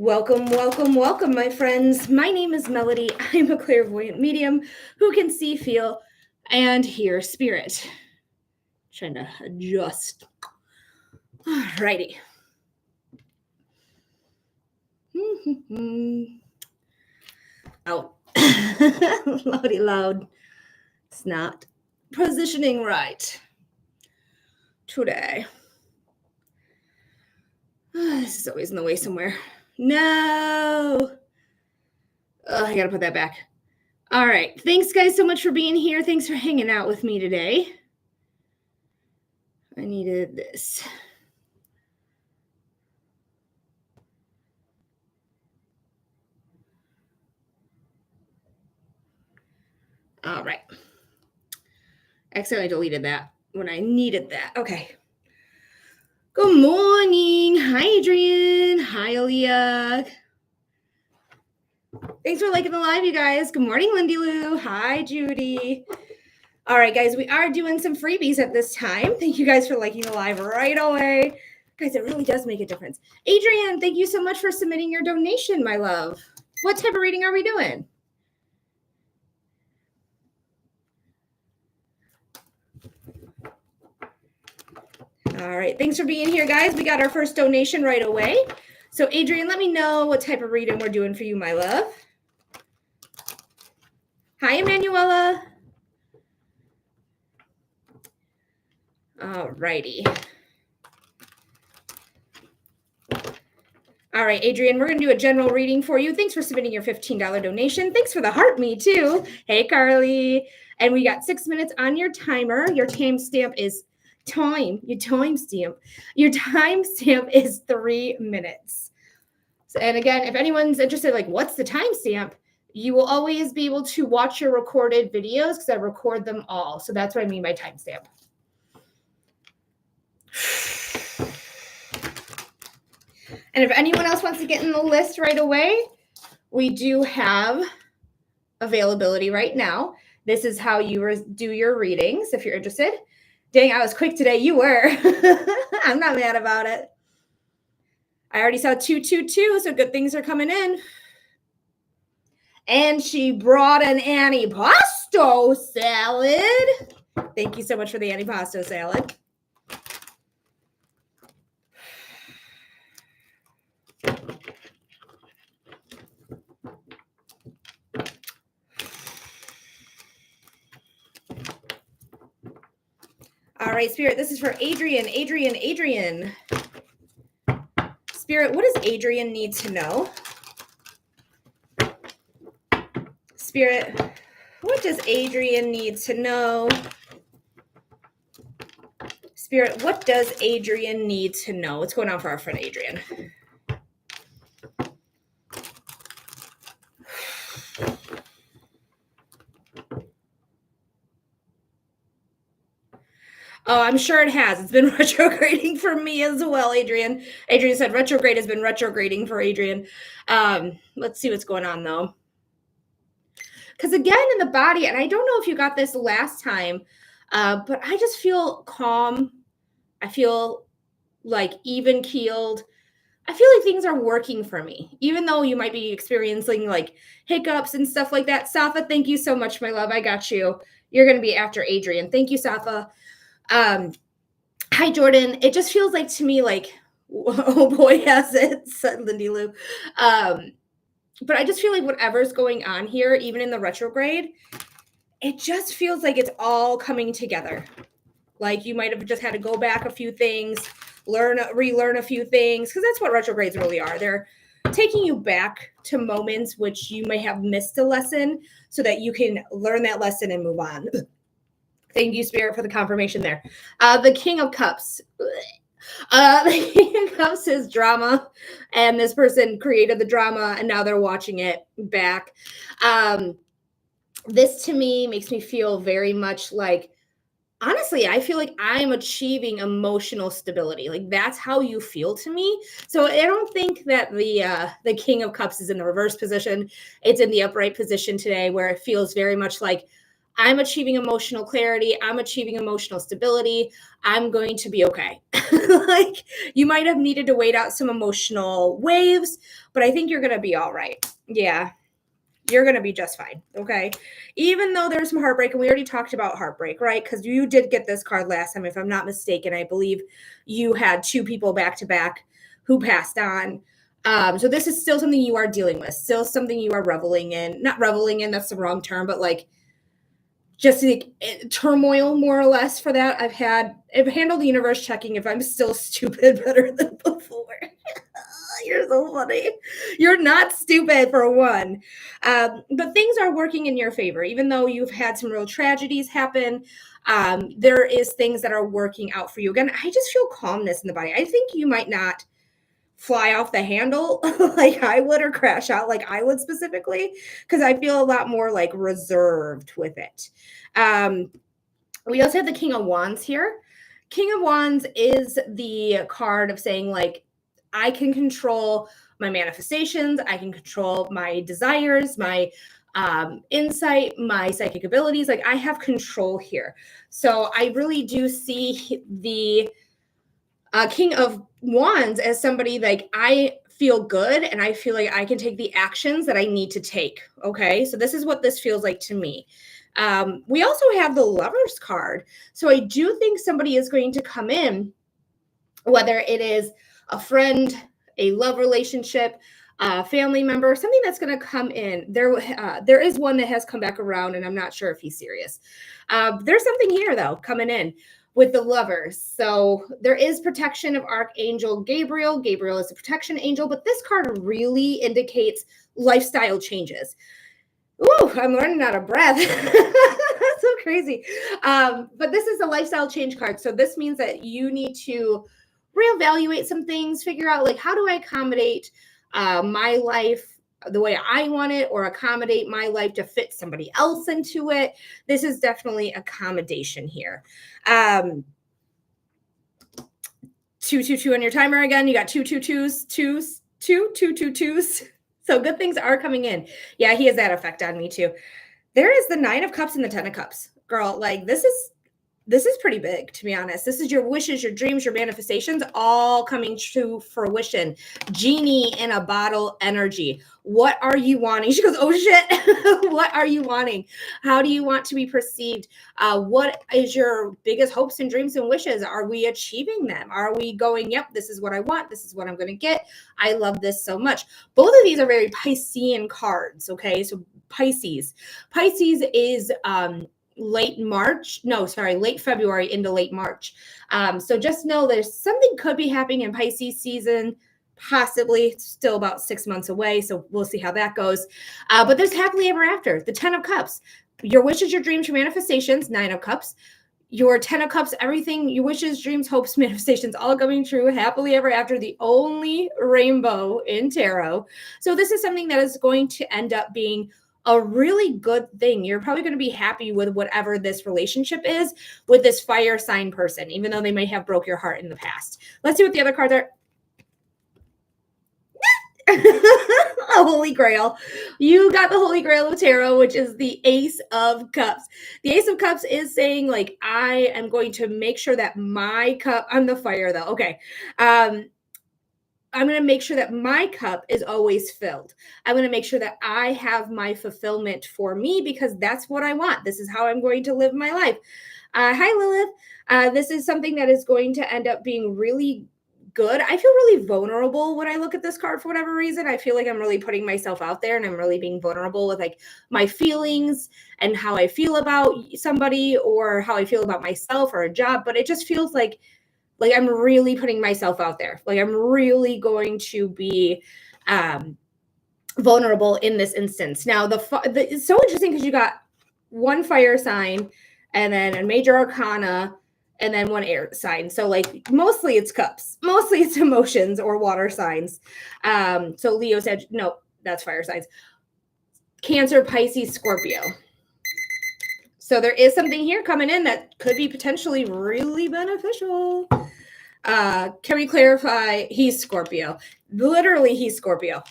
Welcome, welcome, welcome, my friends. My name is Melody. I'm a clairvoyant medium who can see, feel, and hear spirit. Trying to adjust. Alrighty. Out. Loudy loud. It's not positioning right today. This is always in the way somewhere. No. I gotta put that back. All right. Thanks, guys, so much for being here. Thanks for hanging out with me today. I needed this. All right. Accidentally deleted that when I needed that. Okay. Good morning. Hi, Adrian. Hi, Aaliyah. Thanks for liking the live, you guys. Good morning, Lindy Lou. Hi, Judy. All right, guys, we are doing some freebies at this time. Thank you guys for liking the live right away. Guys, it really does make a difference. Adrian, thank you so much for submitting your donation, my love. What type of reading are we doing? All right, thanks for being here, guys. We got our first donation right away. So, Adrian, let me know what type of reading we're doing for you, my love. Hi, Emanuela. All righty. All right, Adrian, we're going to do a general reading for you. Thanks for submitting your $15 donation. Thanks for the heart me, too. Hey, Carly. And we got 6 minutes on your timer. Your timestamp is Your timestamp is 3 minutes. And again, if anyone's interested, like, what's the timestamp? You will always be able to watch your recorded videos because I record them all. So that's what I mean by timestamp. And if anyone else wants to get in the list right away, we do have availability right now. This is how you do your readings if you're interested. Dang, I was quick today. You were. I'm not mad about it. I already saw 222, so good things are coming in. And she brought an antipasto salad. Thank you so much for the antipasto salad. All right, Spirit, this is for Adrian. Adrian. Spirit, what does Adrian need to know? Spirit, what does Adrian need to know? Spirit, what does Adrian need to know? What's going on for our friend Adrian? Oh, I'm sure it has. It's been retrograding for me as well, Adrian. Adrian said retrograde has been retrograding for Adrian. Let's see what's going on, though. Because again, in the body, and I don't know if you got this last time, but I just feel calm. I feel like even-keeled. I feel like things are working for me, even though you might be experiencing like hiccups and stuff like that. Safa, thank you so much, my love. I got you. You're going to be after Adrian. Thank you, Safa. Hi, Jordan. It just feels like to me like, oh boy, has it, said Lindy Lou. But I just feel like whatever's going on here, even in the retrograde, it just feels like it's all coming together. Like you might have just had to go back a few things, relearn a few things, because that's what retrogrades really are. They're taking you back to moments which you may have missed a lesson so that you can learn that lesson and move on. Thank you, Spirit, for the confirmation there. The King of Cups. The King of Cups is drama, and this person created the drama, and now they're watching it back. This, to me, makes me feel very much like, honestly, I feel like I'm achieving emotional stability. Like that's how you feel to me. So I don't think that the King of Cups is in the reverse position. It's in the upright position today, where it feels very much like I'm achieving emotional clarity. I'm achieving emotional stability. I'm going to be okay. Like, you might have needed to wait out some emotional waves, but I think you're going to be all right. Yeah. You're going to be just fine. Okay. Even though there's some heartbreak, and we already talked about heartbreak, right? Because you did get this card last time, if I'm not mistaken. I believe you had 2 people back to back who passed on. So this is still something you are dealing with, still something you are reveling in. Not reveling in, that's the wrong term, but like just like turmoil, more or less, for that. I've handled the universe checking if I'm still stupid better than before. You're so funny. You're not stupid, for one. But things are working in your favor, even though you've had some real tragedies happen. There is things that are working out for you. Again, I just feel calmness in the body. I think you might not fly off the handle like I would, or crash out like I would specifically, because I feel a lot more like reserved with it. We also have the King of Wands here. King of Wands is the card of saying, like, I can control my manifestations, I can control my desires, my insight, my psychic abilities. Like, I have control here. So I really do see the King of Wands as somebody like, I feel good and I feel like I can take the actions that I need to take. Okay. So this is what this feels like to me. We also have the Lovers card. So I do think somebody is going to come in, whether it is a friend, a love relationship, a family member, something that's going to come in. There is one that has come back around, and I'm not sure if he's serious. There's something here, though, coming in with the Lovers. So there is protection of Archangel Gabriel. Gabriel is a protection angel, but this card really indicates lifestyle changes. Ooh, I'm running out of breath. That's so crazy. But this is a lifestyle change card. So this means that you need to reevaluate some things, figure out, like, how do I accommodate my life the way I want it, or accommodate my life to fit somebody else into it. This is definitely accommodation here. 222 on your timer again. You got 222s, twos, 222s. So good things are coming in. Yeah, he has that effect on me too. There is the 9 of Cups and the 10 of Cups. Girl, like, this is pretty big, to be honest. This is your wishes, your dreams, your manifestations all coming to fruition. Genie in a bottle energy. What are you wanting? She goes, oh shit. What are you wanting? How do you want to be perceived? What is your biggest hopes and dreams and wishes? Are we achieving them? Are we going, yep, this is what I want. This is what I'm going to get. I love this so much. Both of these are very Piscean cards. Okay. So Pisces is, late February into late March. So just know there's something could be happening in Pisces season, possibly. It's still about 6 months away, so we'll see how that goes. But there's happily ever after, the 10 of Cups. Your wishes, your dreams, your manifestations, 9 of Cups. Your 10 of Cups, everything, your wishes, dreams, hopes, manifestations, all coming true, happily ever after, the only rainbow in tarot. So this is something that is going to end up being a really good thing. You're probably going to be happy with whatever this relationship is with this fire sign person, even though they may have broke your heart in the past. Let's see what the other cards are. A Holy Grail. You got the Holy Grail of Tarot, which is the Ace of Cups. The Ace of Cups is saying, like, I am going to make sure that my cup, I'm the fire though. Okay. I'm going to make sure that my cup is always filled. I'm going to make sure that I have my fulfillment for me, because that's what I want. This is how I'm going to live my life. Hi, Lilith. This is something that is going to end up being really good. I feel really vulnerable when I look at this card for whatever reason. I feel like I'm really putting myself out there, and I'm really being vulnerable with, like, my feelings and how I feel about somebody, or how I feel about myself or a job. But it just feels like I'm really putting myself out there. Like, I'm really going to be vulnerable in this instance. Now, it's so interesting because you got one fire sign, and then a major arcana, and then one air sign. So, like, mostly it's cups, mostly it's emotions or water signs. So Leo said, no, that's fire signs. Cancer, Pisces, Scorpio. So there is something here coming in that could be potentially really beneficial. Can we clarify? He's Scorpio. Literally, he's Scorpio.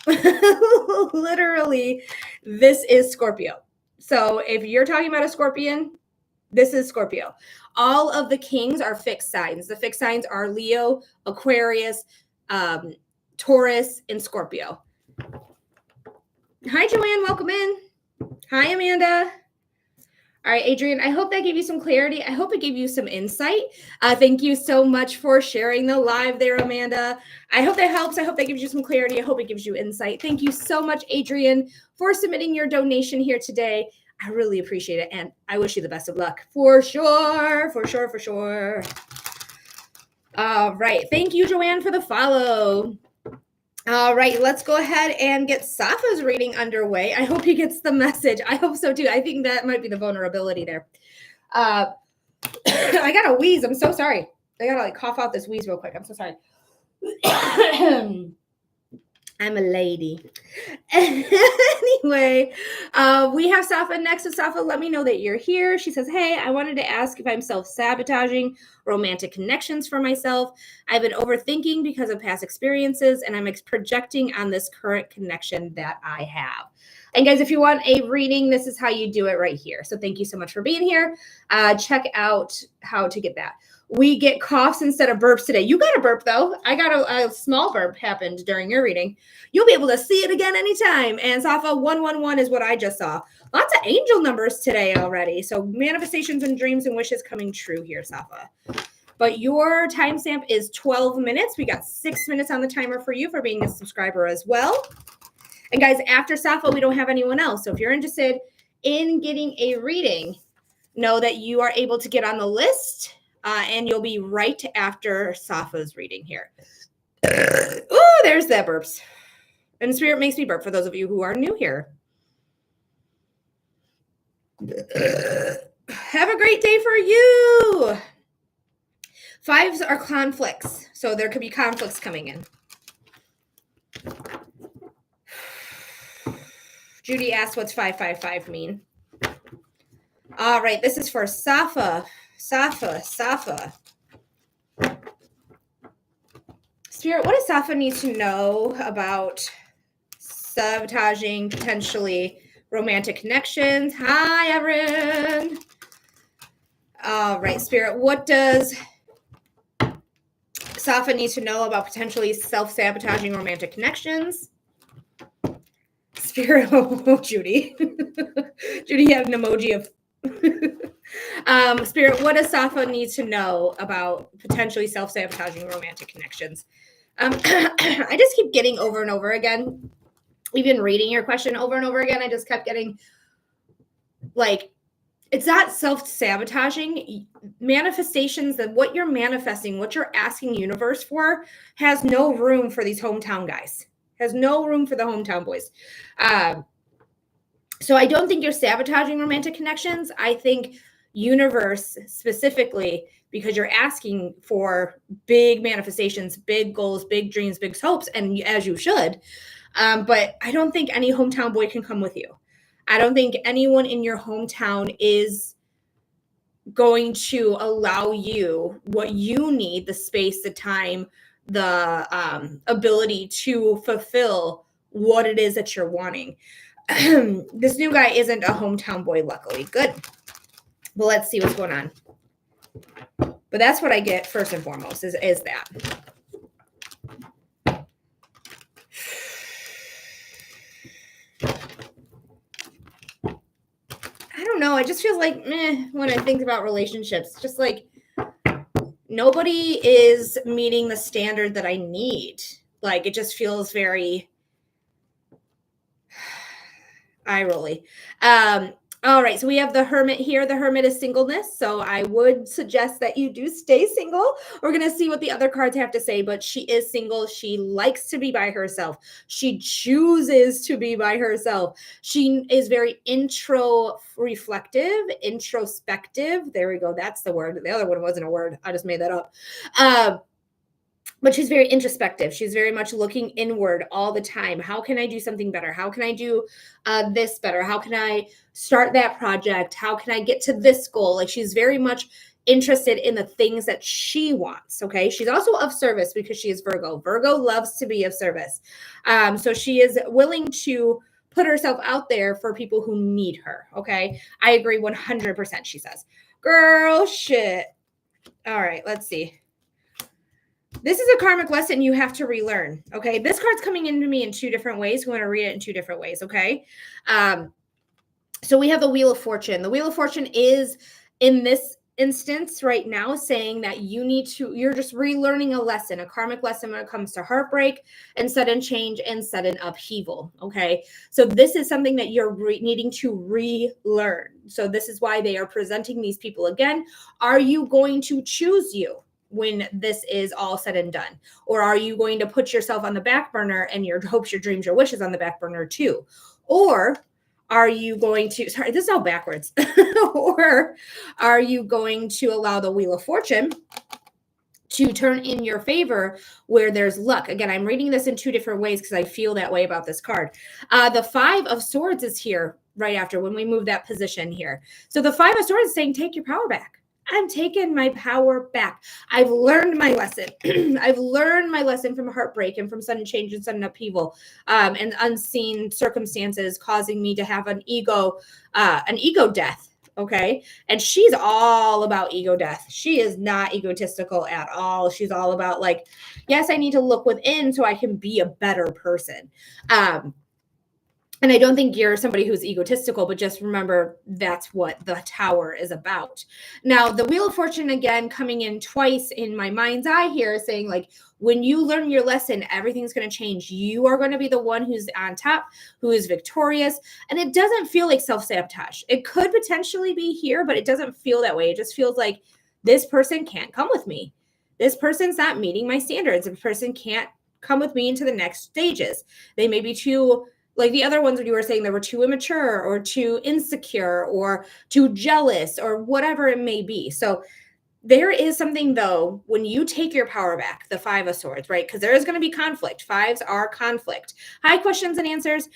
Literally, this is Scorpio. So if you're talking about a Scorpion, this is Scorpio. All of the kings are fixed signs. The fixed signs are Leo, Aquarius, Taurus, and Scorpio. Hi, Joanne. Welcome in. Hi, Amanda. All right, Adrian, I hope that gave you some clarity. I hope it gave you some insight. Thank you so much for sharing the live there, Amanda. I hope that helps. I hope that gives you some clarity. I hope it gives you insight. Thank you so much, Adrian, for submitting your donation here today. I really appreciate it. And I wish you the best of luck for sure, for sure, for sure. All right. Thank you, Joanne, for the follow. All right, let's go ahead and get Safa's reading underway. I hope he gets the message. I hope so too. I think that might be the vulnerability there. I got a wheeze. I'm so sorry. I gotta cough out this wheeze real quick. I'm so sorry. I'm a lady. Anyway, we have Safa next. So Safa, let me know that you're here. She says, hey, I wanted to ask if I'm self-sabotaging romantic connections for myself. I've been overthinking because of past experiences, and I'm projecting on this current connection that I have. And guys, if you want a reading, this is how you do it right here. So thank you so much for being here. Check out how to get that. We get coughs instead of burps today. You got a burp, though. I got a small burp happened during your reading. You'll be able to see it again anytime. And Safa, 111 is what I just saw. Lots of angel numbers today already. So manifestations and dreams and wishes coming true here, Safa. But your timestamp is 12 minutes. We got 6 minutes on the timer for you for being a subscriber as well. And guys, after Safa, we don't have anyone else. So if you're interested in getting a reading, know that you are able to get on the list. And you'll be right after Safa's reading here. Oh, there's that burps. And Spirit makes me burp for those of you who are new here. Have a great day for you. 5s are conflicts. So there could be conflicts coming in. Judy asked, what's 555 mean? All right, this is for Safa. Safa. Spirit, what does Safa need to know about sabotaging potentially romantic connections? Hi, Erin. All right, Spirit, what does Safa need to know about potentially self-sabotaging romantic connections? Spirit, oh, Judy. Judy had an emoji of Spirit, what does Safa need to know about potentially self-sabotaging romantic connections? I just keep getting over and over again, even reading your question over and over again, I just kept getting like, it's not self-sabotaging. Manifestations, that what you're manifesting, what you're asking universe for has no room for these hometown guys, has no room for the hometown boys. So I don't think you're sabotaging romantic connections. I think universe specifically, because you're asking for big manifestations, big goals, big dreams, big hopes, and as you should. But I don't think any hometown boy can come with you. I don't think anyone in your hometown is going to allow you what you need, the space, the time, the ability to fulfill what it is that you're wanting. This new guy isn't a hometown boy, luckily. Good. But let's see what's going on. But that's what I get first and foremost is that. I don't know. It just feels like when I think about relationships, just like nobody is meeting the standard that I need. Like it just feels very eye rolly. All right, so we have the Hermit here. The Hermit is singleness, so I would suggest that you do stay single. We're going to see what the other cards have to say, but she is single. She likes to be by herself. She chooses to be by herself. She is very reflective, introspective. There we go. That's the word. The other one wasn't a word. I just made that up. But she's very introspective. She's very much looking inward all the time. How can I do something better? How can I do this better? How can I start that project? How can I get to this goal? Like she's very much interested in the things that she wants. Okay. She's also of service because she is Virgo. Virgo loves to be of service. So she is willing to put herself out there for people who need her. Okay. I agree 100%, she says. Girl, shit. All right, let's see. This is a karmic lesson you have to relearn. Okay. This card's coming into me in two different ways. We want to read it in two different ways. Okay. So we have the Wheel of Fortune. The Wheel of Fortune is in this instance right now saying that you're just relearning a lesson, a karmic lesson when it comes to heartbreak and sudden change and sudden upheaval. Okay. So this is something that you're needing to relearn. So this is why they are presenting these people again. Are you going to choose you when this is all said and done? Or are you going to put yourself on the back burner and your hopes, your dreams, your wishes on the back burner too? Or are you going to, sorry, this is all backwards. Or are you going to allow the Wheel of Fortune to turn in your favor where there's luck? Again, I'm reading this in two different ways because I feel that way about this card. The Five of Swords is here right after when we move that position here. So the Five of Swords is saying, take your power back. I'm taking my power back. I've learned my lesson. I've learned my lesson from heartbreak and from sudden change and sudden upheaval, and unseen circumstances causing me to have an ego death. Okay. And she's all about ego death. She is not egotistical at all. She's all about like, yes, I need to look within so I can be a better person. And I don't think you're somebody who's egotistical, but just remember that's what the Tower is about. Now, the Wheel of Fortune, again, coming in twice in my mind's eye here, saying like, when you learn your lesson, everything's going to change. You are going to be the one who's on top, who is victorious. And it doesn't feel like self-sabotage. It could potentially be here, but it doesn't feel that way. It just feels like this person can't come with me. This person's not meeting my standards. This person can't come with me into the next stages. They may be too... like the other ones when you were saying they were too immature or too insecure or too jealous or whatever it may be. So there is something though, when you take your power back, the Five of Swords, right? Because there is going to be conflict. Fives are conflict. High questions and answers.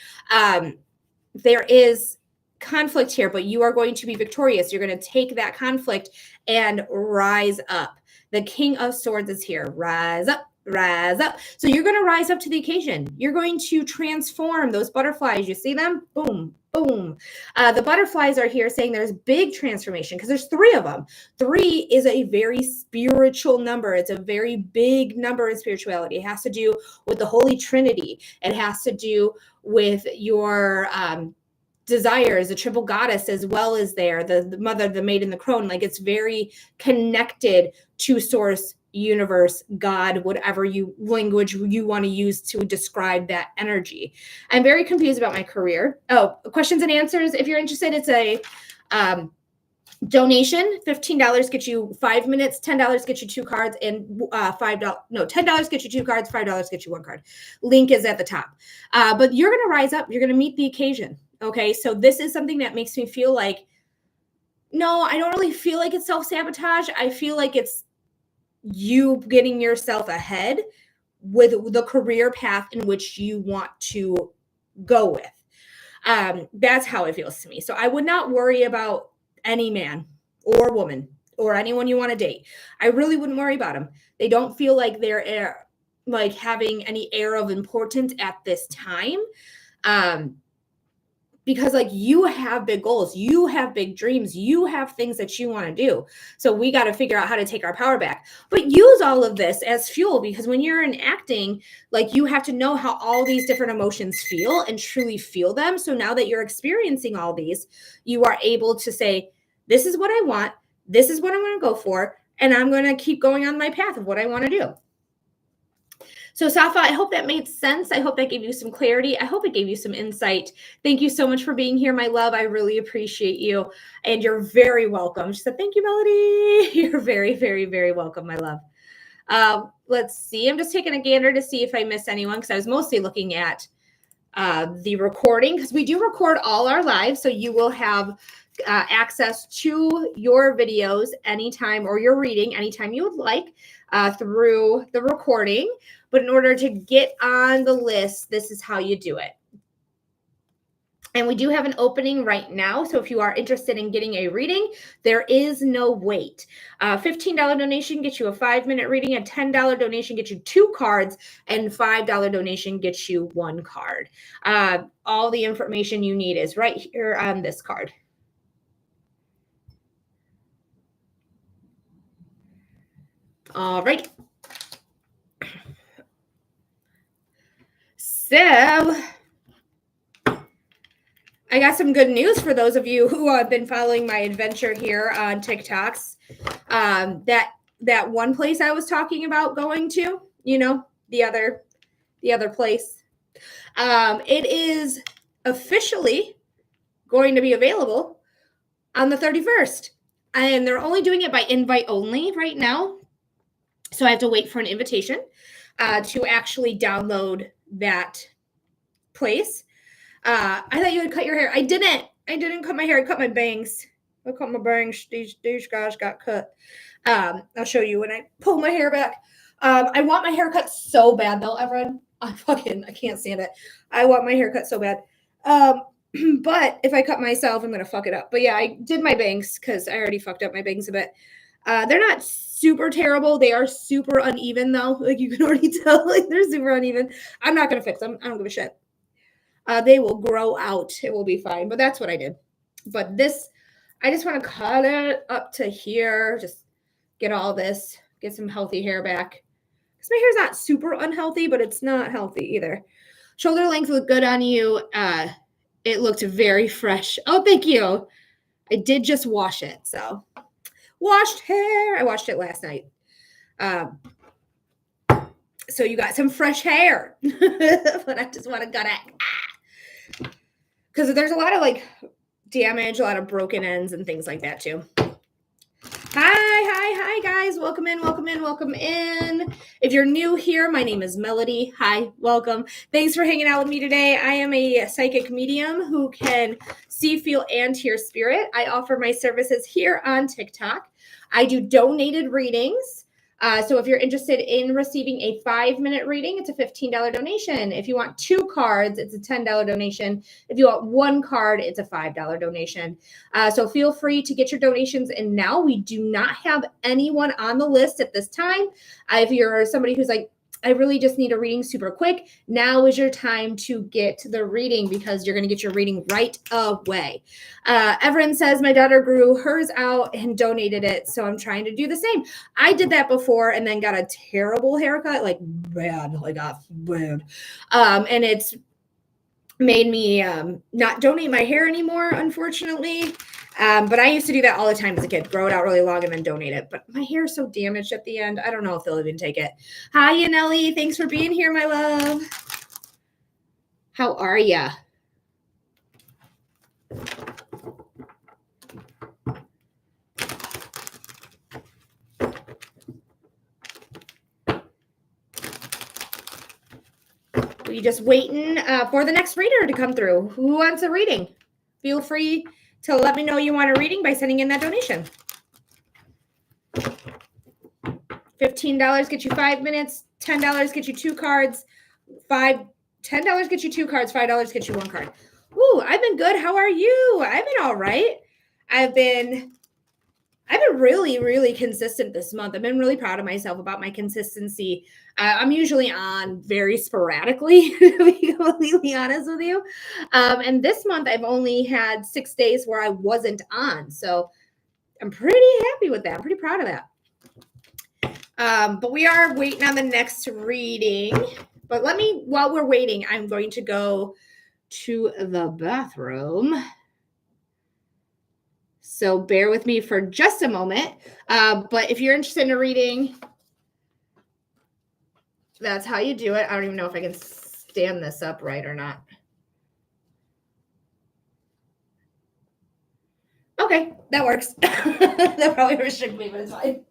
There is conflict here, but you are going to be victorious. You're going to take that conflict and rise up. The King of Swords is here. Rise up. Rise up. So you're going to rise up to the occasion. You're going to transform those butterflies. You see them? Boom, boom. The butterflies are here saying there's big transformation because there's three of them. Three is a very spiritual number. It's a very big number in spirituality. It has to do with the Holy Trinity. It has to do with your desires, the triple goddess, as well as the mother, the maiden, the crone. Like it's very connected to source, universe, God, whatever language you want to use to describe that energy. I'm very confused about my career. Oh, questions and answers. If you're interested, it's a donation. $15 gets you 5 minutes, $10 gets you 2 cards, and $10 gets you 2 cards, $5 gets you 1 card. Link is at the top. But you're going to rise up. You're going to meet the occasion. Okay. So this is something that makes me feel like, no, I don't really feel like it's self-sabotage. I feel like it's you getting yourself ahead with the career path in which you want to go with. That's how it feels to me. So I would not worry about any man or woman or anyone you want to date. I really wouldn't worry about them. They don't feel like they're like having any air of importance at this time. Because like you have big goals, you have big dreams, you have things that you want to do. So we got to figure out how to take our power back, but use all of this as fuel, because when you're in acting, like you have to know how all these different emotions feel and truly feel them. So now that you're experiencing all these, you are able to say, this is what I want. This is what I'm going to go for. And I'm going to keep going on my path of what I want to do. So Safa, I hope that made sense. I hope that gave you some clarity. I hope it gave you some insight. Thank you so much for being here, my love. I really appreciate you. And you're very welcome. She said, thank you, Melody. You're very, very, very welcome, my love. Let's see. I'm just taking a gander to see if I missed anyone because I was mostly looking at the recording because we do record all our lives. So you will have access to your videos anytime or your reading anytime you would like through the recording. But in order to get on the list, this is how you do it. And we do have an opening right now. So if you are interested in getting a reading, there is no wait. $15 donation gets you a 5-minute reading. A $10 donation gets you 2 cards. And $5 donation gets you 1 card. All the information you need is right here on this card. All right. So I got some good news for those of you who have been following my adventure here on TikToks. That one place I was talking about going to, the other place. It is officially going to be available on the 31st. And they're only doing it by invite only right now. So I have to wait for an invitation to actually download that place. I thought you had cut your hair. I didn't cut my hair. I cut my bangs. I cut my bangs. These guys got cut. I'll show you when I pull my hair back. I want my hair cut so bad though, everyone. I can't stand it. I want my hair cut so bad. But if I cut myself, I'm gonna fuck it up. But yeah, I did my bangs because I already fucked up my bangs a bit. They're not super terrible. They are super uneven though. Like you can already tell, like they're super uneven. I'm not gonna fix them. I don't give a shit. They will grow out. It will be fine. But that's what I did. But this, I just want to cut it up to here. Just get all this, get some healthy hair back. Because my hair's not super unhealthy, but it's not healthy either. Shoulder length looked good on you. It looked very fresh. Oh, thank you. I did just wash it. So washed hair. I washed it last night. So you got some fresh hair. But I just want to gut it. Because there's a lot of like damage, a lot of broken ends and things like that too. Hi, guys. Welcome in. If you're new here, my name is Melody. Hi, welcome. Thanks for hanging out with me today. I am a psychic medium who can see, feel, and hear spirit. I offer my services here on TikTok. I do donated readings. So if you're interested in receiving a 5-minute reading, it's a $15 donation. If you want 2 cards, it's a $10 donation. If you want 1 card, it's a $5 donation. So feel free to get your donations in now. We do not have anyone on the list at this time. If you're somebody who's like, I really just need a reading super quick, now is your time to get the reading because you're going to get your reading right away. Everin says, my daughter grew hers out and donated it, so I'm trying to do the same. I did that before and then got a terrible haircut, like bad, and it's made me not donate my hair anymore, unfortunately. But I used to do that all the time as a kid, grow it out really long and then donate it. But my hair is so damaged at the end. I don't know if they'll even take it. Hi, Yaneli. Thanks for being here, my love. How are ya? We just waiting for the next reader to come through. Who wants a reading? Feel free to let me know you want a reading by sending in that donation. $15 gets you 5 minutes. $10 gets you 2 cards. $10 gets you 2 cards. $5 gets you 1 card. Ooh, I've been good. How are you? I've been all right. I've been really, really consistent this month. I've been really proud of myself about my consistency. I'm usually on very sporadically, to be completely honest with you. And this month I've only had 6 days where I wasn't on. So I'm pretty happy with that. I'm pretty proud of that. But we are waiting on the next reading. But while we're waiting, I'm going to go to the bathroom. So bear with me for just a moment. But if you're interested in a reading, that's how you do it. I don't even know if I can stand this up right or not. Okay, that works. That probably restricts me, but it's fine.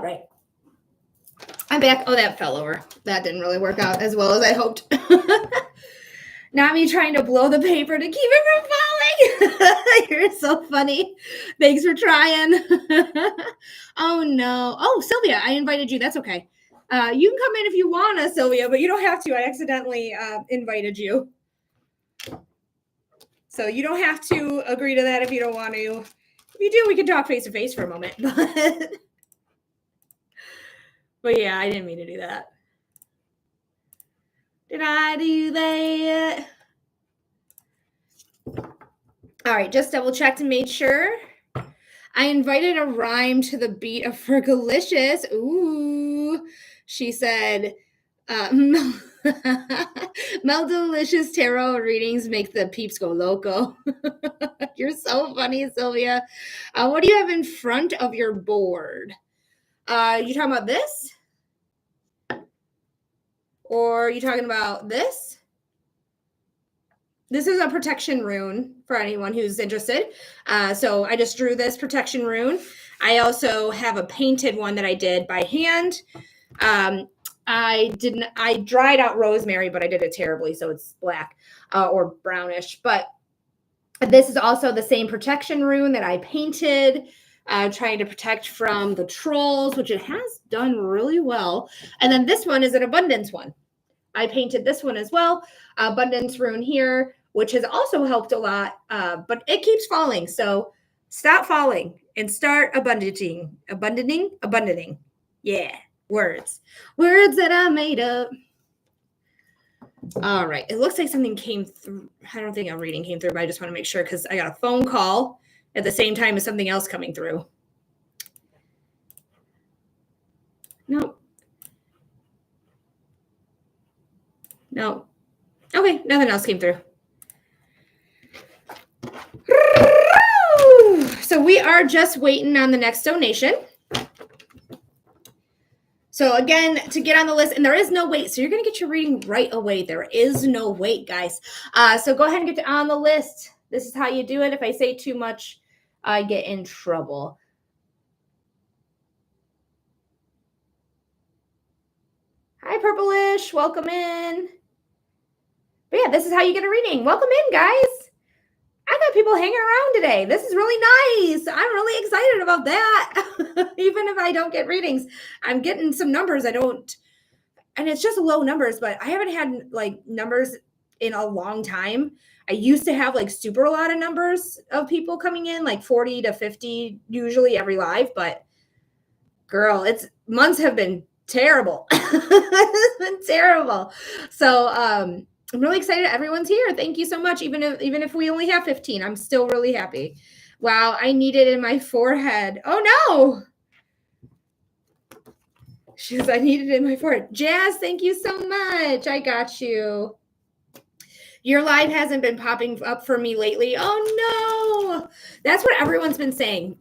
right. I'm back. Oh, that fell over. That didn't really work out as well as I hoped. Not me trying to blow the paper to keep it from falling. You're so funny. Thanks for trying. Oh, no. Oh, Sylvia, I invited you. That's okay. You can come in if you want to, Sylvia, but you don't have to. I accidentally invited you. So you don't have to agree to that if you don't want to. If you do, we can talk face to face for a moment. But yeah, I didn't mean to do that. Did I do that? All right, just double checked and made sure. I invited a rhyme to the beat of Fergalicious. Ooh, she said, Delicious tarot readings make the peeps go loco. You're so funny, Sylvia. What do you have in front of your board? You talking about this? Or are you talking about this? This is a protection rune for anyone who's interested. So I just drew this protection rune. I also have a painted one that I did by hand. I dried out rosemary, but I did it terribly, so it's black or brownish. But this is also the same protection rune that I painted, trying to protect from the trolls, which it has done really well. And then this one is an abundance one. I painted this one as well, abundance rune here, which has also helped a lot, but it keeps falling. So stop falling and start abundating. Yeah, words that I made up. All right, it looks like something came through. I don't think a reading came through, but I just want to make sure because I got a phone call at the same time as something else coming through. No. Okay, nothing else came through. So we are just waiting on the next donation. So again, to get on the list, and there is no wait, so you're going to get your reading right away. There is no wait, guys. So go ahead and get on the list. This is how you do it. If I say too much, I get in trouble. Hi, Purplish. Welcome in. But yeah, this is how you get a reading. Welcome in, guys. I got people hanging around today. This is really nice. I'm really excited about that. Even if I don't get readings, I'm getting some numbers. And it's just low numbers, but I haven't had like numbers in a long time. I used to have like super a lot of numbers of people coming in, like 40 to 50 usually every live, but girl, months have been terrible. It's been terrible. So, I'm really excited everyone's here. Thank you so much. Even if we only have 15, I'm still really happy. Wow, I need it in my forehead. Oh no. She goes, I need it in my forehead. Jazz, thank you so much. I got you. Your live hasn't been popping up for me lately. Oh no. That's what everyone's been saying.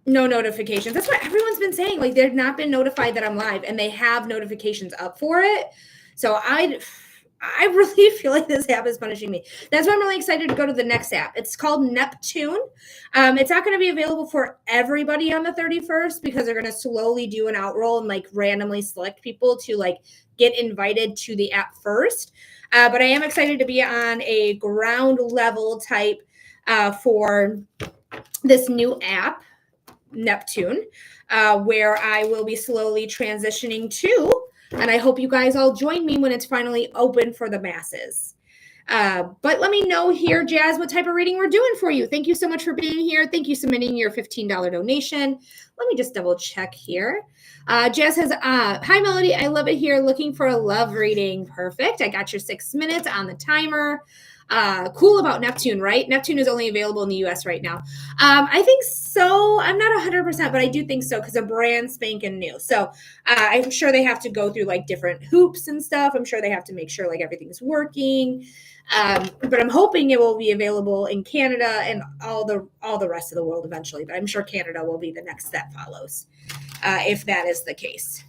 No notifications. That's what everyone's been saying. Like they've not been notified that I'm live and they have notifications up for it. So I really feel like this app is punishing me. That's why I'm really excited to go to the next app. It's called Neptune. It's not going to be available for everybody on the 31st because they're going to slowly do an outroll and like randomly select people to like get invited to the app first. But I am excited to be on a ground level type for this new app, Neptune, where I will be slowly transitioning to, and I hope you guys all join me when it's finally open for the masses. But let me know here, Jazz, what type of reading we're doing for you. Thank you so much for being here. Thank you submitting your $15 donation. Let me just double check here. Jazz says, hi, Melody. I love it here. Looking for a love reading. Perfect. I got your 6 minutes on the timer. Cool about Neptune, right? Neptune is only available in the US right now. I think so. I'm not 100%, but I do think so because a brand spanking new. So I'm sure they have to go through like different hoops and stuff. I'm sure they have to make sure like everything's working. But I'm hoping it will be available in Canada and all the rest of the world eventually. But I'm sure Canada will be the next that follows, if that is the case.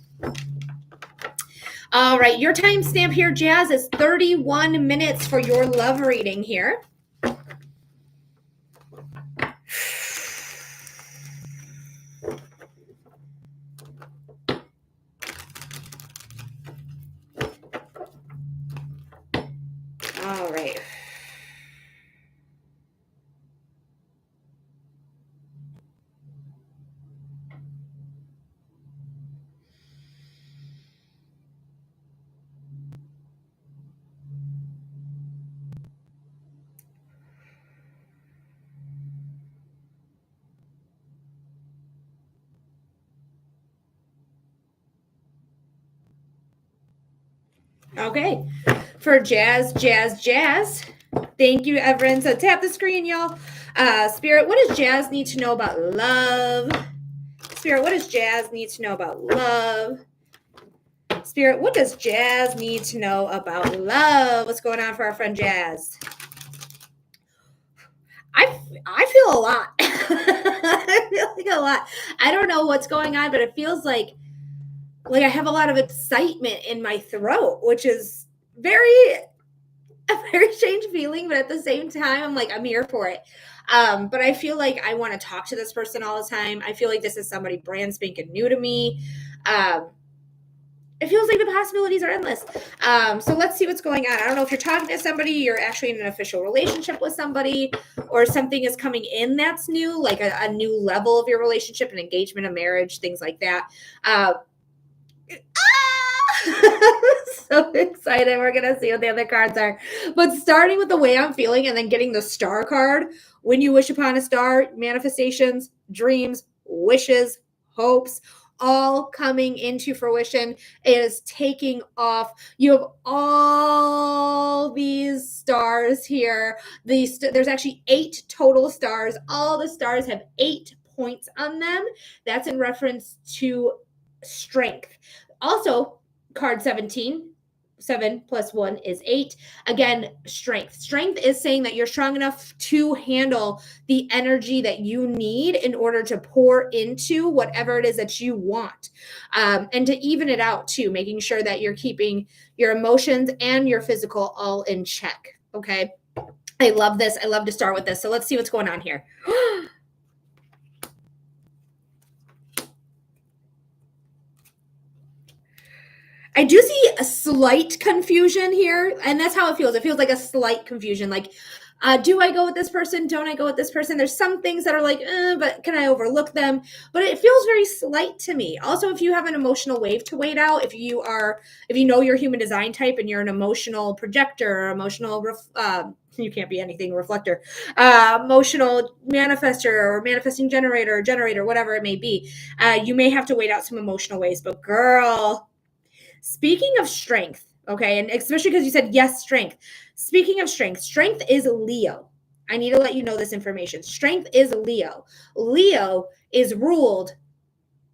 All right, your timestamp here, Jazz, is 31 minutes for your love reading here. All right. Okay. For Jazz, Jazz, Jazz. Thank you, Everin. So tap the screen, y'all. Spirit, what does Jazz need to know about love? Spirit, what does Jazz need to know about love? Spirit, what does Jazz need to know about love? What's going on for our friend Jazz? I feel a lot. I feel like a lot. I don't know what's going on, but it feels like I have a lot of excitement in my throat, which is a very strange feeling, but at the same time, I'm like, I'm here for it. But I feel like I want to talk to this person all the time. I feel like this is somebody brand spanking new to me. It feels like the possibilities are endless. So let's see what's going on. I don't know if you're talking to somebody, you're actually in an official relationship with somebody, or something is coming in that's new, like a new level of your relationship, an engagement, a marriage, things like that. So excited. We're going to see what the other cards are. But starting with the way I'm feeling and then getting the star card, when you wish upon a star, manifestations, dreams, wishes, hopes, all coming into fruition. It is taking off. You have all these stars here. There's actually 8 total stars. All the stars have 8 points on them. That's in reference to strength. Also, card 17, 7 plus 1 is 8. Again, strength. Strength is saying that you're strong enough to handle the energy that you need in order to pour into whatever it is that you want. And to even it out too, making sure that you're keeping your emotions and your physical all in check. Okay. I love this. I love to start with this. So let's see what's going on here. I do see a slight confusion here, and that's how it feels. It feels like a slight confusion. Like, do I go with this person? Don't I go with this person? There's some things that are like, but can I overlook them? But it feels very slight to me. Also, if you have an emotional wave to wait out, if you know your human design type and you're an emotional projector or emotional, you can't be anything reflector, emotional manifester or manifesting generator, whatever it may be, you may have to wait out some emotional waves. But girl, speaking of strength, okay, and especially because you said yes, strength. Speaking of strength, strength is Leo. I need to let you know this information. Strength is Leo. Leo is ruled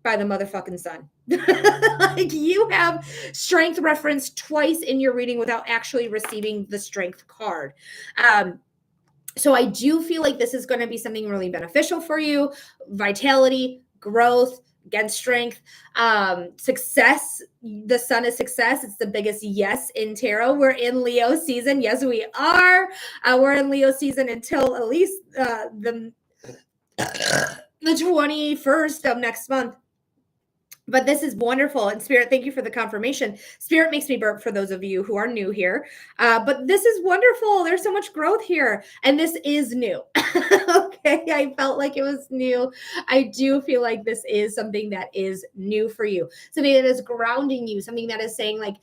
by the motherfucking sun. Like, you have strength referenced twice in your reading without actually receiving the strength card. So I do feel like this is going to be something really beneficial for you. Vitality, growth, again, strength, success. The sun is success. It's the biggest yes in tarot. We're in Leo season. Yes, we are. We're in Leo season until at least the 21st of next month. But this is wonderful. And Spirit, thank you for the confirmation. Spirit makes me burp for those of you who are new here. But this is wonderful. There's so much growth here. And this is new. Okay. I felt like it was new. I do feel like this is something that is new for you. Something that is grounding you. Something that is saying, like,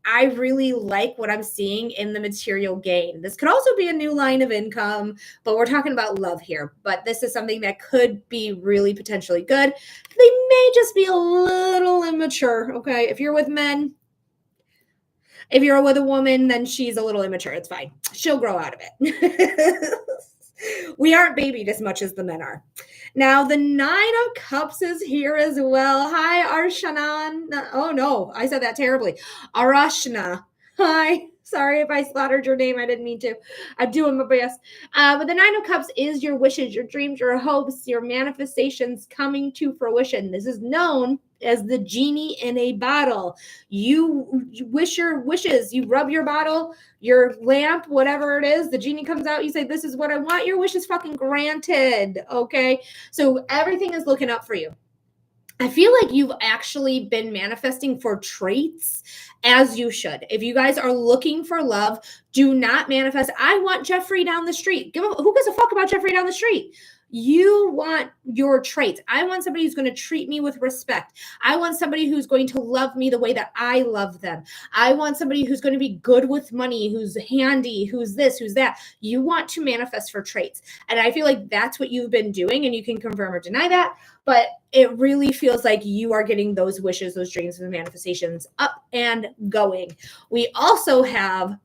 I really like what I'm seeing in the material gain. This could also be a new line of income, but we're talking about love here. But this is something that could be really potentially good. They may just be a little immature. Okay. If you're with men, if you're with a woman, then she's a little immature. It's fine. She'll grow out of it. We aren't babied as much as the men are. Now, the 9 of Cups is here as well. Hi, Arshanan. Oh, no, I said that terribly. Arashna. Hi. Sorry if I slaughtered your name. I didn't mean to. I'm doing my best. But the 9 of Cups is your wishes, your dreams, your hopes, your manifestations coming to fruition. This is known as the genie in a bottle. You wish your wishes. You rub your bottle, your lamp, whatever it is. The genie comes out. You say, this is what I want. Your wish is fucking granted. Okay. So everything is looking up for you. I feel like you've actually been manifesting for traits, as you should. If you guys are looking for love, do not manifest, I want Jeffrey down the street. Who gives a fuck about Jeffrey down the street? You want your traits. I want somebody who's going to treat me with respect. I want somebody who's going to love me the way that I love them. I want somebody who's going to be good with money, who's handy, who's this, who's that. You want to manifest for traits. And I feel like that's what you've been doing, and you can confirm or deny that. But it really feels like you are getting those wishes, those dreams, and manifestations up and going. We also have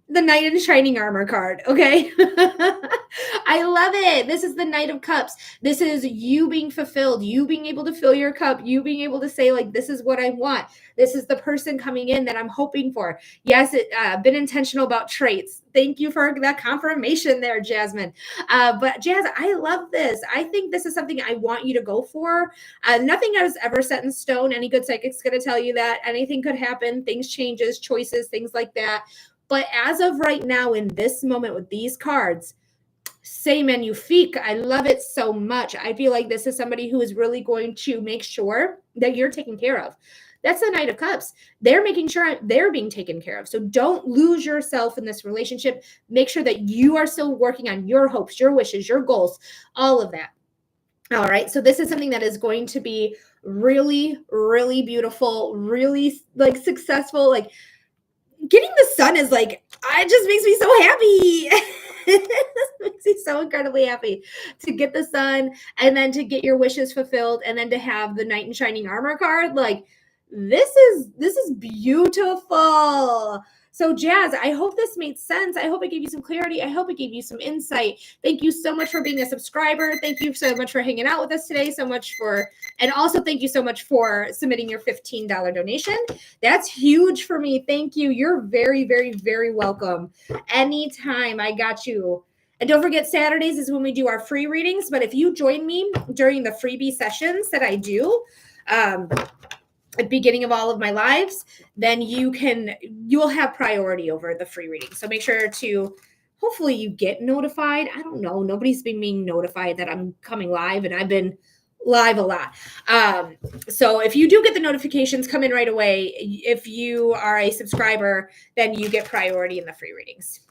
the Knight in Shining Armor card, okay? I love it. This is the Knight of Cups. This is you being fulfilled, you being able to fill your cup, you being able to say, like, this is what I want. This is the person coming in that I'm hoping for. Yes, been intentional about traits. Thank you for that confirmation there, Jasmine. But Jazz, I love this. I think this is something I want you to go for. Nothing is ever set in stone. Any good psychic's going to tell you that. Anything could happen. Things changes, choices, things like that. But as of right now, in this moment with these cards, c'est magnifique. I love it so much. I feel like this is somebody who is really going to make sure that you're taken care of. That's the Knight of Cups. They're making sure they're being taken care of. So don't lose yourself in this relationship. Make sure that you are still working on your hopes, your wishes, your goals, all of that. All right. So this is something that is going to be really, really beautiful, really like successful. Like, getting the sun is like, it just makes me so happy. It makes me so incredibly happy to get the sun and then to get your wishes fulfilled and then to have the Knight in Shining Armor card. Like, this is beautiful. So Jazz, I hope this made sense. I hope it gave you some clarity. I hope it gave you some insight. Thank you so much for being a subscriber. Thank you so much for hanging out with us today. And also thank you so much for submitting your $15 donation. That's huge for me. Thank you. You're very, very, very welcome. Anytime. I got you. And don't forget, Saturdays is when we do our free readings. But if you join me during the freebie sessions that I do, at the beginning of all of my lives, then you'll have priority over the free reading. So make sure to, hopefully you get notified. I don't know. Nobody's been being notified that I'm coming live, and I've been live a lot. So if you do get the notifications, come in right away. If you are a subscriber, then you get priority in the free readings.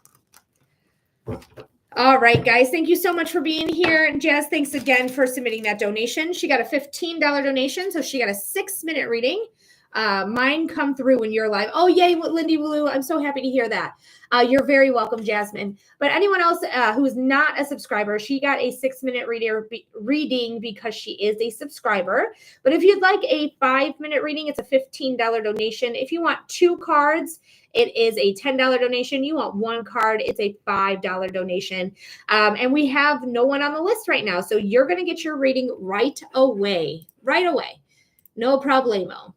All right, guys, thank you so much for being here. And Jazz, thanks again for submitting that donation. She got a $15 donation, so she got a 6-minute reading. Mine come through when you're live. Oh, yay, Lindy Blue. I'm so happy to hear that. You're very welcome, Jasmine. But anyone else who's not a subscriber, she got a 6-minute reading because she is a subscriber. But if you'd like a 5-minute reading, it's a $15 donation. If you want 2 cards, it is a $10 donation. You want 1 card, it's a $5 donation. And we have no one on the list right now. So you're going to get your reading right away. Right away. No problemo.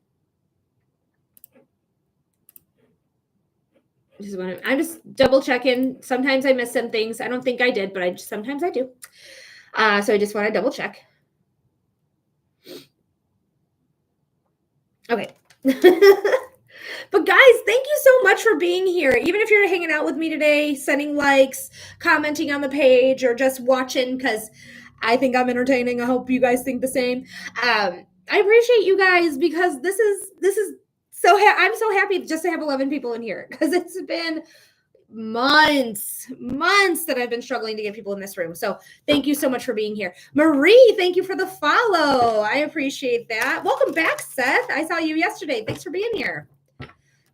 I'm just double checking. Sometimes I miss some things. I don't think I did, but sometimes I do. So I just want to double check. Okay. But guys, thank you so much for being here. Even if you're hanging out with me today, sending likes, commenting on the page, or just watching because I think I'm entertaining. I hope you guys think the same. I appreciate you guys because this is so I'm so happy just to have 11 people in here because it's been months that I've been struggling to get people in this room. So thank you so much for being here. Marie, thank you for the follow. I appreciate that. Welcome back, Seth. I saw you yesterday. Thanks for being here.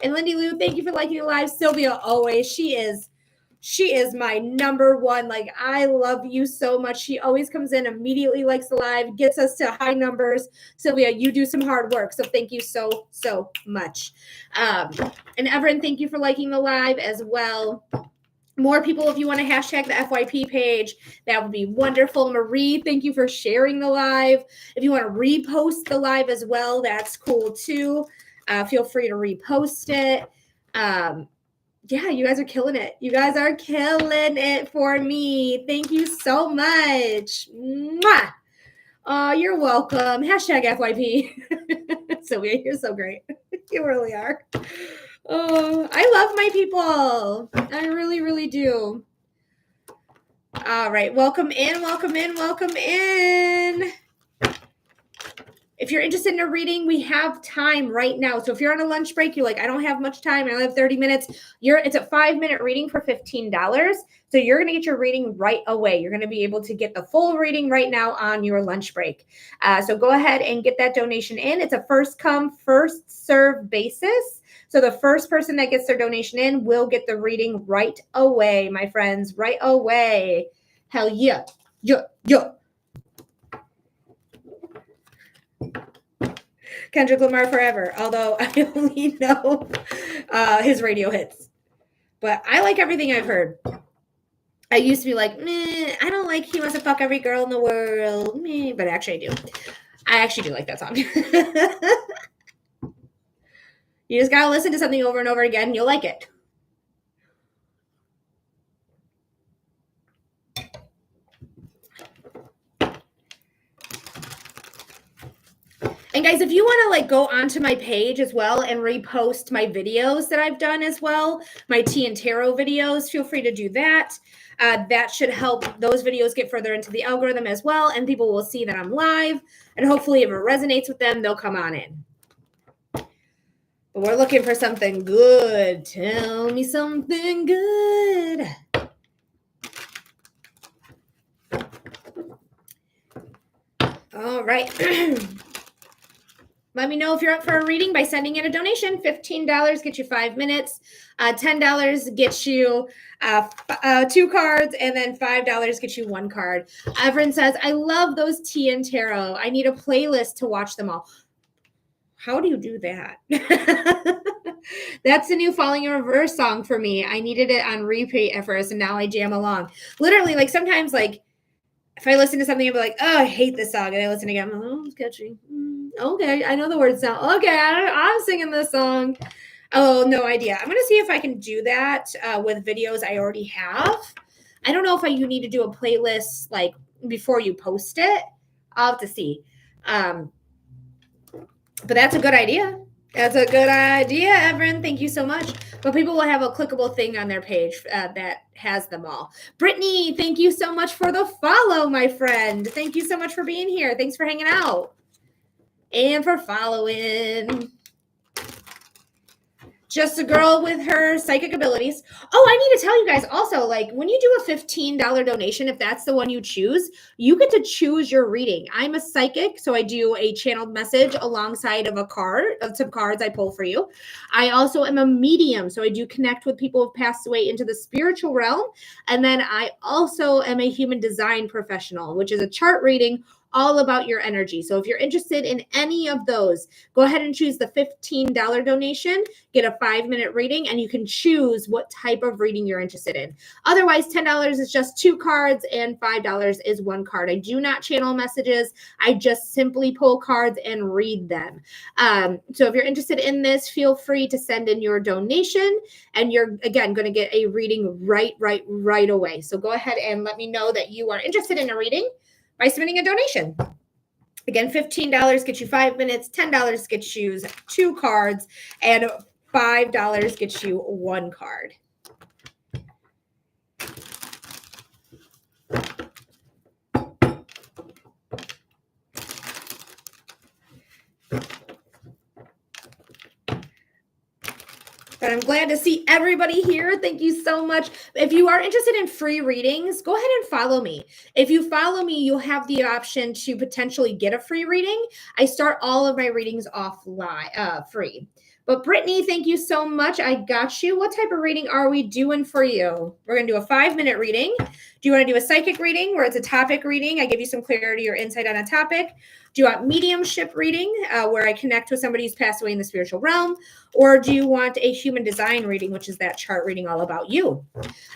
And Lindy Lou, thank you for liking the live. Sylvia, always. She is my number one. Like, I love you so much. She always comes in, immediately likes the live, gets us to high numbers. Sylvia, you do some hard work. So thank you so, so much. And Everin, thank you for liking the live as well. More people, if you want to hashtag the FYP page, that would be wonderful. Marie, thank you for sharing the live. If you want to repost the live as well, that's cool too. Feel free to repost it. Yeah, you guys are killing it. You guys are killing it for me. Thank you so much. Mwah! You're welcome. Hashtag FYP. Sylvia, you're so great. You really are. Oh, I love my people. I really, really do. All right. Welcome in, welcome in, welcome in. If you're interested in a reading, we have time right now. So if you're on a lunch break, you're like, I don't have much time, I only have 30 minutes. It's a 5-minute reading for $15. So you're going to get your reading right away. You're going to be able to get the full reading right now on your lunch break. So go ahead and get that donation in. It's a first come, first serve basis. So the first person that gets their donation in will get the reading right away, my friends, right away. Hell yeah. Yeah. Kendrick Lamar forever, although I only know his radio hits. But I like everything I've heard. I used to be like, meh, I don't like He Wants to Fuck Every Girl in the World, meh, but actually I do. I actually do like that song. You just gotta listen to something over and over again, and you'll like it. And guys, if you want to like go onto my page as well and repost my videos that I've done as well, my tea and tarot videos, feel free to do that. That should help those videos get further into the algorithm as well, and people will see that I'm live, and hopefully if it resonates with them, they'll come on in. But we're looking for something good. Tell me something good. All right. Let me know if you're up for a reading by sending in a donation. $15 gets you 5 minutes. $10 gets you 2 cards, and then $5 gets you 1 card. Everin says, I love those tea and tarot. I need a playlist to watch them all. How do you do that? That's the new Falling in Reverse song for me. I needed it on repeat at first, and now I jam along. Literally, like sometimes, like if I listen to something, I'll be like, oh, I hate this song. And I listen again, oh, it's catchy. Okay, I know the words now. Okay, I'm singing this song. Oh, no idea. I'm going to see if I can do that with videos I already have. I don't know if you need to do a playlist like before you post it. I'll have to see. But that's a good idea. That's a good idea, Everin. Thank you so much. But people will have a clickable thing on their page that has them all. Brittany, thank you so much for the follow, my friend. Thank you so much for being here. Thanks for hanging out and for following. Just a girl with her psychic abilities. Oh, I need to tell you guys also, like when you do a $15 donation, if that's the one you choose, you get to choose your reading. I'm a psychic, so I do a channeled message alongside of some cards I pull for you. I also am a medium, so I do connect with people who've passed away into the spiritual realm. And then I also am a human design professional, which is a chart reading all about your energy. So if you're interested in any of those, go ahead and choose the $15 donation, get a 5-minute reading, and you can choose what type of reading you're interested in. Otherwise, $10 is just 2 cards and $5 is 1 card. I do not channel messages. I just simply pull cards and read them. So if you're interested in this, feel free to send in your donation, and you're, again, going to get a reading right away. So go ahead and let me know that you are interested in a reading by submitting a donation. Again, $15 gets you 5 minutes, $10 gets you 2 cards, and $5 gets you 1 card. But I'm glad to see everybody here. Thank you so much. If you are interested in free readings, go ahead and follow me. If you follow me, you'll have the option to potentially get a free reading. I start all of my readings offline, free. But Brittany, thank you so much. I got you. What type of reading are we doing for you? We're going to do a 5-minute reading. Do you want to do a psychic reading where it's a topic reading? I give you some clarity or insight on a topic. Do you want mediumship reading where I connect with somebody who's passed away in the spiritual realm? Or do you want a human design reading, which is that chart reading all about you?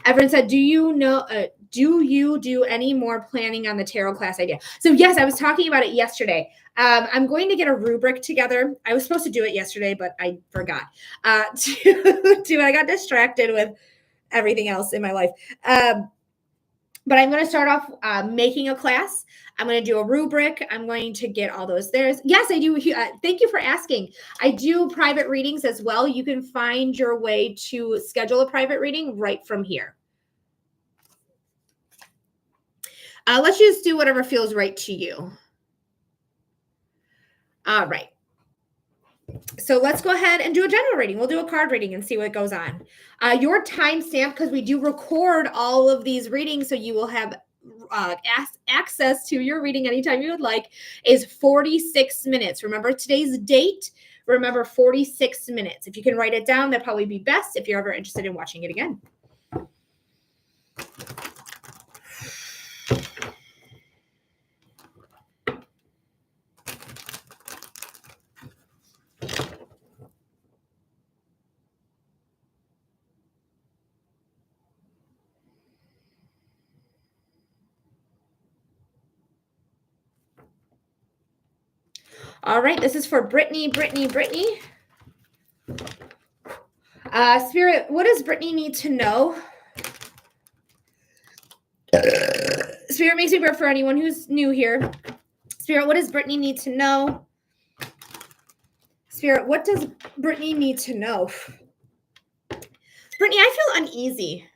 Everyone said, do you do any more planning on the tarot class idea? So yes, I was talking about it yesterday. I'm going to get a rubric together. I was supposed to do it yesterday, but I forgot to do it. I got distracted with everything else in my life. But I'm going to start off making a class. I'm going to do a rubric. I'm going to get all those there. Yes, I do. Thank you for asking. I do private readings as well. You can find your way to schedule a private reading right from here. Let's just do whatever feels right to you. All right. So let's go ahead and do a general reading. We'll do a card reading and see what goes on. Your timestamp, because we do record all of these readings, so you will have access to your reading anytime you would like, is 46 minutes. Remember today's date. Remember 46 minutes. If you can write it down, that'd probably be best if you're ever interested in watching it again. All right, this is for Brittany. Spirit, what does Brittany need to know? Spirit makes me work for anyone who's new here. Spirit, what does Brittany need to know? Spirit, what does Brittany need to know? Brittany, I feel uneasy.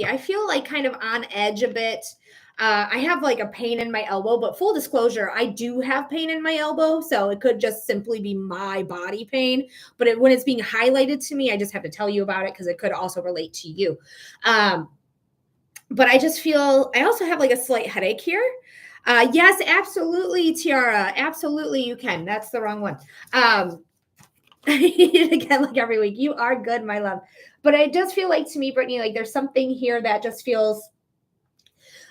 I feel like kind of on edge a bit. I have like a pain in my elbow, but full disclosure, I do have pain in my elbow. So it could just simply be my body pain. But when it's being highlighted to me, I just have to tell you about it because it could also relate to you. But I just feel, I also have like a slight headache here. Yes, absolutely, Tiara. Absolutely, you can. That's the wrong one. Again, like every week, you are good, my love. But I just feel like, to me, Brittany, like there's something here that just feels,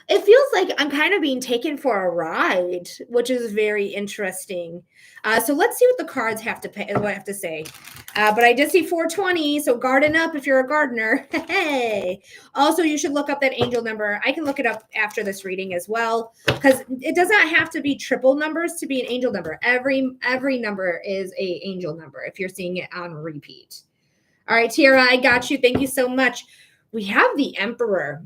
it feels like I'm kind of being taken for a ride, which is very interesting. So let's see what the cards have to say. But I did see 420, so garden up if you're a gardener. Hey. Also, you should look up that angel number. I can look it up after this reading as well, because it does not have to be triple numbers to be an angel number. Every number is a angel number if you're seeing it on repeat. All right, Tiara, I got you. Thank you so much. We have the Emperor.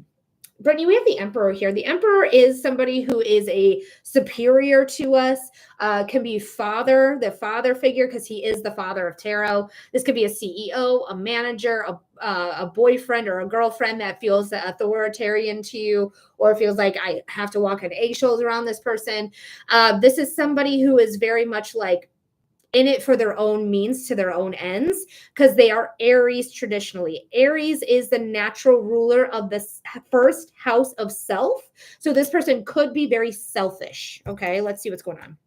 Brittany, we have the Emperor here. The Emperor is somebody who is a superior to us, can be the father figure, because he is the father of tarot. This could be a CEO, a manager, a boyfriend or a girlfriend that feels authoritarian to you, or feels like I have to walk on eggshells around this person. This is somebody who is very much like in it for their own means to their own ends, because they are Aries traditionally. Aries is the natural ruler of the first house of self. So this person could be very selfish. Okay, let's see what's going on.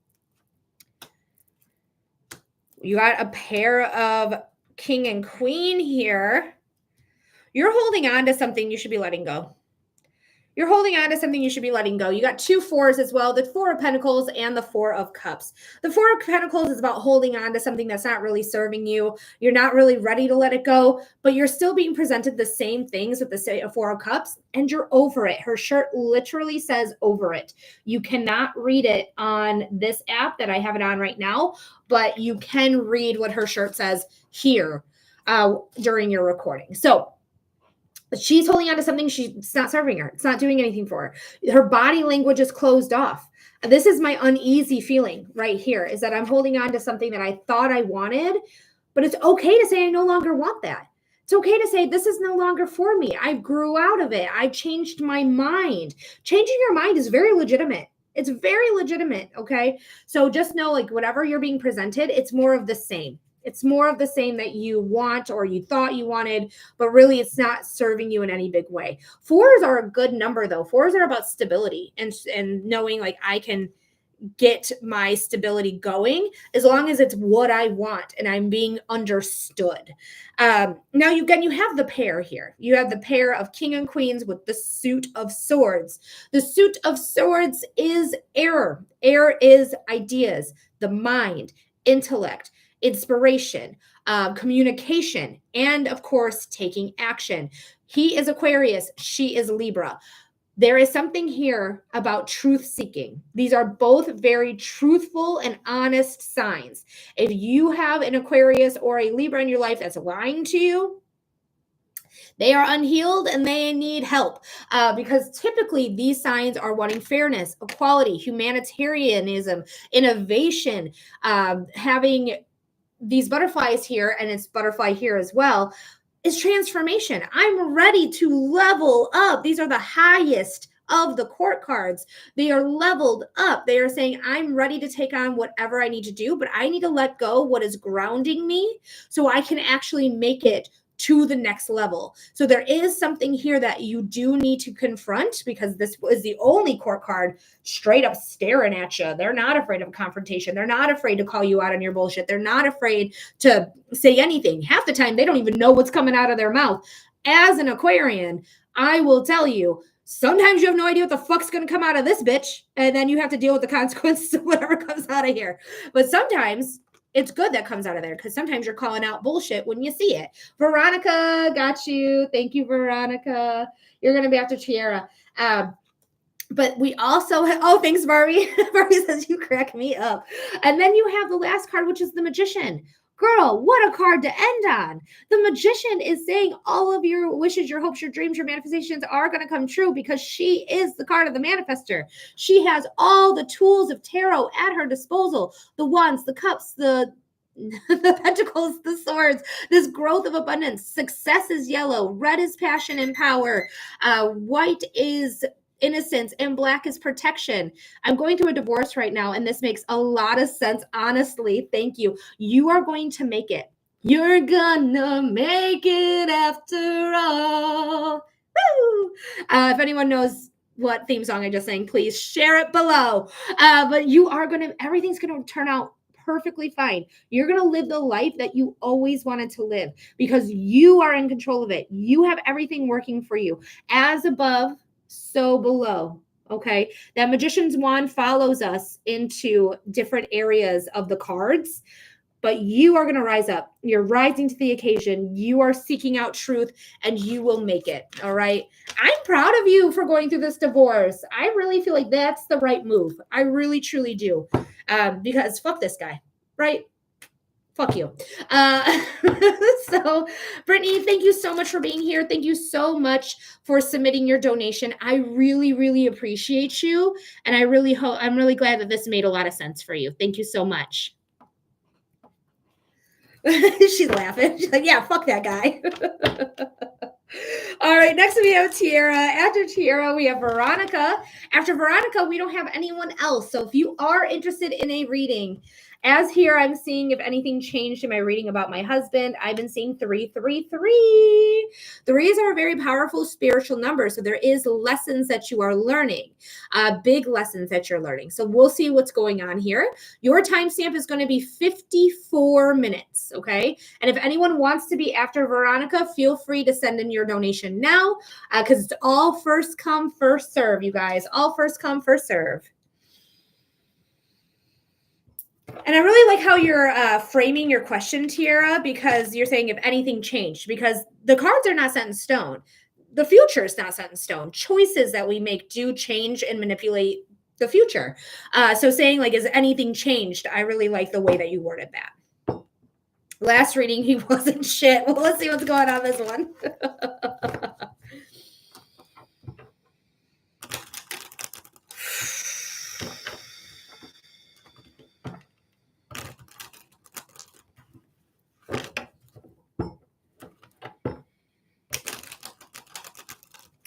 You got a pair of King and Queen here. You're holding on to something you should be letting go. You're holding on to something you should be letting go. You got 2 4s as well, the 4 of Pentacles and the 4 of Cups. The 4 of Pentacles is about holding on to something that's not really serving you. You're not really ready to let it go, but you're still being presented the same things with the 4 of Cups, and you're over it. Her shirt literally says over it. You cannot read it on this app that I have it on right now, but you can read what her shirt says here during your recording. So she's holding on to something. It's not serving her. It's not doing anything for her. Her body language is closed off. This is my uneasy feeling right here, is that I'm holding on to something that I thought I wanted, but it's okay to say I no longer want that. It's okay to say this is no longer for me. I grew out of it. I changed my mind. Changing your mind is very legitimate. It's very legitimate, okay? So just know, like, whatever you're being presented, it's more of the same. It's more of the same that you want or you thought you wanted, but really it's not serving you in any big way. 4s are a good number, though. 4s are about stability and knowing, like, I can get my stability going as long as it's what I want and I'm being understood. Now, you have the pair here. You have the pair of King and Queens with the suit of swords. The suit of swords is air. Air is ideas, the mind, intellect, inspiration, communication, and of course, taking action. He is Aquarius. She is Libra. There is something here about truth seeking. These are both very truthful and honest signs. If you have an Aquarius or a Libra in your life that's lying to you, they are unhealed and they need help, because typically these signs are wanting fairness, equality, humanitarianism, innovation, having these butterflies here, and it's butterfly here as well, is transformation. I'm ready to level up. These are the highest of the court cards. They are leveled up. They are saying, I'm ready to take on whatever I need to do, but I need to let go what is grounding me so I can actually make it to the next level. So there is something here that you do need to confront, because this was the only court card straight up staring at you. They're not afraid of confrontation. They're not afraid to call you out on your bullshit. They're not afraid to say anything. Half the time, they don't even know what's coming out of their mouth. As an Aquarian, I will tell you, sometimes you have no idea what the fuck's going to come out of this bitch, and then you have to deal with the consequences of whatever comes out of here. But sometimes it's good that comes out of there, because sometimes you're calling out bullshit when you see it. Veronica, got you. Thank you, Veronica. You're going to be after Tiara. But we also have, oh, thanks, Barbie. Barbie says, you crack me up. And then you have the last card, which is the Magician. Girl, what a card to end on. The Magician is saying all of your wishes, your hopes, your dreams, your manifestations are going to come true, because she is the card of the manifester. She has all the tools of tarot at her disposal. The wands, the cups, the pentacles, the swords, this growth of abundance. Success is yellow. Red is passion and power. White is innocence, and black is protection. I'm going through a divorce right now, and this makes a lot of sense. Honestly, thank you. You are going to make it. You're gonna make it after all. Woo! If anyone knows what theme song I just sang, please share it below. But you are everything's gonna turn out perfectly fine. You're going to live the life that you always wanted to live, because you are in control of it. You have everything working for you. As above, so below. Okay. That Magician's wand follows us into different areas of the cards, but you are going to rise up. You're rising to the occasion. You are seeking out truth, and you will make it. All right. I'm proud of you for going through this divorce. I really feel like that's the right move. I really, truly do. Because fuck this guy, right? Fuck you. So, Brittany, thank you so much for being here. Thank you so much for submitting your donation. I really, really appreciate you. And I'm really glad that this made a lot of sense for you. Thank you so much. She's laughing. She's like, yeah, fuck that guy. All right, next we have Tiara. After Tiara, we have Veronica. After Veronica, we don't have anyone else. So if you are interested in a reading, as here I'm seeing if anything changed in my reading about my husband, I've been seeing 333. Threes are a very powerful spiritual number. So there is lessons that you are learning, big lessons that you're learning. So we'll see what's going on here. Your timestamp is going to be 54 minutes, okay? And if anyone wants to be after Veronica, feel free to send in your donation now, because it's all first come, first serve, you guys. All first come, first serve. And I really like how you're framing your question, Tiara, because you're saying if anything changed, because the cards are not set in stone. The future is not set in stone. Choices that we make do change and manipulate the future. So saying like, is anything changed? I really like the way that you worded that. Last reading, he wasn't shit. Well, let's see what's going on this one.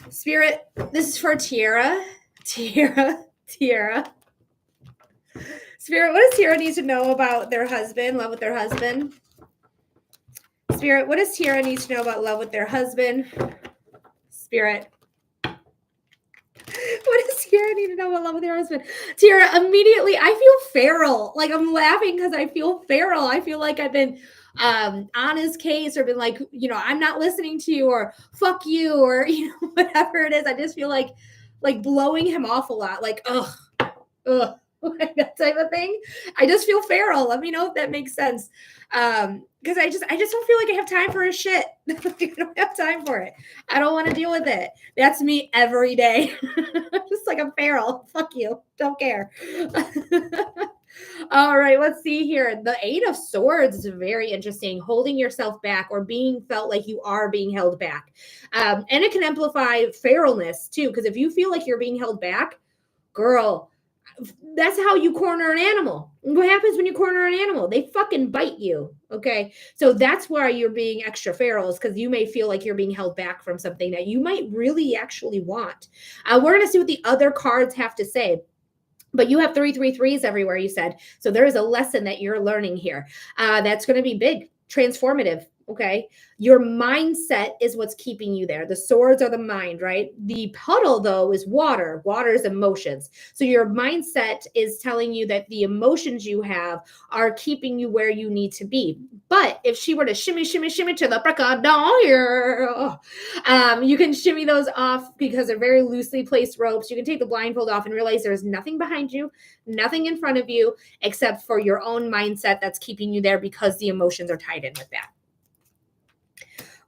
Spirit, this is for Tiara. Tiara. Spirit, what does Tiara need to know about their husband, love with their husband? Spirit, what does Tiara need to know about love with their husband? Spirit. What does Tiara need to know about love with her husband? Tiara, immediately, I feel feral. Like, I'm laughing because I feel feral. I feel like I've been on his case, or been like, I'm not listening to you, or fuck you, or, whatever it is. I just feel like blowing him off a lot. Like, ugh, like that type of thing. I just feel feral. Let me know if that makes sense. Because I just don't feel like I have time for his shit. I don't have time for it. I don't want to deal with it. That's me every day. Just like I'm feral. Fuck you. Don't care. All right, let's see here. The Eight of Swords is very interesting. Holding yourself back, or being felt like you are being held back. And it can amplify feralness too, because if you feel like you're being held back, girl, That's how you corner an animal. What happens when you corner an animal? They fucking bite you. Okay. So that's why you're being extra feral, is because you may feel like you're being held back from something that you might really actually want. We're going to see what the other cards have to say. But you have 333s everywhere, you said. So there is a lesson that you're learning here. That's going to be big, transformative. Okay. Your mindset is what's keeping you there. The swords are the mind, right? The puddle, though, is water. Water is emotions. So your mindset is telling you that the emotions you have are keeping you where you need to be. But if she were to shimmy, shimmy, shimmy to the break of dawn here, you can shimmy those off because they're very loosely placed ropes. You can take the blindfold off and realize there's nothing behind you, nothing in front of you, except for your own mindset that's keeping you there because the emotions are tied in with that.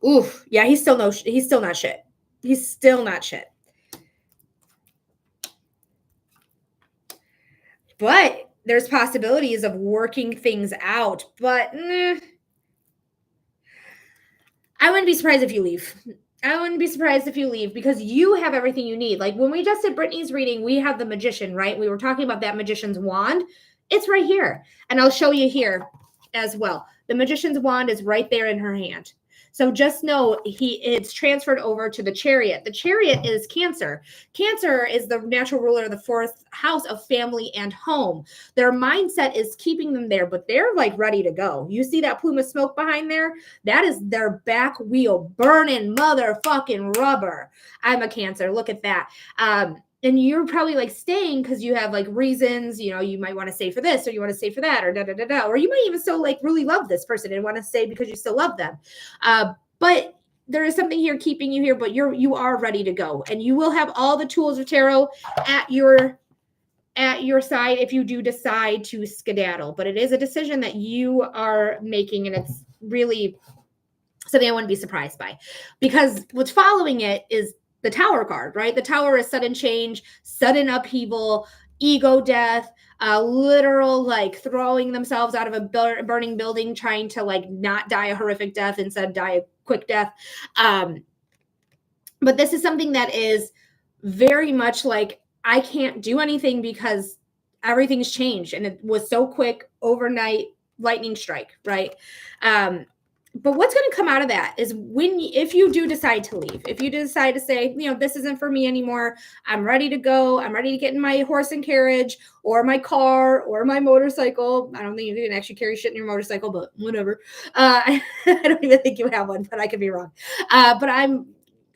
Oof, yeah, he's still not shit. He's still not shit. But there's possibilities of working things out. But I wouldn't be surprised if you leave. I wouldn't be surprised if you leave because you have everything you need. Like when we just did Brittany's reading, we have the magician, right? We were talking about that magician's wand. It's right here. And I'll show you here as well. The magician's wand is right there in her hand. So just know it's transferred over to the chariot. The chariot is Cancer. Cancer is the natural ruler of the fourth house of family and home. Their mindset is keeping them there, but they're like ready to go. You see that plume of smoke behind there? That is their back wheel burning motherfucking rubber. I'm a Cancer. Look at that. And you're probably like staying because you have like reasons, you might want to stay for this or you want to stay for that or da. Or you might even still like really love this person and want to stay because you still love them. But there is something here keeping you here, but you are ready to go. And you will have all the tools of tarot at your side if you do decide to skedaddle. But it is a decision that you are making, and it's really something I wouldn't be surprised by. Because what's following it is the Tower card, right? The Tower is sudden change, sudden upheaval, ego death, literal like throwing themselves out of a burning building, trying to like not die a horrific death, instead die a quick death. But this is something that is very much like, I can't do anything because everything's changed and it was so quick, overnight, lightning strike, right? But what's going to come out of that is if you do decide to leave, if you decide to say, this isn't for me anymore, I'm ready to go. I'm ready to get in my horse and carriage or my car or my motorcycle. I don't think you can actually carry shit in your motorcycle, but whatever. I don't even think you have one, but I could be wrong. But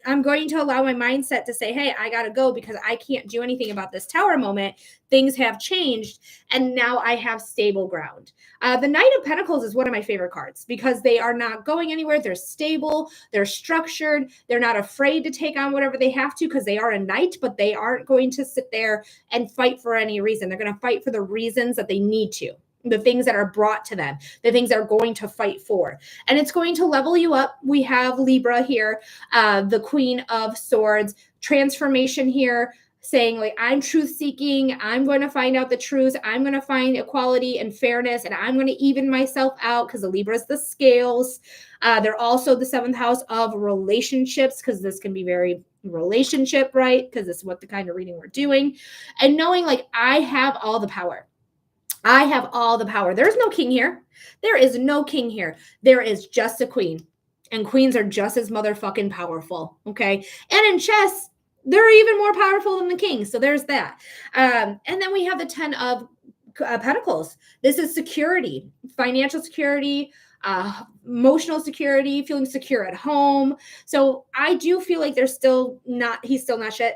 I'm going to allow my mindset to say, hey, I got to go because I can't do anything about this Tower moment. Things have changed. And now I have stable ground. The Knight of Pentacles is one of my favorite cards because they are not going anywhere. They're stable. They're structured. They're not afraid to take on whatever they have to because they are a knight, but they aren't going to sit there and fight for any reason. They're going to fight for the reasons that they need to. The things that are brought to them, the things they're going to fight for. And it's going to level you up. We have Libra here, the Queen of Swords, transformation here, saying like, I'm truth seeking. I'm going to find out the truth. I'm going to find equality and fairness, and I'm going to even myself out because the Libra is the scales. They're also the seventh house of relationships because this can be very relationship, right? Because this is what the kind of reading we're doing. And knowing like, I have all the power. I have all the power. There's no king here. There is no king here. There is just a queen. And queens are just as motherfucking powerful. Okay. And in chess, they're even more powerful than the king. So there's that. And then we have the 10 of Pentacles. This is security, financial security, emotional security, feeling secure at home. So I do feel like he's still not shit.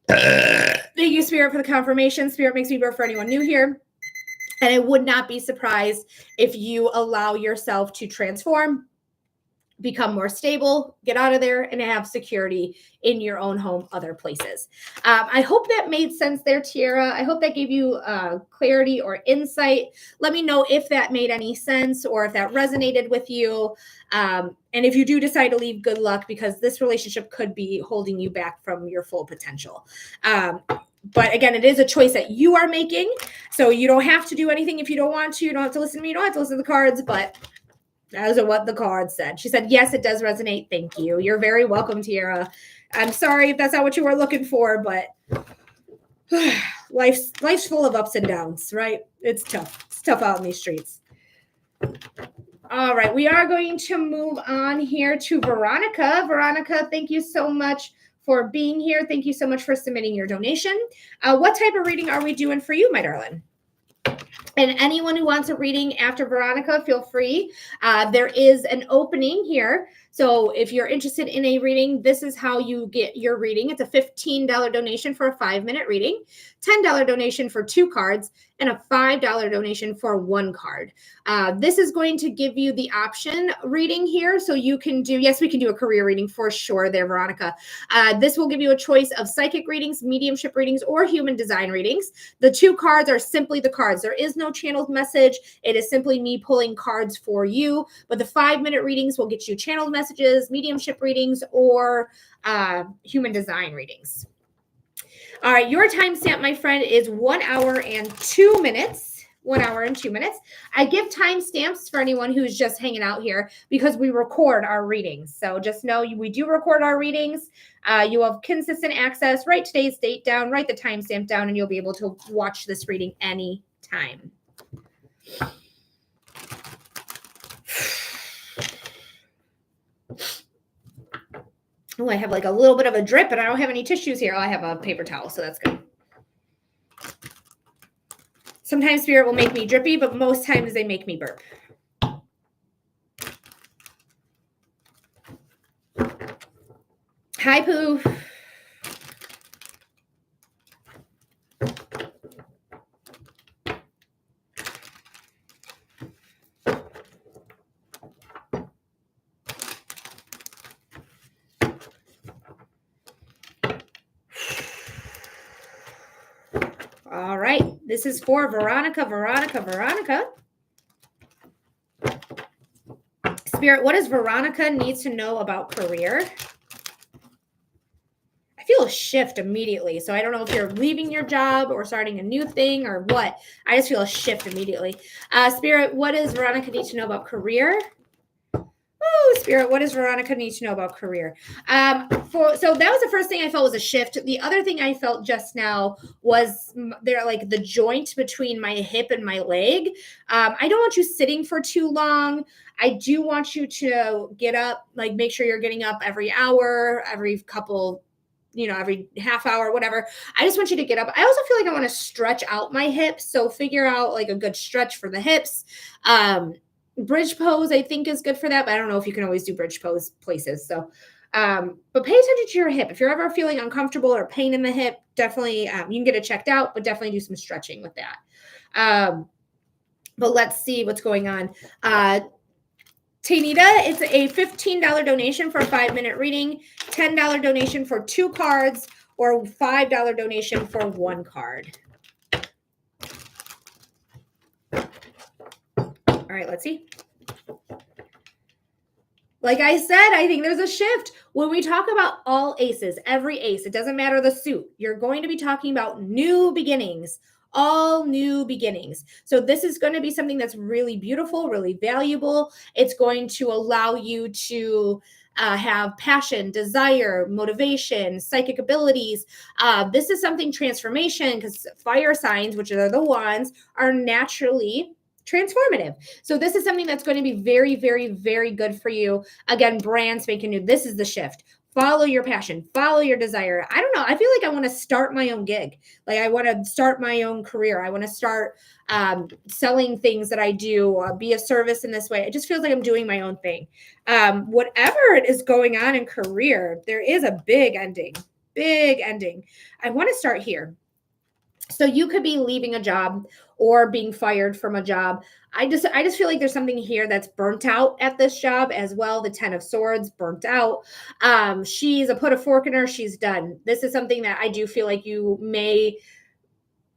Thank you, Spirit, for the confirmation. Spirit makes me bear for anyone new here. And I would not be surprised if you allow yourself to transform, become more stable, get out of there, and have security in your own home, other places. I hope that made sense there, Tiara. I hope that gave you clarity or insight. Let me know if that made any sense or if that resonated with you. And if you do decide to leave, good luck, because this relationship could be holding you back from your full potential. But again, it is a choice that you are making. So you don't have to do anything if you don't want to. You don't have to listen to me. You don't have to listen to the cards. But those are what the cards said. She said, yes, it does resonate. Thank you. You're very welcome, Tiara. I'm sorry if that's not what you were looking for, but life's full of ups and downs, right? It's tough. It's tough out in these streets. All right, we are going to move on here to Veronica. Veronica, thank you so much for being here. Thank you so much for submitting your donation. What type of reading are we doing for you, my darling? And anyone who wants a reading after Veronica, feel free. There is an opening here. So if you're interested in a reading, this is how you get your reading. It's a $15 donation for a 5-minute reading, $10 donation for 2 cards, and a $5 donation for 1 card. This is going to give you the option reading here. So you can do, yes, we can do a career reading for sure there, Veronica. This will give you a choice of psychic readings, mediumship readings, or human design readings. The 2 cards are simply the cards. There is no channeled message. It is simply me pulling cards for you. But the 5-minute readings will get you channeled messages, mediumship readings, or human design readings. All right, your timestamp, my friend, is 1 hour and 2 minutes. 1 hour and 2 minutes. I give timestamps for anyone who's just hanging out here because we record our readings. So just know we do record our readings. You have consistent access. Write today's date down, write the timestamp down, and you'll be able to watch this reading anytime. Oh, I have like a little bit of a drip, and I don't have any tissues here. Oh, I have a paper towel, so that's good. Sometimes Spirit will make me drippy, but most times they make me burp. Hi, Pooh. All right, this is for Veronica. Spirit, what does Veronica need to know about career? I feel a shift immediately. So I don't know if you're leaving your job or starting a new thing or what. I just feel a shift immediately. Spirit, what does Veronica need to know about career? Oh, Spirit, what does Veronica need to know about career? So that was the first thing I felt was a shift. The other thing I felt just now was there, like the joint between my hip and my leg. I don't want you sitting for too long. I do want you to get up, like make sure you're getting up every hour, every couple, every half hour, whatever. I just want you to get up. I also feel like I want to stretch out my hips. So figure out like a good stretch for the hips. Bridge pose, I think, is good for that, but I don't know if you can always do bridge pose places. So, but pay attention to your hip. If you're ever feeling uncomfortable or pain in the hip, definitely, you can get it checked out, but definitely do some stretching with that. But let's see what's going on. Tainita, it's a $15 donation for a 5-minute reading, $10 donation for 2 cards, or $5 donation for 1 card. All right, let's see. Like I said, I think there's a shift. When we talk about all aces, every ace, it doesn't matter the suit. You're going to be talking about new beginnings, all new beginnings. So this is going to be something that's really beautiful, really valuable. It's going to allow you to have passion, desire, motivation, psychic abilities. This is something transformation, because fire signs, which are the wands, are naturally transformative. So this is something that's going to be very, very, very good for you. Again, brand spanking new. This is the shift. Follow your passion, follow your desire. I don't know. I feel like I want to start my own gig. Like I want to start my own career. I want to start selling things that I do, be a service in this way. It just feels like I'm doing my own thing. Whatever it is going on in career, there is a big ending. I want to start here. So you could be leaving a job or being fired from a job. I just feel like there's something here that's burnt out at this job as well. The 10 of Swords, burnt out. She's put a fork in her. She's done. This is something that I do feel like you may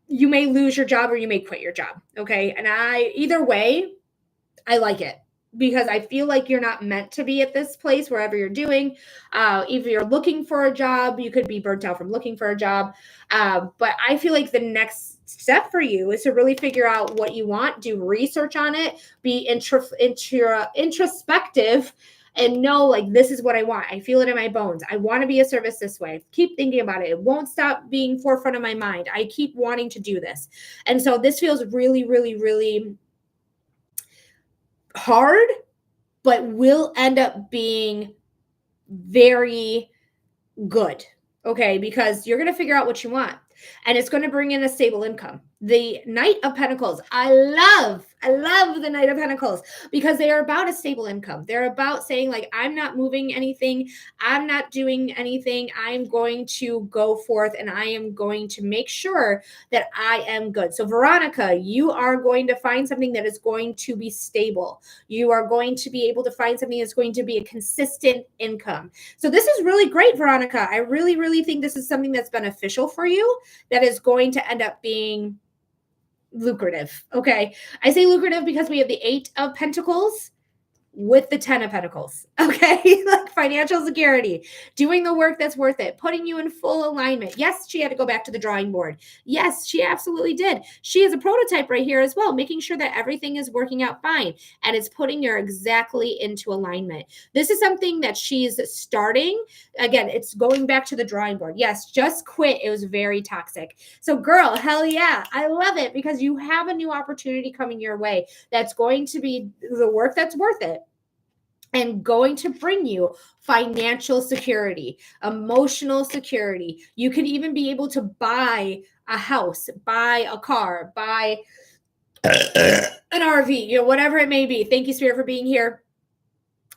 lose your job or you may quit your job. Okay. And either way, I like it, because I feel like you're not meant to be at this place, wherever you're doing. If you're looking for a job, you could be burnt out from looking for a job. But I feel like the next step for you is to really figure out what you want, do research on it, be introspective, and know like this is what I want. I feel it in my bones. I want to be a service this way. Keep thinking about it. It won't stop being forefront of my mind. I keep wanting to do this. And so this feels really, really, really hard, but will end up being very good. Okay, because you're going to figure out what you want and it's going to bring in a stable income. The Knight of Pentacles, I love the Knight of Pentacles because they are about a stable income. They're about saying like, I'm not moving anything. I'm not doing anything. I'm going to go forth and I am going to make sure that I am good. So Veronica, you are going to find something that is going to be stable. You are going to be able to find something that's going to be a consistent income. So this is really great, Veronica. I really, really think this is something that's beneficial for you that is going to end up being lucrative. Okay. I say lucrative because we have the 8 of Pentacles with the 10 of Pentacles. Okay. Like financial security, doing the work that's worth it, putting you in full alignment. Yes, she had to go back to the drawing board. Yes, she absolutely did. She is a prototype right here as well, making sure that everything is working out fine and it's putting her exactly into alignment. This is something that she's starting. Again, it's going back to the drawing board. Yes, just quit. It was very toxic. So girl, hell yeah. I love it because you have a new opportunity coming your way that's going to be the work that's worth it and going to bring you financial security, emotional security. You could even be able to buy a house, buy a car, buy an RV, you know, whatever it may be. Thank you, Spirit, for being here.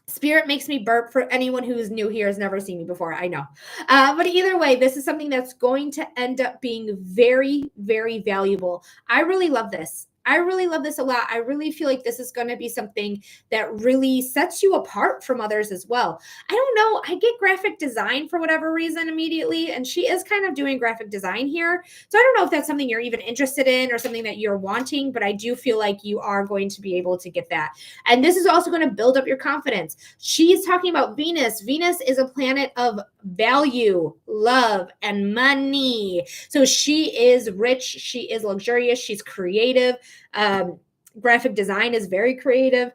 Spirit makes me burp. For anyone who is new here, has never seen me before, I know. But either way, this is something that's going to end up being very, very valuable. I really love this. I really love this a lot. I really feel like this is going to be something that really sets you apart from others as well. I don't know. I get graphic design for whatever reason immediately, and she is kind of doing graphic design here. So I don't know if that's something you're even interested in or something that you're wanting, but I do feel like you are going to be able to get that. And this is also going to build up your confidence. She's talking about Venus. Venus is a planet of value, love, and money. So she is rich. She is luxurious. She's creative. Graphic design is very creative.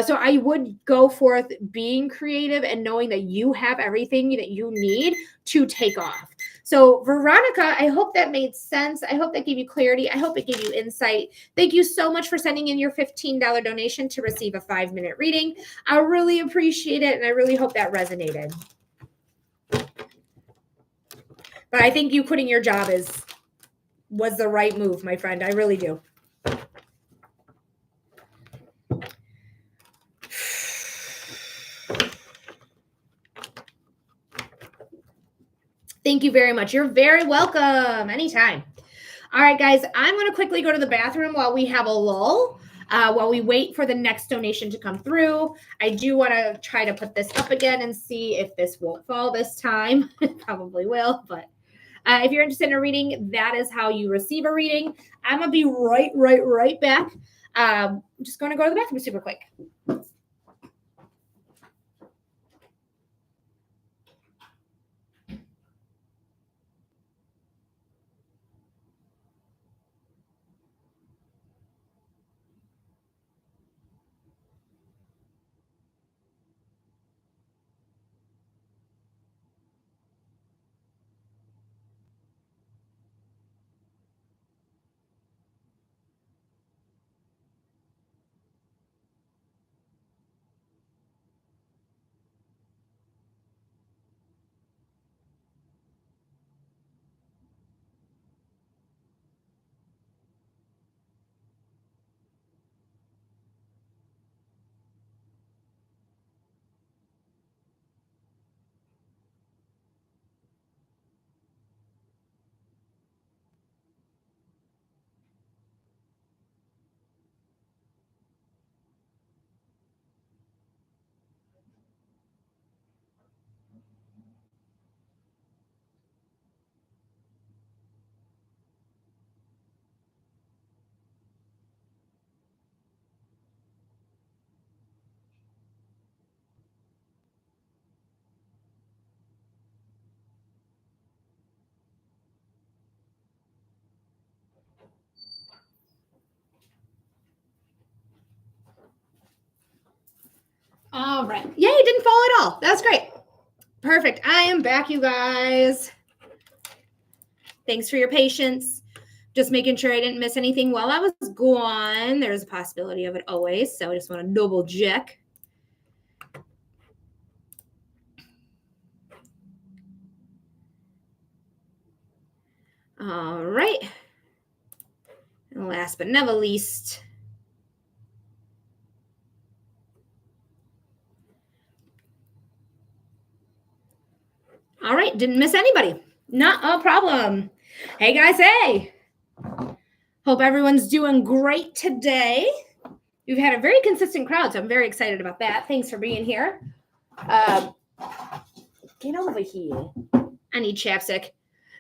So I would go forth being creative and knowing that you have everything that you need to take off. So Veronica, I hope that made sense. I hope that gave you clarity. I hope it gave you insight. Thank you so much for sending in your $15 donation to receive a 5-minute reading. I really appreciate it. And I really hope that resonated. But I think you quitting your job was the right move, my friend. I really do. Thank you very much. You're very welcome. Anytime. All right, guys, I'm going to quickly go to the bathroom while we have a lull, while we wait for the next donation to come through. I do want to try to put this up again and see if this won't fall this time. It probably will, but if you're interested in a reading, that is how you receive a reading. I'm going to be right back. I'm just going to go to the bathroom super quick. All right. Yay, it didn't fall Cool. That's great. Perfect. I am back, you guys. Thanks for your patience. Just making sure I didn't miss anything while I was gone. There's a possibility of it always, so I just want to double check. All right. And last but never least, all right, didn't miss anybody. Not a problem. Hey guys, hey. Hope everyone's doing great today. We've had a very consistent crowd, so I'm very excited about that. Thanks for being here. Get over here. I need chapstick.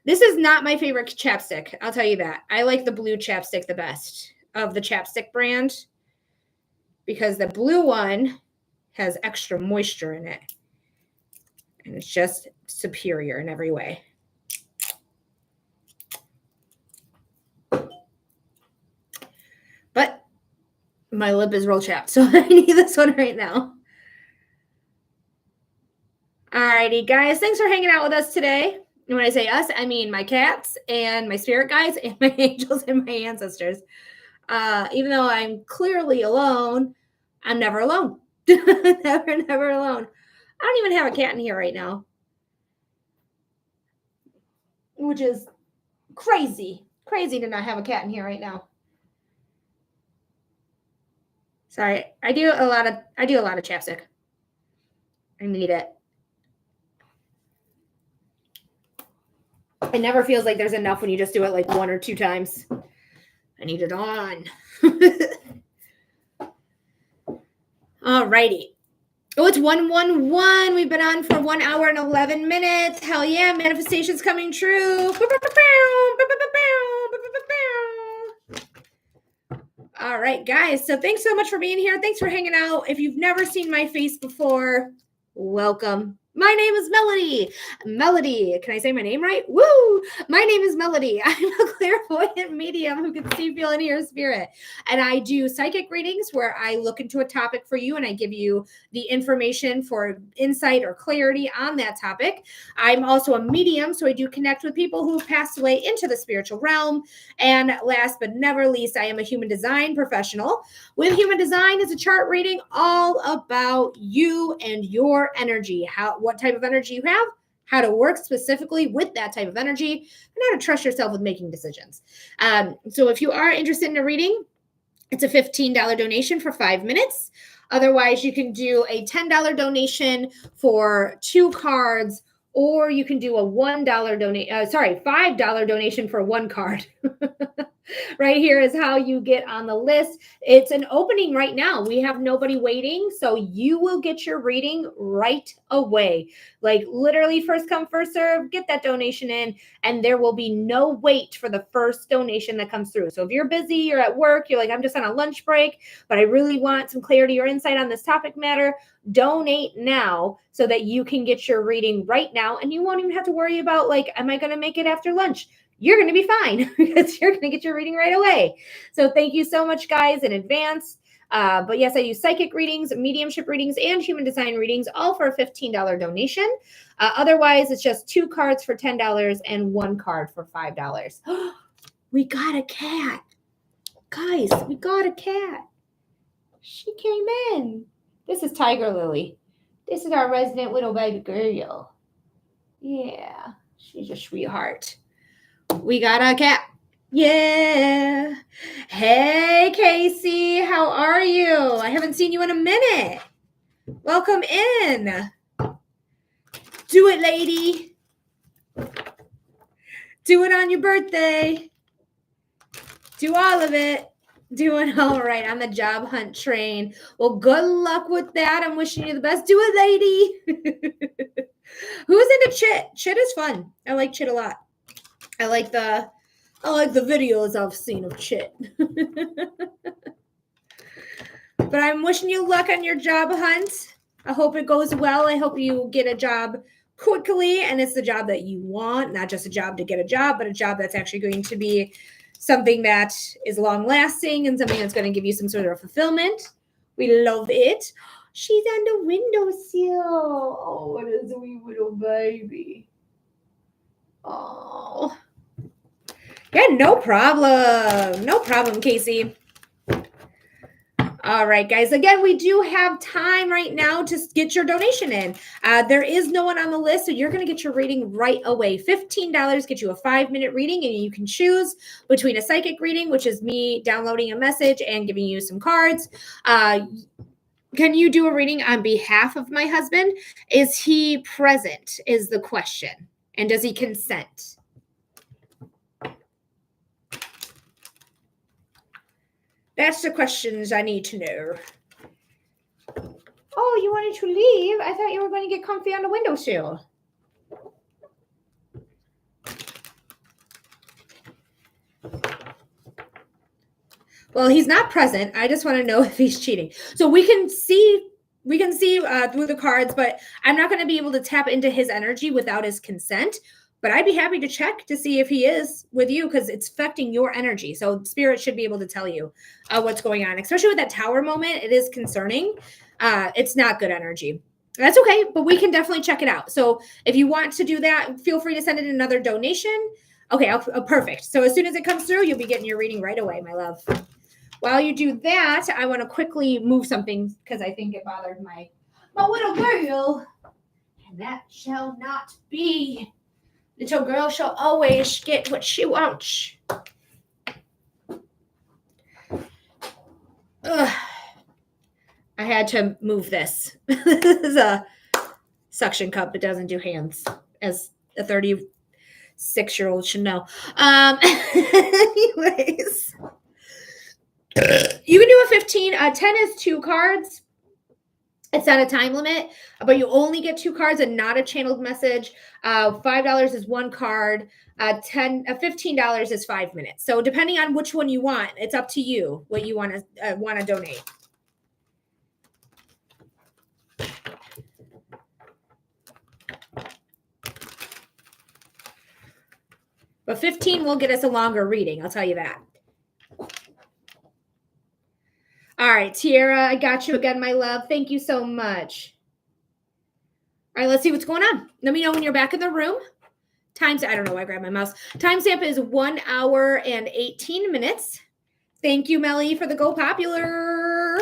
This is not my favorite chapstick. I'll tell you that. I like the blue chapstick the best of the chapstick brand because the blue one has extra moisture in it. And it's just superior in every way. But my lip is real chapped, so I need this one right now. Alrighty, guys. Thanks for hanging out with us today. And when I say us, I mean my cats and my spirit guides and my angels and my ancestors. Even though I'm clearly alone, I'm never alone. never alone. I don't even have a cat in here right now, which is crazy. Crazy to not have a cat in here right now. Sorry, I do a lot of chapstick. I need it. It never feels like there's enough when you just do it like 1 or 2 times. I need it on. Alrighty. Oh, it's 111. We've been on for 1 hour and 11 minutes. Hell yeah, manifestation's coming true. All right, guys. So thanks so much for being here. Thanks for hanging out. If you've never seen my face before, welcome. My name is Melody. Melody. Can I say my name right? Woo! My name is Melody. I'm a clairvoyant medium who can see, feel, and hear spirit. And I do psychic readings where I look into a topic for you and I give you the information for insight or clarity on that topic. I'm also a medium, so I do connect with people who have passed away into the spiritual realm. And last but never least, I am a human design professional. With human design, it's a chart reading all about you and your energy, what type of energy you have, how to work specifically with that type of energy, and how to trust yourself with making decisions. So if you are interested in a reading, it's a $15 donation for 5 minutes. Otherwise, you can do a $10 donation for 2 cards, or you can do a $5 donation for 1 card. Right here is how you get on the list. It's an opening right now. We have nobody waiting, so you will get your reading right away. Like literally first come, first serve, get that donation in, and there will be no wait for the first donation that comes through. So if you're busy, you're at work, you're like, I'm just on a lunch break, but I really want some clarity or insight on this topic matter, donate now so that you can get your reading right now, and you won't even have to worry about like, am I going to make it after lunch? You're going to be fine because you're going to get your reading right away. So thank you so much, guys, in advance. But yes, I use psychic readings, mediumship readings, and human design readings, all for a $15 donation. Otherwise, it's just 2 cards for $10 and 1 card for $5. We got a cat. Guys, we got a cat. She came in. This is Tiger Lily. This is our resident little baby girl. Yeah, she's a sweetheart. We got a cat. Yeah. Hey, Casey. How are you? I haven't seen you in a minute. Welcome in. Do it, lady. Do it on your birthday. Do all of it. Doing all right on the job hunt train. Well, good luck with that. I'm wishing you the best. Do it, lady. Who's into chit? Chit is fun. I like chit a lot. I like the videos I've seen of chit. But I'm wishing you luck on your job hunt. I hope it goes well. I hope you get a job quickly and it's the job that you want, not just a job to get a job, but a job that's actually going to be something that is long lasting and something that's going to give you some sort of fulfillment. We love it. She's on the windowsill. Oh, what a sweet little baby. Oh. Yeah, no problem. No problem, Casey. All right, guys. Again, we do have time right now to get your donation in. There is no one on the list, so you're going to get your reading right away. $15 gets you a 5-minute reading, and you can choose between a psychic reading, which is me downloading a message and giving you some cards. Can you do a reading on behalf of my husband? Is he present? Is the question. And does he consent? That's the questions I need to know. Oh, you wanted to leave? I thought you were going to get comfy on the windowsill. Well, he's not present. I just want to know if he's cheating. So we can see through the cards, but I'm not going to be able to tap into his energy without his consent. But I'd be happy to check to see if he is with you because it's affecting your energy. So spirit should be able to tell you what's going on, especially with that tower moment. It is concerning. It's not good energy. That's okay, but we can definitely check it out. So if you want to do that, feel free to send in another donation. Okay, perfect. So as soon as it comes through, you'll be getting your reading right away, my love. While you do that, I want to quickly move something because I think it bothered my little girl. And that shall not be. Little girl shall always get what she wants. Ugh. I had to move this. This is a suction cup. It doesn't do hands, as a 36-year-old should know. Anyways. You can do a 15. 10 is 2 cards. It's not a time limit, but you only get 2 cards and not a channeled message. $5 is 1 card. $15 is 5 minutes. So depending on which one you want, it's up to you what you want to donate. But 15 will get us a longer reading. I'll tell you that. All right, Tiara, I got you again, my love. Thank you so much. All right, let's see what's going on. Let me know when you're back in the room. I don't know why I grabbed my mouse. Timestamp is 1 hour and 18 minutes. Thank you, Melly, for the Go Popular.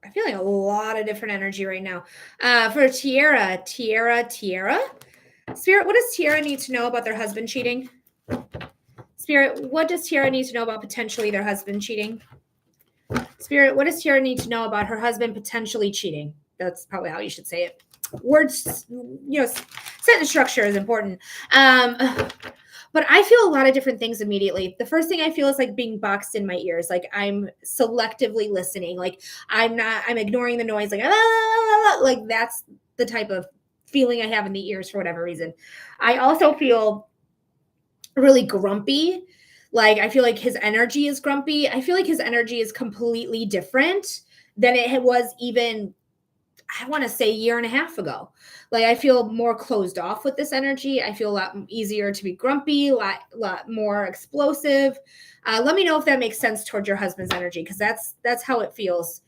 I'm feeling a lot of different energy right now. For Tiara. Spirit, what does Tiara need to know about their husband cheating? Spirit, what does Tiara need to know about potentially their husband cheating? Spirit, what does Tiara need to know about her husband potentially cheating? That's probably how you should say it. Words, sentence structure is important. But I feel a lot of different things immediately. The first thing I feel is like being boxed in my ears. Like I'm selectively listening. Like I'm ignoring the noise. Like that's the type of feeling I have in the ears for whatever reason. I also feel really grumpy. Like I feel like his energy is grumpy. I feel like his energy is completely different than it was even, I want to say, a year and a half ago. Like I feel more closed off with this energy. I feel a lot easier to be grumpy, a lot more explosive. Let me know if that makes sense towards your husband's energy, because that's how it feels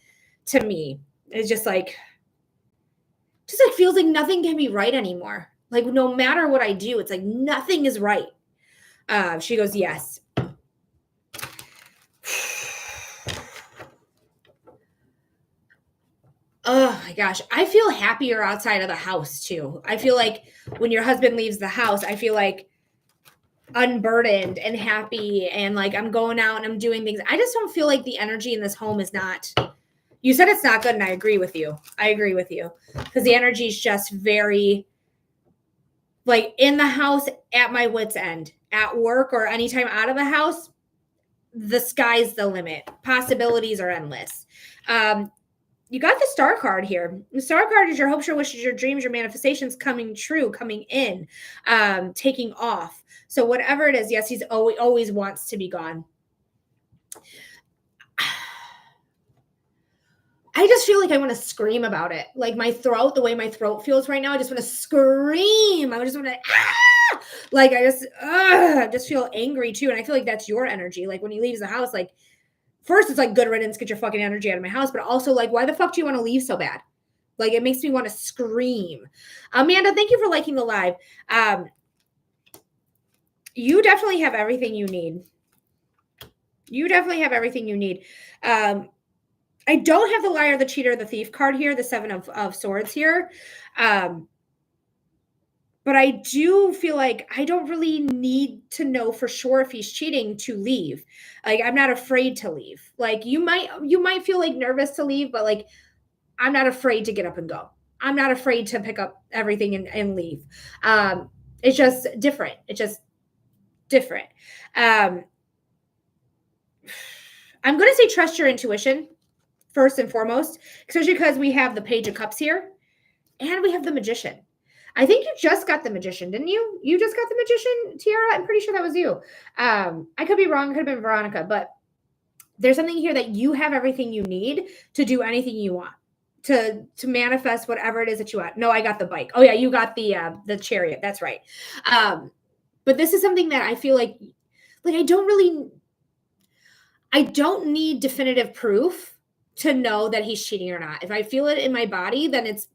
to me. It's just like feels like nothing can be right anymore. Like no matter what I do, it's like nothing is right. She goes, yes. Oh my gosh. I feel happier outside of the house too. I feel like when your husband leaves the house, I feel like unburdened and happy and like I'm going out and I'm doing things. I just don't feel like the energy in this home is not. You said it's not good, and I agree with you. Because the energy is just very like in the house at my wit's end, at work or anytime out of the house. The sky's the limit. Possibilities are endless. You got the star card here. The star card is your hopes, your wishes, your dreams, your manifestations coming true, coming in, taking off. So whatever it is, yes, he's always wants to be gone. I just feel like I want to scream about it. Like my throat, the way my throat feels right now, I just want to scream. I just want to, like, I just feel angry too. And I feel like that's your energy. Like when he leaves the house, like, first it's like, good riddance, get your fucking energy out of my house. But also like, why the fuck do you want to leave so bad? Like it makes me want to scream. Amanda, thank you for liking the live. You definitely have everything you need. You definitely have everything you need. I don't have the liar, the cheater, the thief card here, the 7 of swords here. But I do feel like I don't really need to know for sure if he's cheating to leave. Like, I'm not afraid to leave. Like, you might feel like nervous to leave, but like, I'm not afraid to get up and go. I'm not afraid to pick up everything and leave. It's just different. It's just different. I'm going to say trust your intuition first and foremost, especially because we have the Page of Cups here and we have the Magician. I think you just got the Magician, didn't you? You just got the Magician, Tiara? I'm pretty sure that was you. I could be wrong. It could have been Veronica, but there's something here that you have everything you need to do anything you want, to manifest whatever it is that you want. No, I got the bike. Oh yeah, you got the chariot. That's right. But this is something that I feel like I don't need definitive proof to know that he's cheating or not. If I feel it in my body, then it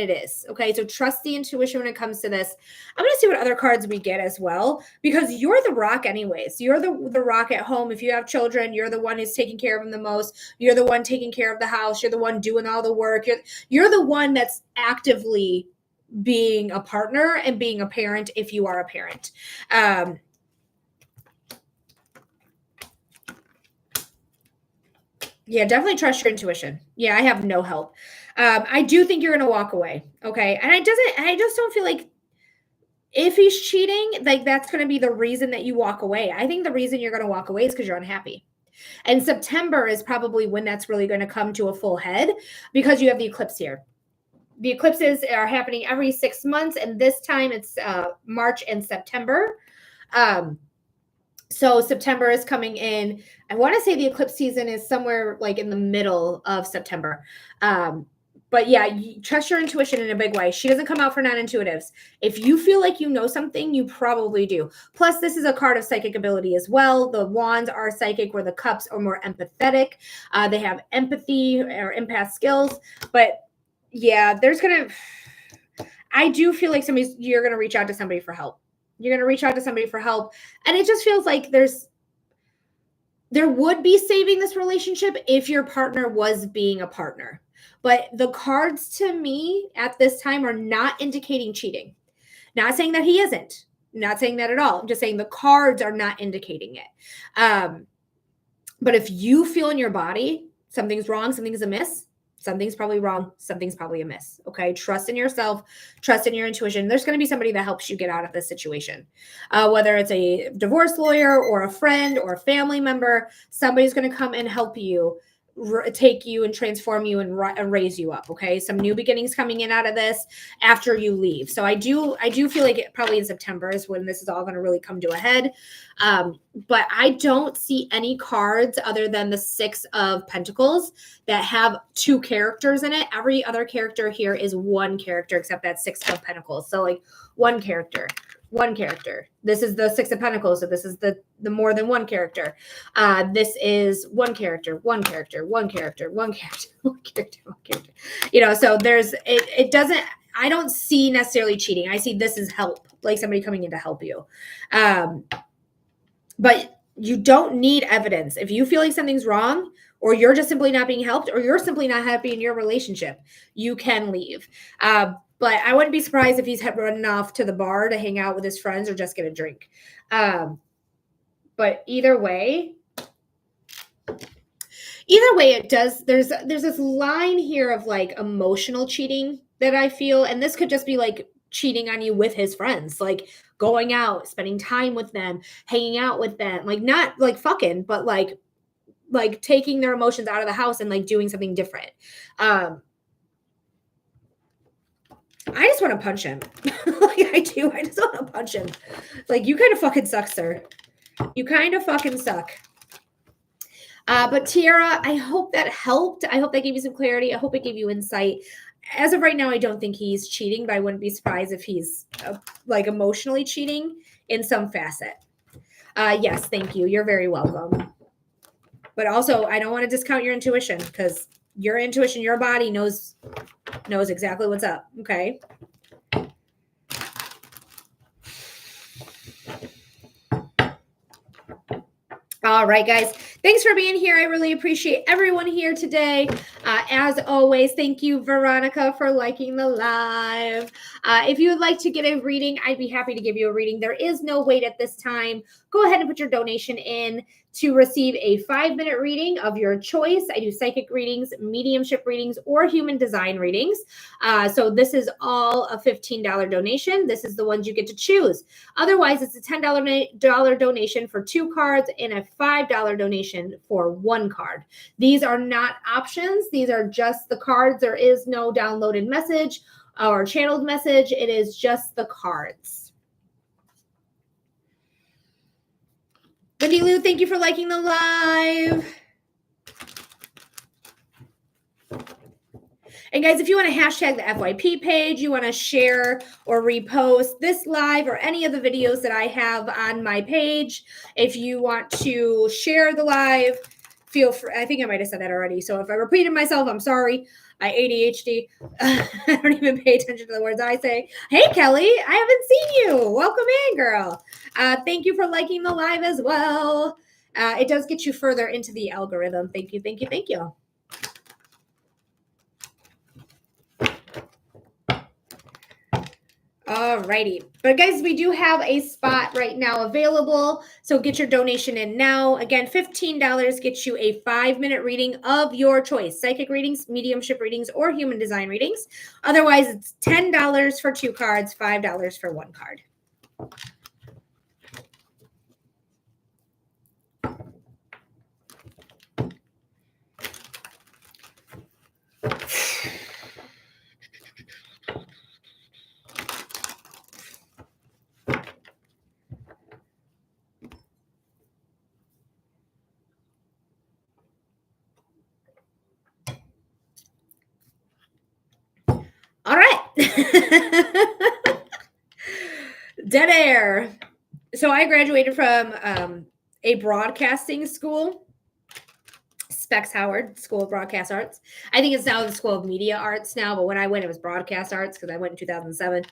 is. Okay. So trust the intuition when it comes to this. I'm going to see what other cards we get as well, because you're the rock anyways. You're the rock at home. If you have children, you're the one who's taking care of them the most. You're the one taking care of the house. You're the one doing all the work. You're the one that's actively being a partner and being a parent if you are a parent. Yeah, definitely trust your intuition. Yeah, I have no help. I do think you're going to walk away. Okay. And I just don't feel like if he's cheating, like that's going to be the reason that you walk away. I think the reason you're going to walk away is because you're unhappy. And September is probably when that's really going to come to a full head, because you have the eclipse here. The eclipses are happening every 6 months. And this time it's March and September. So September is coming in. I want to say the eclipse season is somewhere like in the middle of September. But yeah, trust your intuition in a big way. She doesn't come out for non-intuitives. If you feel like you know something, you probably do. Plus, this is a card of psychic ability as well. The wands are psychic, where the cups are more empathetic. They have empathy or empath skills. But yeah, I do feel like you're going to reach out to somebody for help. You're going to reach out to somebody for help. And it just feels like there would be saving this relationship if your partner was being a partner. But the cards to me at this time are not indicating cheating. Not saying that he isn't. Not saying that at all. I'm just saying the cards are not indicating it. But if you feel in your body something's wrong, something's amiss, something's probably wrong, something's probably amiss. Okay. Trust in yourself, trust in your intuition. There's going to be somebody that helps you get out of this situation. Whether it's a divorce lawyer or a friend or a family member, somebody's going to come and help you, take you and transform you and raise you up. Okay. Some new beginnings coming in out of this after you leave. So I do feel like probably in September is when this is all going to really come to a head. But I don't see any cards other than the 6 of Pentacles that have 2 characters in it. Every other character here is 1 character except that 6 of Pentacles. So like 1 character. This is the 6 of Pentacles. So this is the more than 1 character. This is 1 character. You know, so it doesn't, I don't see necessarily cheating. I see this as help, like somebody coming in to help you. But you don't need evidence. If you feel like something's wrong, or you're just simply not being helped, or you're simply not happy in your relationship, you can leave. But I wouldn't be surprised if he's running off to the bar to hang out with his friends or just get a drink. But either way, it does. There's this line here of like emotional cheating that I feel, and this could just be like cheating on you with his friends, like going out, spending time with them, hanging out with them, like not like fucking, but like taking their emotions out of the house and like doing something different. I just want to punch him. Like I do. I just want to punch him. Like, you kind of fucking suck, sir. You kind of fucking suck. But Tiara, I hope that helped. I hope that gave you some clarity. I hope it gave you insight. As of right now, I don't think he's cheating, but I wouldn't be surprised if he's like emotionally cheating in some facet. Yes, thank you. You're very welcome. But also, I don't want to discount your intuition, because your intuition, your body knows exactly what's up. Okay. All right, guys. Thanks for being here. I really appreciate everyone here today. As always, thank you, Veronica, for liking the live. If you would like to get a reading, I'd be happy to give you a reading. There is no wait at this time. Go ahead and put your donation in to receive a 5-minute reading of your choice. I do psychic readings, mediumship readings, or human design readings. So this is all a $15 donation. This is the ones you get to choose. Otherwise, it's a $10 donation for 2 cards and a $5 donation for 1 card. These are not options. These are just the cards. There is no downloaded message or channeled message. It is just the cards. Wendy Lou, thank you for liking the live. And guys, if you want to hashtag the FYP page, you want to share or repost this live or any of the videos that I have on my page, if you want to share the live, feel free. I think I might have said that already. So if I repeated myself, I'm sorry. I ADHD. I don't even pay attention to the words I say. Hey, Kelly, I haven't seen you. Welcome in, girl. Thank you for liking the live as well. It does get you further into the algorithm. Thank you, thank you, thank you. Alrighty. But guys, we do have a spot right now available. So get your donation in now. Again, $15 gets you a 5-minute reading of your choice. Psychic readings, mediumship readings, or human design readings. Otherwise, it's $10 for 2 cards, $5 for 1 card. All right. Dead air. So I graduated from a broadcasting school, Specs Howard School of Broadcast Arts. I think it's now the School of Media Arts now, but when I went, it was Broadcast Arts because I went in 2007.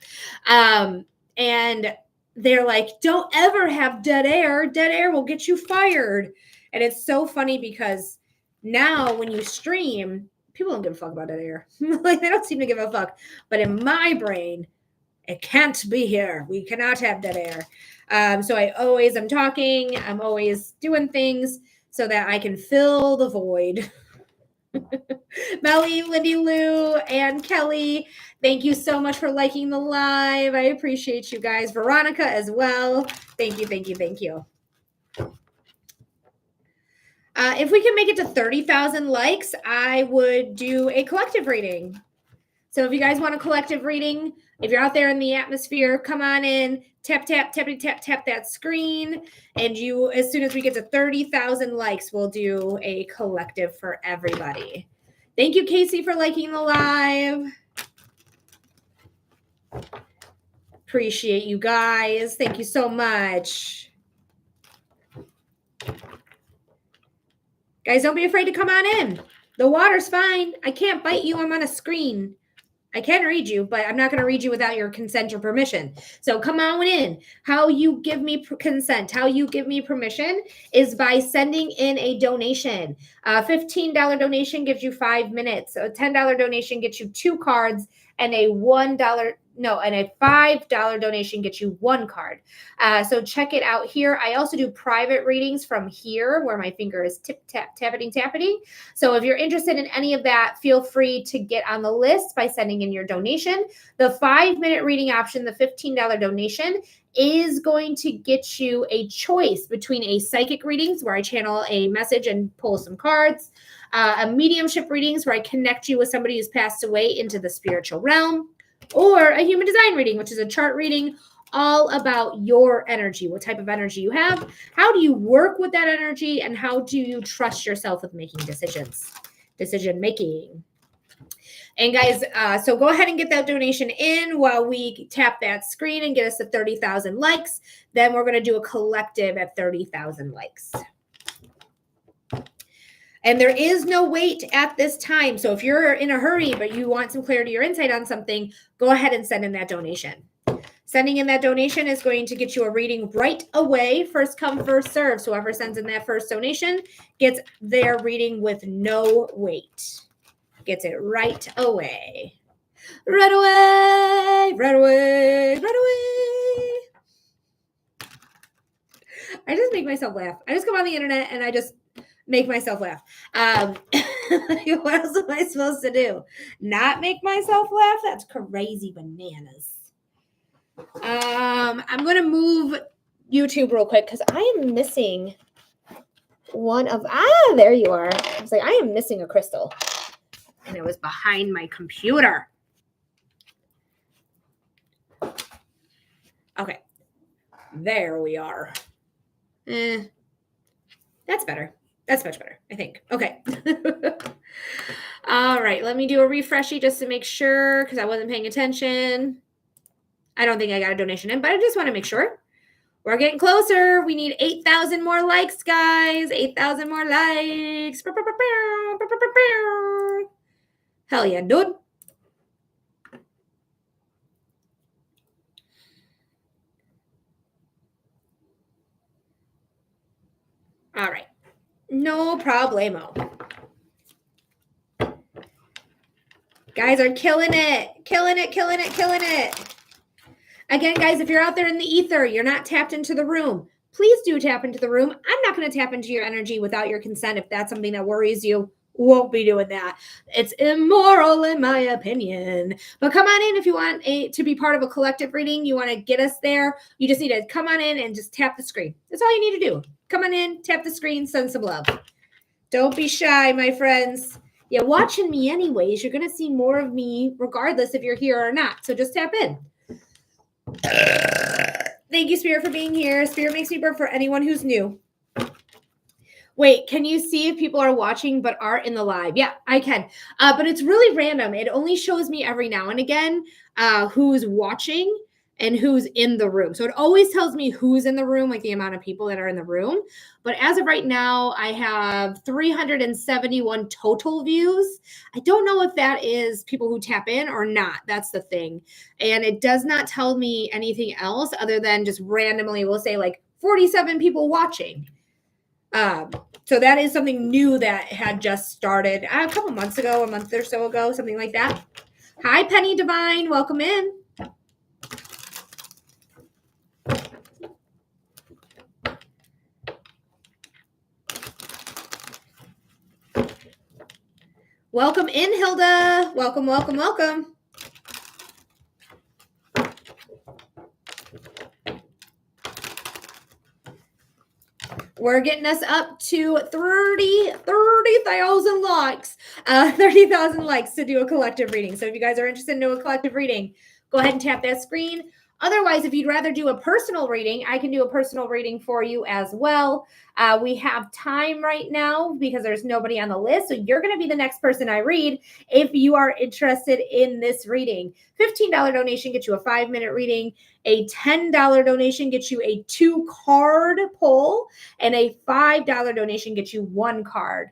And they're like, don't ever have dead air. Dead air will get you fired. And it's so funny because now when you stream, people don't give a fuck about dead air. Like, they don't seem to give a fuck. But in my brain, it can't be here. We cannot have dead air. So I'm talking. I'm always doing things so that I can fill the void. Melly, Lindy Lou, and Kelly, thank you so much for liking the live. I appreciate you guys. Veronica as well. Thank you, thank you, thank you. If we can make it to 30,000 likes, I would do a collective reading. So if you guys want a collective reading, if you're out there in the atmosphere, come on in, tap, tap, tap, tap, tap that screen. And you, as soon as we get to 30,000 likes, we'll do a collective for everybody. Thank you, Casey, for liking the live. Appreciate you guys. Thank you so much. Guys, don't be afraid to come on in. The water's fine. I can't bite you. I'm on a screen. I can read you, but I'm not going to read you without your consent or permission. So come on in. How you give me consent, how you give me permission is by sending in a donation. A $15 donation gives you 5 minutes. A $10 donation gets you 2 cards, and a $5 donation gets you 1 card. So check it out here. I also do private readings from here where my finger is tapping. So if you're interested in any of that, feel free to get on the list by sending in your donation. The 5-minute reading option, the $15 donation, is going to get you a choice between a psychic readings where I channel a message and pull some cards, a mediumship readings where I connect you with somebody who's passed away into the spiritual realm, or a human design reading, which is a chart reading all about your energy, what type of energy you have, how do you work with that energy, and how do you trust yourself with making decision making. And guys, so go ahead and get that donation in while we tap that screen and get us to 30,000 likes. Then we're going to do a collective at 30,000 likes. And there is no wait at this time. So if you're in a hurry, but you want some clarity or insight on something, go ahead and send in that donation. Sending in that donation is going to get you a reading right away. First come, first serve. So whoever sends in that first donation gets their reading with no wait. Gets it right away. Right away, right away, right away. I just make myself laugh. I just come on the internet and I just make myself laugh. What else am I supposed to do? Not make myself laugh? That's crazy bananas. I'm going to move YouTube real quick because I am missing one of, there you are. I was like, I am missing a crystal. And it was behind my computer. Okay. There we are. That's better. That's much better, I think. Okay. All right. Let me do a refreshy just to make sure because I wasn't paying attention. I don't think I got a donation in, but I just want to make sure. We're getting closer. We need 8,000 more likes, guys. 8,000 more likes. Hell yeah, dude. All right. No problemo. Guys are killing it. Killing it, killing it, killing it. Again, guys, if you're out there in the ether, you're not tapped into the room, please do tap into the room. I'm not going to tap into your energy without your consent. If that's something that worries you, won't be doing that. It's immoral in my opinion. But come on in if you want to be part of a collective reading. You want to get us there. You just need to come on in and just tap the screen. That's all you need to do. Come on in, tap the screen, send some love. Don't be shy, my friends. You're watching me anyways. You're going to see more of me regardless if you're here or not. So just tap in. Thank you, Spirit, for being here. Spirit makes me burp for anyone who's new. Wait, can you see if people are watching but aren't in the live? Yeah, I can. But it's really random. It only shows me every now and again who's watching and who's in the room. So it always tells me who's in the room, like the amount of people that are in the room. But as of right now, I have 371 total views. I don't know if that is people who tap in or not. That's the thing. And it does not tell me anything else other than just randomly, we'll say like 47 people watching. So that is something new that had just started a couple months ago, a month or so ago, something like that. Hi, Penny Divine. Welcome in. Welcome in, Hilda. Welcome, welcome, welcome. We're getting us up to 30,000 likes, 30,000 likes to do a collective reading. So if you guys are interested in doing a collective reading, go ahead and tap that screen. Otherwise, if you'd rather do a personal reading, I can do a personal reading for you as well. We have time right now because there's nobody on the list. So you're going to be the next person I read if you are interested in this reading. $15 donation gets you a 5-minute reading. A $10 donation gets you a 2-card pull. And a $5 donation gets you 1 card.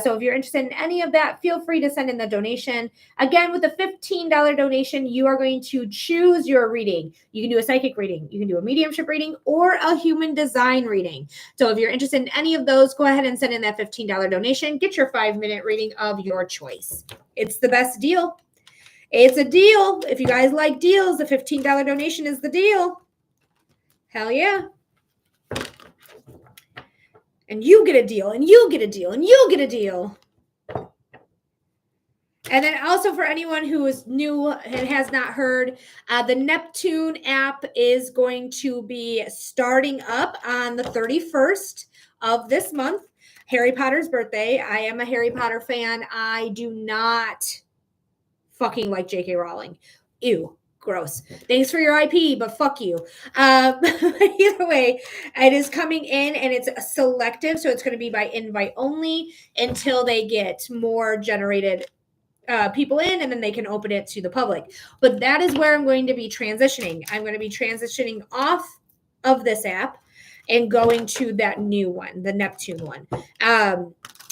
So if you're interested in any of that, feel free to send in the donation. Again, with the $15 donation, you are going to choose your reading. You can do a psychic reading, you can do a mediumship reading, or a human design reading. So if you're interested in any of those, go ahead and send in that $15 donation. Get your 5-minute reading of your choice. It's the best deal. It's a deal. If you guys like deals, the $15 donation is the deal. Hell yeah. And you get a deal, and you'll get a deal, and you'll get a deal. And then also for anyone who is new and has not heard, the Neptune app is going to be starting up on the 31st of this month, Harry Potter's birthday. I am a Harry Potter fan. I do not fucking like J.K. Rowling. Ew. Gross. Thanks for your IP, but fuck you. Either way, it is coming in and it's selective. So it's going to be by invite only until they get more generated people in, and then they can open it to the public. But that is where I'm going to be transitioning. I'm going to be transitioning off of this app and going to that new one, the Neptune one.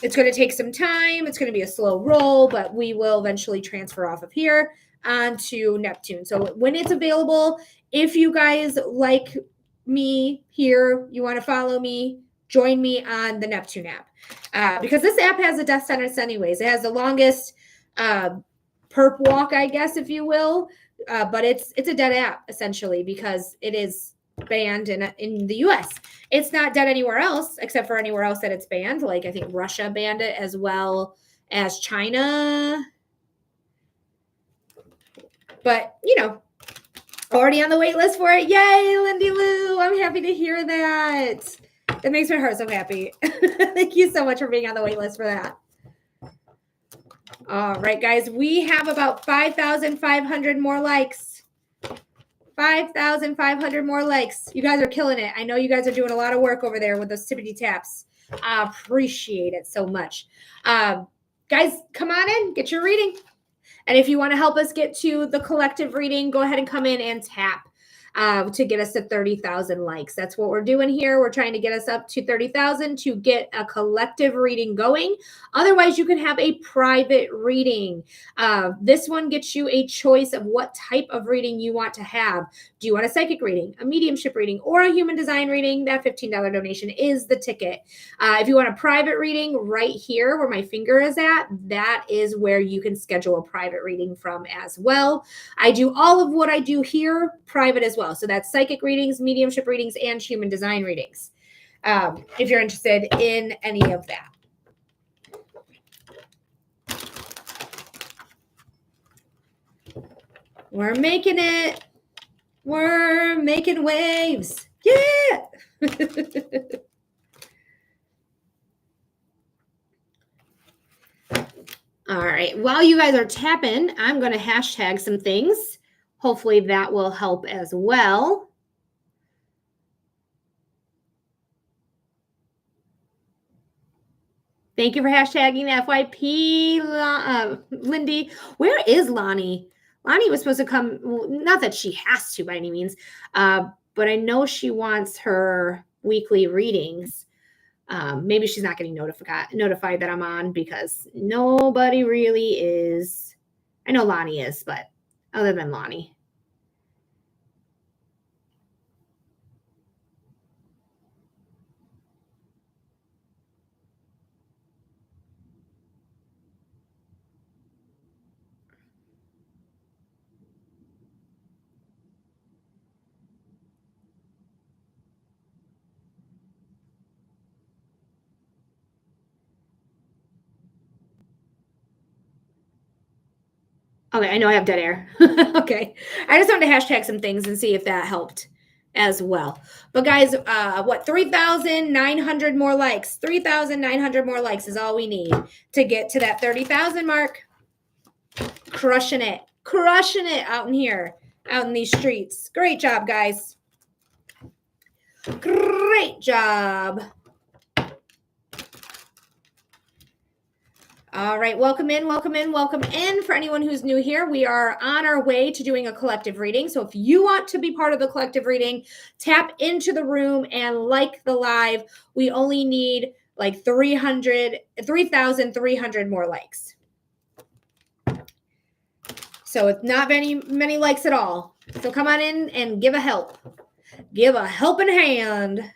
It's going to take some time. It's going to be a slow roll, but we will eventually transfer off of here onto Neptune. So when it's available, if you guys like me here, you want to follow me, join me on the Neptune app. Because this app has a death sentence anyways. It has the longest perp walk, I guess, if you will. But it's a dead app, essentially, because it is banned in the US. It's not dead anywhere else, except for anywhere else that it's banned. Like, I think Russia banned it as well as China. But, you know, already on the wait list for it. Yay, Lindy Lou. I'm happy to hear that. That makes my heart so happy. Thank you so much for being on the wait list for that. All right, guys, we have about 5,500 more likes. 5,500 more likes. You guys are killing it. I know you guys are doing a lot of work over there with those tippity taps. I appreciate it so much. Guys, come on in, get your reading. And if you want to help us get to the collective reading, go ahead and come in and tap to get us to 30,000 likes. That's what we're doing here. We're trying to get us up to 30,000 to get a collective reading going. Otherwise, you can have a private reading. This one gets you a choice of what type of reading you want to have. Do you want a psychic reading, a mediumship reading, or a human design reading? That $15 donation is the ticket. If you want a private reading, right here where my finger is at, that is where you can schedule a private reading from as well. I do all of what I do here private as well. So that's psychic readings, mediumship readings, and human design readings. If you're interested in any of that. We're making it. We're making waves. Yeah. All right. While you guys are tapping, I'm going to hashtag some things. Hopefully that will help as well. Thank you for hashtagging the FYP, Lindy. Where is Lonnie? Lonnie was supposed to come. Well, not that she has to by any means, but I know she wants her weekly readings. Maybe she's not getting notified that I'm on because nobody really is. I know Lonnie is, but other than Lonnie. Okay, I know I have dead air. Okay. I just wanted to hashtag some things and see if that helped as well. But guys, 3,900 more likes. 3,900 more likes is all we need to get to that 30,000 mark. Crushing it. Crushing it out in here, out in these streets. Great job, guys. Great job. All right, welcome in, welcome in, welcome in. For anyone who's new here, we are on our way to doing a collective reading. So if you want to be part of the collective reading, tap into the room and like the live. We only need like 3,300 more likes. So it's not many likes at all. So come on in and give a help. Give a helping hand.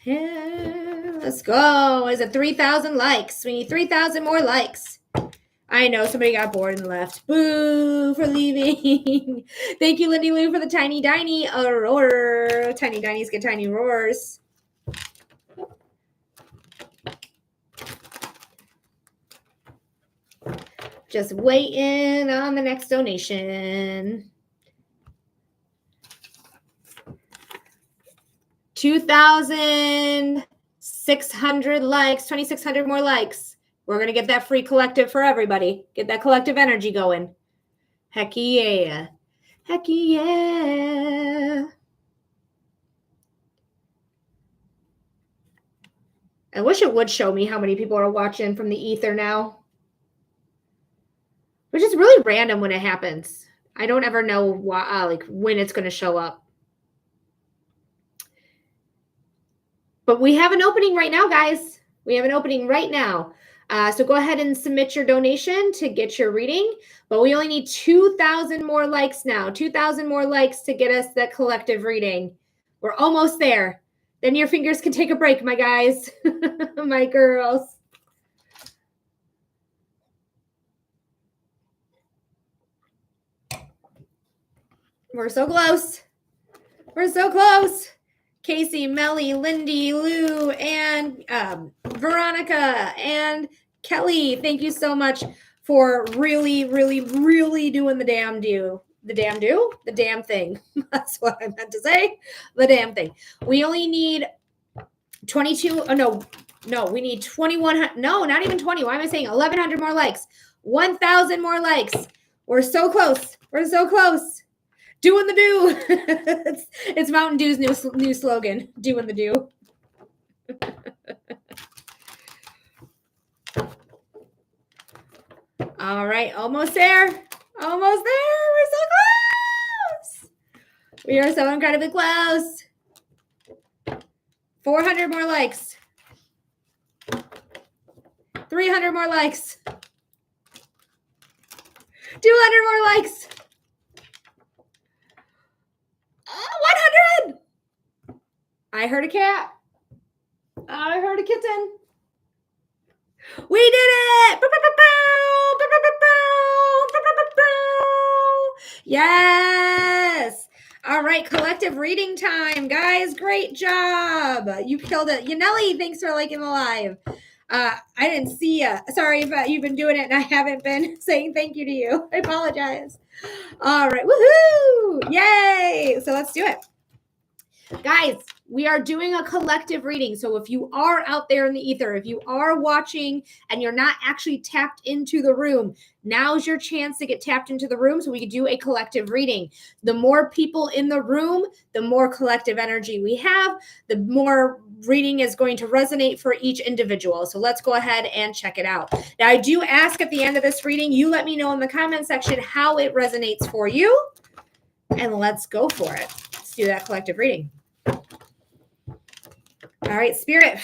Yeah, let's go. Is it 3,000 likes? We need 3,000 more likes. I know somebody got bored and left. Boo for leaving. Thank you, Lindy Lou, for the tiny diny roar. Tiny dinies get tiny roars. Just waiting on the next donation. 2,600 likes, 2,600 more likes. We're going to get that free collective for everybody. Get that collective energy going. Heck yeah. Heck yeah. I wish it would show me how many people are watching from the ether now. Which is really random when it happens. I don't ever know why, like when it's going to show up. But we have an opening right now, guys. We have an opening right now. So go ahead and submit your donation to get your reading. But we only need 2,000 more likes now. 2,000 more likes to get us that collective reading. We're almost there. Then your fingers can take a break, my guys. My girls. We're so close. We're so close. Casey, Melly, Lindy, Lou, and Veronica, and Kelly, thank you so much for really, really, really doing the damn do. The damn thing. That's what I meant to say. The damn thing. We only need 22. Oh, no, we need 21. No, not even 20. Why am I saying 1,100 more likes? 1,000 more likes. We're so close. We're so close. Doing the do. it's Mountain Dew's new slogan. Doing the do. All right, almost there. Almost there. We're so close. We are so incredibly close. 400 more likes. 300 more likes. 200 more likes. 100. I heard a cat. I heard a kitten. We did it. Yes. All right, collective reading time, guys. Great job. You killed it. Yanelli, thanks for liking the live. I didn't see you. Sorry if you've been doing it and I haven't been saying thank you to you. I apologize. All right. Woohoo! Yay! So let's do it. Guys, we are doing a collective reading. So if you are out there in the ether, if you are watching and you're not actually tapped into the room, now's your chance to get tapped into the room so we can do a collective reading. The more people in the room, the more collective energy we have, the more reading is going to resonate for each individual. So let's go ahead and check it out. Now, I do ask at the end of this reading, you let me know in the comment section how it resonates for you, and let's go for it. Let's do that collective reading. All right, Spirit,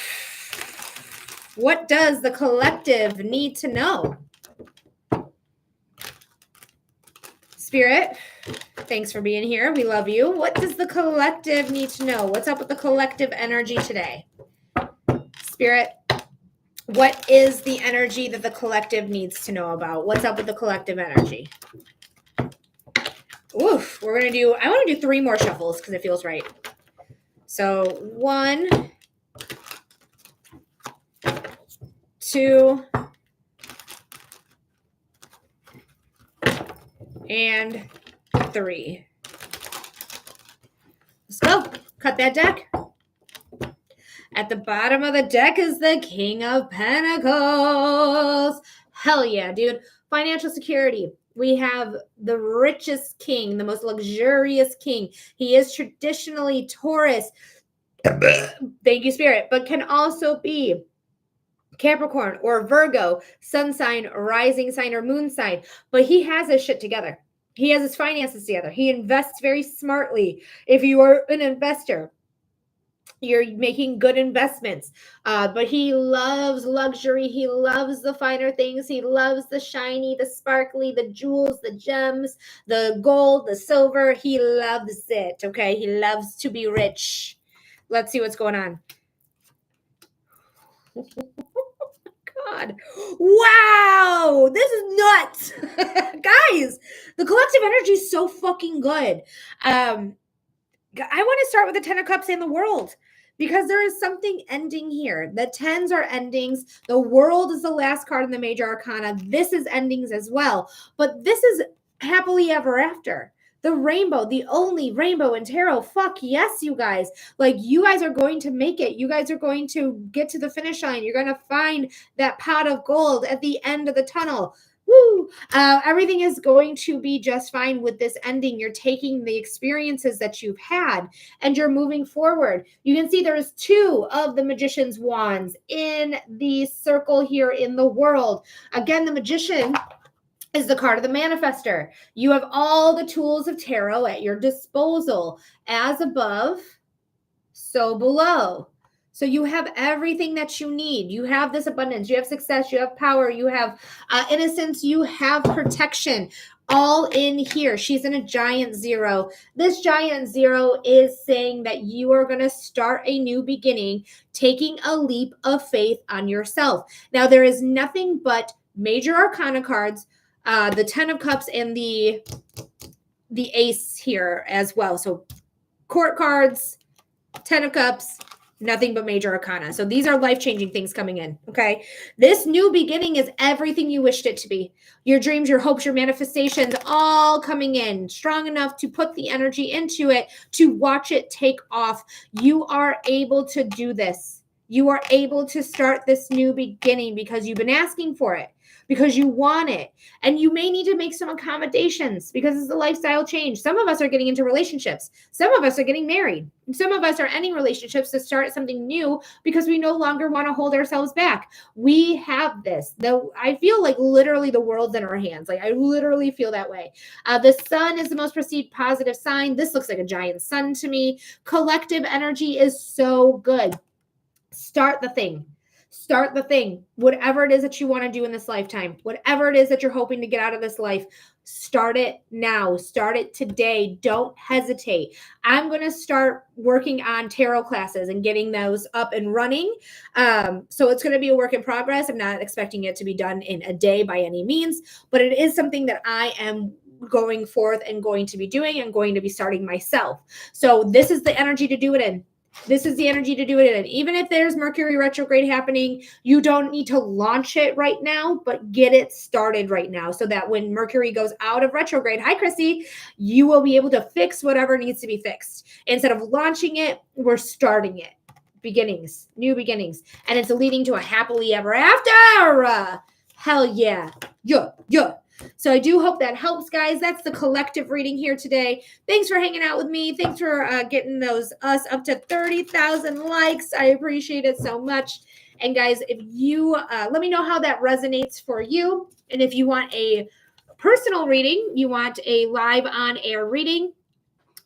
what does the collective need to know? Spirit, thanks for being here. We love you. What does the collective need to know? What's up with the collective energy today? Spirit, what is the energy that the collective needs to know about? What's up with the collective energy? Oof, I want to do 3 more shuffles because it feels right. So 1, 2, and 3. Let's go. Cut that deck. At the bottom of the deck is the King of Pentacles. Hell yeah, dude. Financial security. We have the richest king, the most luxurious king. He is traditionally Taurus. Thank you, Spirit. But can also be Capricorn or Virgo, sun sign, rising sign, or moon sign. But he has his shit together. He has his finances together. He invests very smartly. If you are an investor, you're making good investments. But he loves luxury. He loves the finer things. He loves the shiny, the sparkly, the jewels, the gems, the gold, the silver. He loves it. Okay. He loves to be rich. Let's see what's going on. God. Wow. This is nuts. Guys, the collective energy is so fucking good. I want to start with the 10 of Cups and the World. because there is something ending here. The tens are endings. The world is the last card in the major arcana. This is endings as well. But this is happily ever after. The rainbow, the only rainbow in tarot. Fuck yes, you guys. Like, you guys are going to make it. You guys are going to get to the finish line. You're going to find that pot of gold at the end of the tunnel. Woo! Everything is going to be just fine with this ending. You're taking the experiences that you've had and you're moving forward. You can see there's 2 of the magician's wands in the circle here in the world. Again, the magician is the card of the manifester. You have all the tools of tarot at your disposal. As above, so below. So you have everything that you need. You have this abundance. You have success. You have power. You have innocence. You have protection. All in here. She's in a giant 0. This giant 0 is saying that you are going to start a new beginning, taking a leap of faith on yourself. Now, there is nothing but major arcana cards, the 10 of cups and the ace here as well. So court cards, 10 of cups, nothing but major arcana. So these are life-changing things coming in, okay? This new beginning is everything you wished it to be. Your dreams, your hopes, your manifestations, all coming in strong enough to put the energy into it, to watch it take off. You are able to do this. You are able to start this new beginning because you've been asking for it, because you want it. And you may need to make some accommodations because it's a lifestyle change. Some of us are getting into relationships. Some of us are getting married. Some of us are ending relationships to start something new because we no longer want to hold ourselves back. We have this. Though I feel like literally the world's in our hands. Like, I literally feel that way. The sun is the most perceived positive sign. This looks like a giant sun to me. Collective energy is so good. Start the thing. Start the thing. Whatever it is that you want to do in this lifetime, whatever it is that you're hoping to get out of this life, start it now. Start it today. Don't hesitate. I'm going to start working on tarot classes and getting those up and running. So it's going to be a work in progress. I'm not expecting it to be done in a day by any means, but it is something that I am going forth and going to be doing and going to be starting myself. So this is the energy to do it in. This is the energy to do it in. Even if there's Mercury retrograde happening, you don't need to launch it right now, but get it started right now so that when Mercury goes out of retrograde, hi, Chrissy, you will be able to fix whatever needs to be fixed. Instead of launching it, we're starting it. Beginnings, new beginnings. And it's leading to a happily ever after. Hell yeah. Yeah. So I do hope that helps, guys. That's the collective reading here today. Thanks for hanging out with me. Thanks for getting us up to 30,000 likes. I appreciate it so much. And guys, if you let me know how that resonates for you. And if you want a personal reading, you want a live on air reading,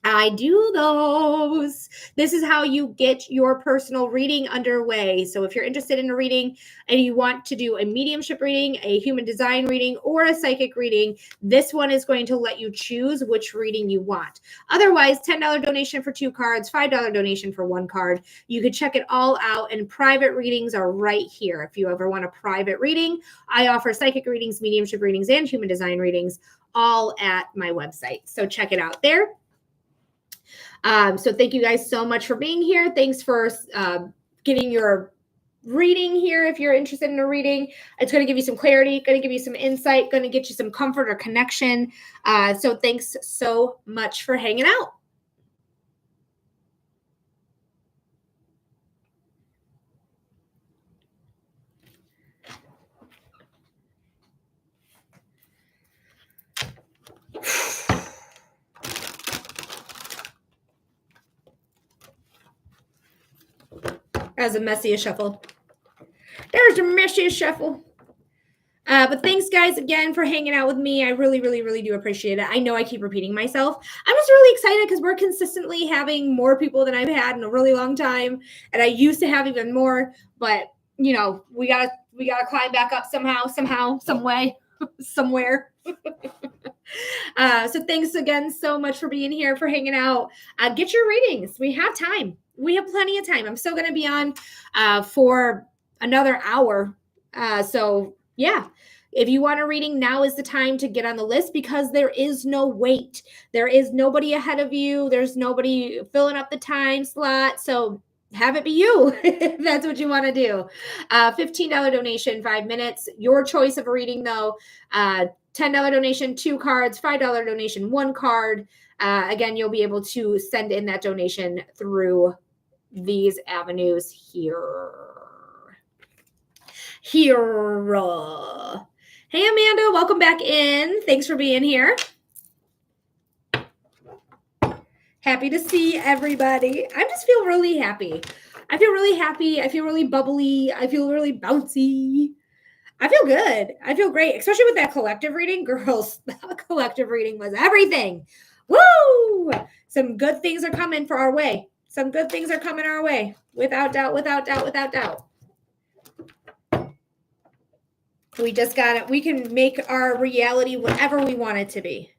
I do those. This is how you get your personal reading underway. So if you're interested in a reading and you want to do a mediumship reading, a human design reading, or a psychic reading, this one is going to let you choose which reading you want. Otherwise, $10 donation for 2 cards, $5 donation for 1 card. You could check it all out, and private readings are right here. If you ever want a private reading, I offer psychic readings, mediumship readings, and human design readings all at my website. So check it out there. So thank you guys so much for being here. Thanks for getting your reading here. If you're interested in a reading, it's going to give you some clarity, going to give you some insight, going to get you some comfort or connection. So thanks so much for hanging out. As a messiest shuffle. There's a messiest shuffle. But thanks, guys, again for hanging out with me. I really, really, really do appreciate it. I know I keep repeating myself. I'm just really excited because we're consistently having more people than I've had in a really long time. And I used to have even more, but you know, we gotta climb back up somehow, some way, somewhere. So thanks again so much for being here, for hanging out. Get your readings. We have time. We have plenty of time. I'm still going to be on for another hour. So yeah, if you want a reading, now is the time to get on the list because there is no wait. There is nobody ahead of you. There's nobody filling up the time slot. So have it be you if that's what you want to do. $15 donation, 5 minutes. Your choice of a reading, though. $10 donation, 2 cards. $5 donation, 1 card. Again, you'll be able to send in that donation through these avenues here. Hey, Amanda, welcome back in. Thanks for being here. Happy to see everybody. I just feel really happy. I feel really happy. I feel really bubbly. I feel really bouncy. I feel good. I feel great, especially with that collective reading. Girls, that collective reading was everything. Woo! Some good things are coming for our way. Some good things are coming our way. Without doubt, without doubt, without doubt. We just got it. We can make our reality whatever we want it to be.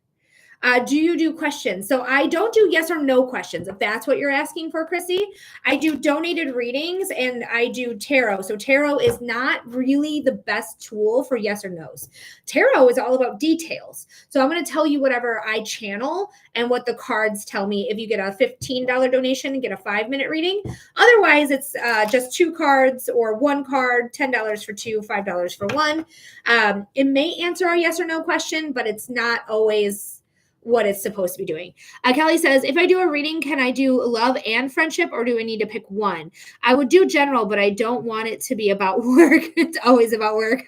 Do you do questions? So I don't do yes or no questions, if that's what you're asking for, Chrissy. I do donated readings and I do tarot. So tarot is not really the best tool for yes or no's. Tarot is all about details. So I'm going to tell you whatever I channel and what the cards tell me. If you get a $15 donation and get a 5-minute reading, otherwise it's just 2 cards or 1 card, $10 for 2, $5 for 1. It may answer a yes or no question, but it's not always what it's supposed to be doing. Kelly says, if I do a reading, can I do love and friendship, or do I need to pick one? I would do general, but I don't want it to be about work. It's always about work.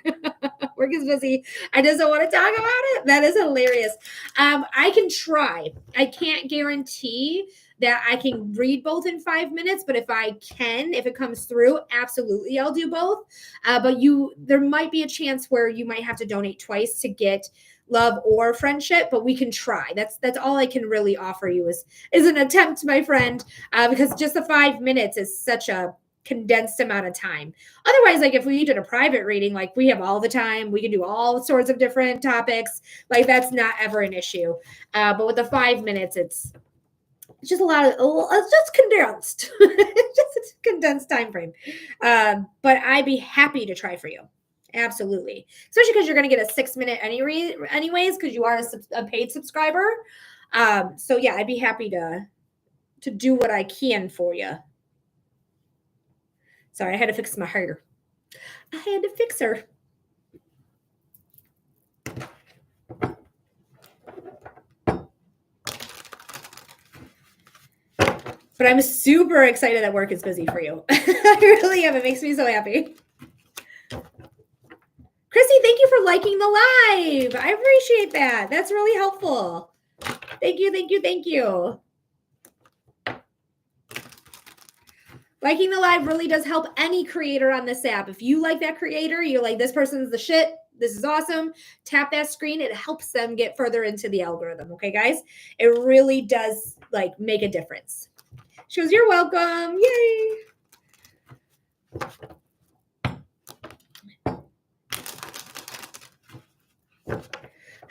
Work is busy. I just don't want to talk about it. That is hilarious. I can try. I can't guarantee that I can read both in 5 minutes, but if it comes through, absolutely, I'll do both. But there might be a chance where you might have to donate twice to get love or friendship, but we can try. That's all I can really offer you is an attempt, my friend, because just the 5 minutes is such a condensed amount of time. Otherwise, like if we did a private reading, like we have all the time, we can do all sorts of different topics. Like that's not ever an issue. But with the 5 minutes, it's just it's just condensed. It's just a condensed time frame. But I'd be happy to try for you. Absolutely. Especially because you're going to get a 6-minute anyways, because you are a paid subscriber. So yeah, I'd be happy to do what I can for you. Sorry, I had to fix my hair. I had to fix her. But I'm super excited that work is busy for you. I really am. It makes me so happy. Chrissy, thank you for liking the live. I appreciate that. That's really helpful. Thank you, thank you, thank you. Liking the live really does help any creator on this app. If you like that creator, you're like, this person's the shit, this is awesome, tap that screen. It helps them get further into the algorithm. Okay, guys? It really does like make a difference. She goes, you're welcome. Yay.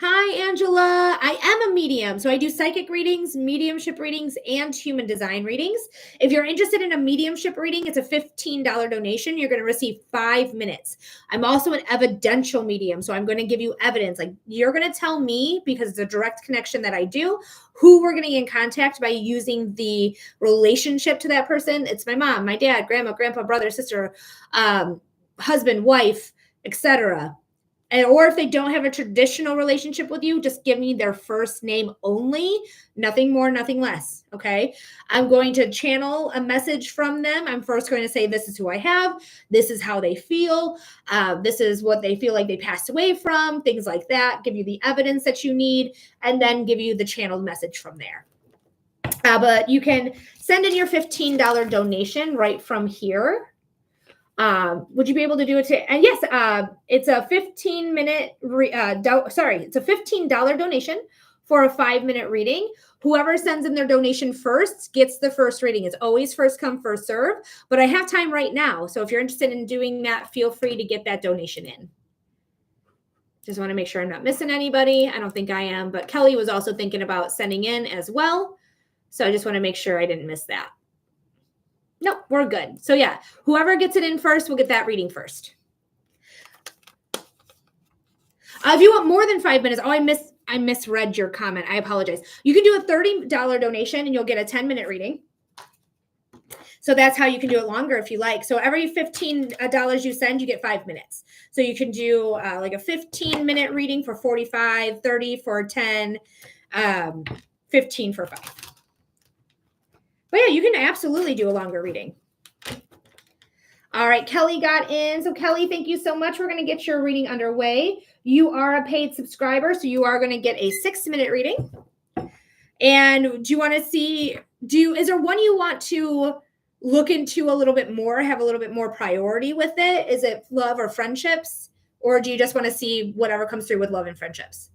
Hi, Angela. I am a medium. So I do psychic readings, mediumship readings, and human design readings. If you're interested in a mediumship reading, it's a $15 donation. You're going to receive 5 minutes. I'm also an evidential medium. So I'm going to give you evidence. Like you're going to tell me, because it's a direct connection that I do, who we're going to get in contact by using the relationship to that person. It's my mom, my dad, grandma, grandpa, brother, sister, husband, wife, etc. Or if they don't have a traditional relationship with you, just give me their first name only, nothing more, nothing less. Okay. I'm going to channel a message from them. I'm first going to say, this is who I have. This is how they feel. This is what they feel like they passed away from, things like that. Give you the evidence that you need, and then give you the channeled message from there. But you can send in your $15 donation right from here. Would you be able to do it today? And yes, it's a 15-minute, it's a $15 donation for a 5-minute reading. Whoever sends in their donation first gets the first reading. It's always first come, first serve, but I have time right now. So if you're interested in doing that, feel free to get that donation in. Just want to make sure I'm not missing anybody. I don't think I am, but Kelly was also thinking about sending in as well. So I just want to make sure I didn't miss that. Nope, we're good. So yeah, whoever gets it in first will get that reading first. If you want more than 5 minutes, I misread your comment. I apologize. You can do a $30 donation and you'll get a 10-minute reading. So that's how you can do it longer if you like. So every $15 you send, you get 5 minutes. So you can do like a 15-minute reading for 45, 30 for 10, 15 for 5. But yeah, you can absolutely do a longer reading. All right, Kelly got in. So Kelly, thank you so much. We're going to get your reading underway. You are a paid subscriber, so you are going to get a 6-minute reading. And do you want to see, is there one you want to look into a little bit more, have a little bit more priority with it? Is it love or friendships? Or do you just want to see whatever comes through with love and friendships?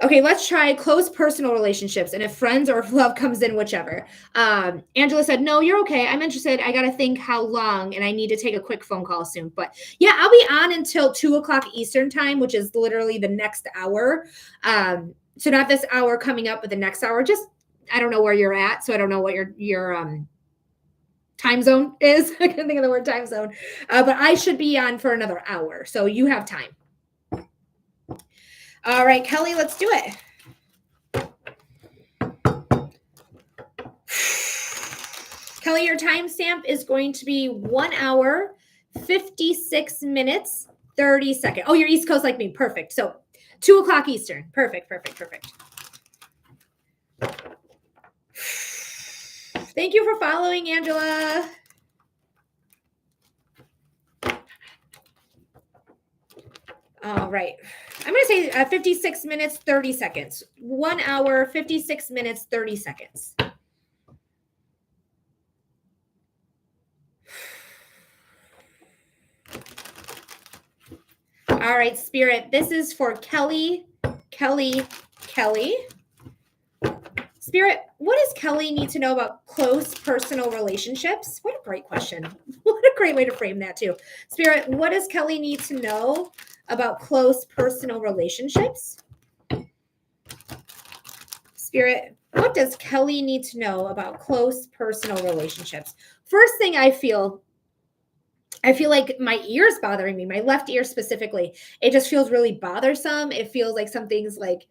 Okay, let's try close personal relationships. And if friends or if love comes in, whichever. Angela said, no, you're okay. I'm interested. I got to think how long, and I need to take a quick phone call soon. But yeah, I'll be on until 2:00 Eastern time, which is literally the next hour. So not this hour coming up, but the next hour. Just, I don't know where you're at. So I don't know what your time zone is. I can't think of the word time zone. But I should be on for another hour. So you have time. All right, Kelly, let's do it. Kelly, your timestamp is going to be 1 hour, 56 minutes, 30 seconds. Oh, you're East Coast like me. Perfect. So 2:00 Eastern. Perfect. Thank you for following, Angela. All right. I'm going to say 56 minutes, 30 seconds. 1 hour, 56 minutes, 30 seconds. All right, Spirit. This is for Kelly. Spirit, what does Kelly need to know about close personal relationships? What a great question. What a great way to frame that too. Spirit, what does Kelly need to know about close personal relationships? Spirit, what does Kelly need to know about close personal relationships? First thing I feel like my ear's bothering me, my left ear specifically. It just feels really bothersome. It feels like something's like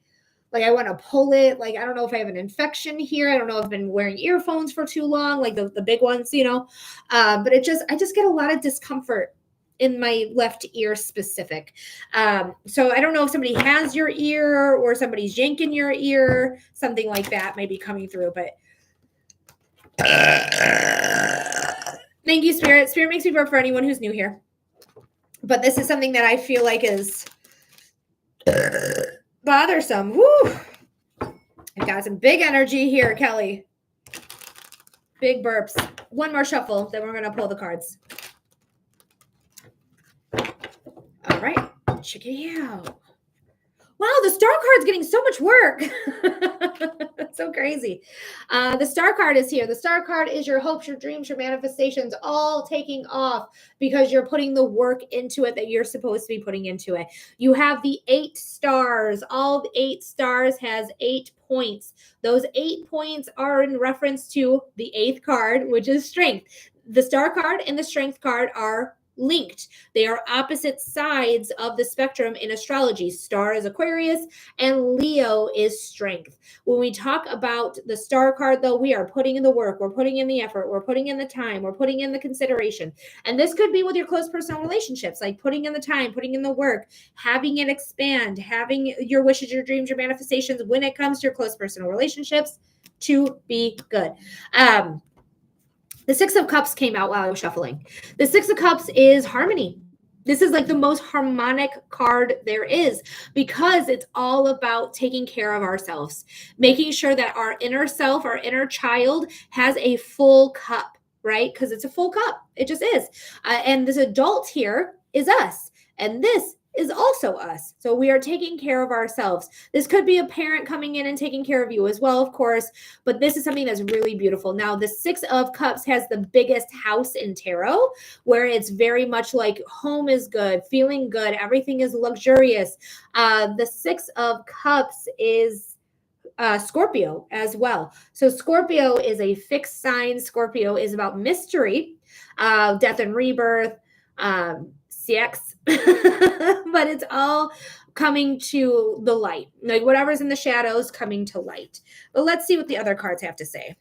I want to pull it. Like, I don't know if I have an infection here. I don't know if I've been wearing earphones for too long, like the big ones, but I just get a lot of discomfort in my left ear specific. So I don't know if somebody has your ear or somebody's yanking your ear, something like that may be coming through, but thank you, Spirit. Spirit makes me burp for anyone who's new here. But this is something that I feel like is bothersome. Woo! I've got some big energy here, Kelly. Big burps. One more shuffle, then we're going to pull the cards. All right. Check it out. Wow, the star card's getting so much work. That's so crazy. The star card is here. The star card is your hopes, your dreams, your manifestations, all taking off because you're putting the work into it that you're supposed to be putting into it. You have the 8 stars. All 8 stars has 8 points. Those 8 points are in reference to the 8th card, which is strength. The star card and the strength card are linked. They are opposite sides of the spectrum in astrology. Star is Aquarius and Leo is strength. When we talk about the star card, though, we are putting in the work, we're putting in the effort, we're putting in the time, we're putting in the consideration. And this could be with your close personal relationships, like putting in the time, putting in the work, having it expand, having your wishes, your dreams, your manifestations when it comes to your close personal relationships to be good. The 6 of Cups came out while I was shuffling. The 6 of Cups is harmony. This is like the most harmonic card there is because it's all about taking care of ourselves, making sure that our inner self, our inner child has a full cup, right? Because it's a full cup. It just is. And this adult here is us. And this is also us. So we are taking care of ourselves. This could be a parent coming in and taking care of you as well, of course, but this is something that's really beautiful. Now, the 6 of Cups has the biggest house in tarot, where it's very much like home is good, feeling good, everything is luxurious. The 6 of Cups is Scorpio as well. So Scorpio is a fixed sign. Scorpio is about mystery, death and rebirth, CX, but it's all coming to the light, like whatever's in the shadows coming to light. But let's see what the other cards have to say.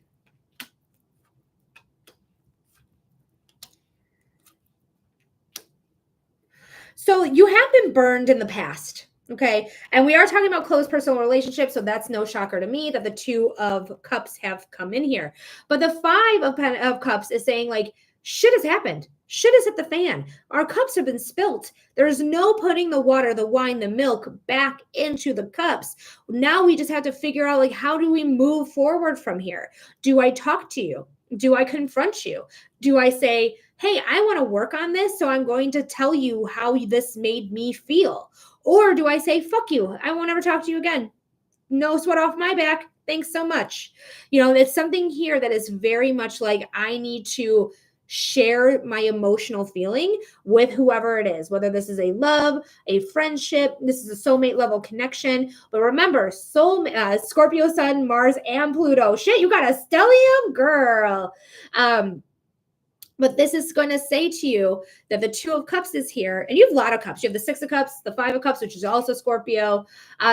So you have been burned in the past. Okay. And we are talking about close personal relationships. So that's no shocker to me that the 2 of Cups have come in here. But the 5 of Cups is saying, like, shit has happened. Shit has hit the fan. Our cups have been spilt. There's no putting the water, the wine, the milk back into the cups. Now we just have to figure out, like, how do we move forward from here? Do I talk to you? Do I confront you? Do I say, hey, I want to work on this, so I'm going to tell you how this made me feel? Or do I say, fuck you, I won't ever talk to you again? No sweat off my back. Thanks so much. It's something here that is very much like I need to share my emotional feeling with whoever it is, whether this is a love, a friendship, this is a soulmate level connection. But remember, Scorpio Sun, Mars, and Pluto. Shit, you got a stellium, girl. But this is going to say to you that the 2 of Cups is here, and you have a lot of cups. You have the 6 of Cups, the 5 of Cups, which is also Scorpio.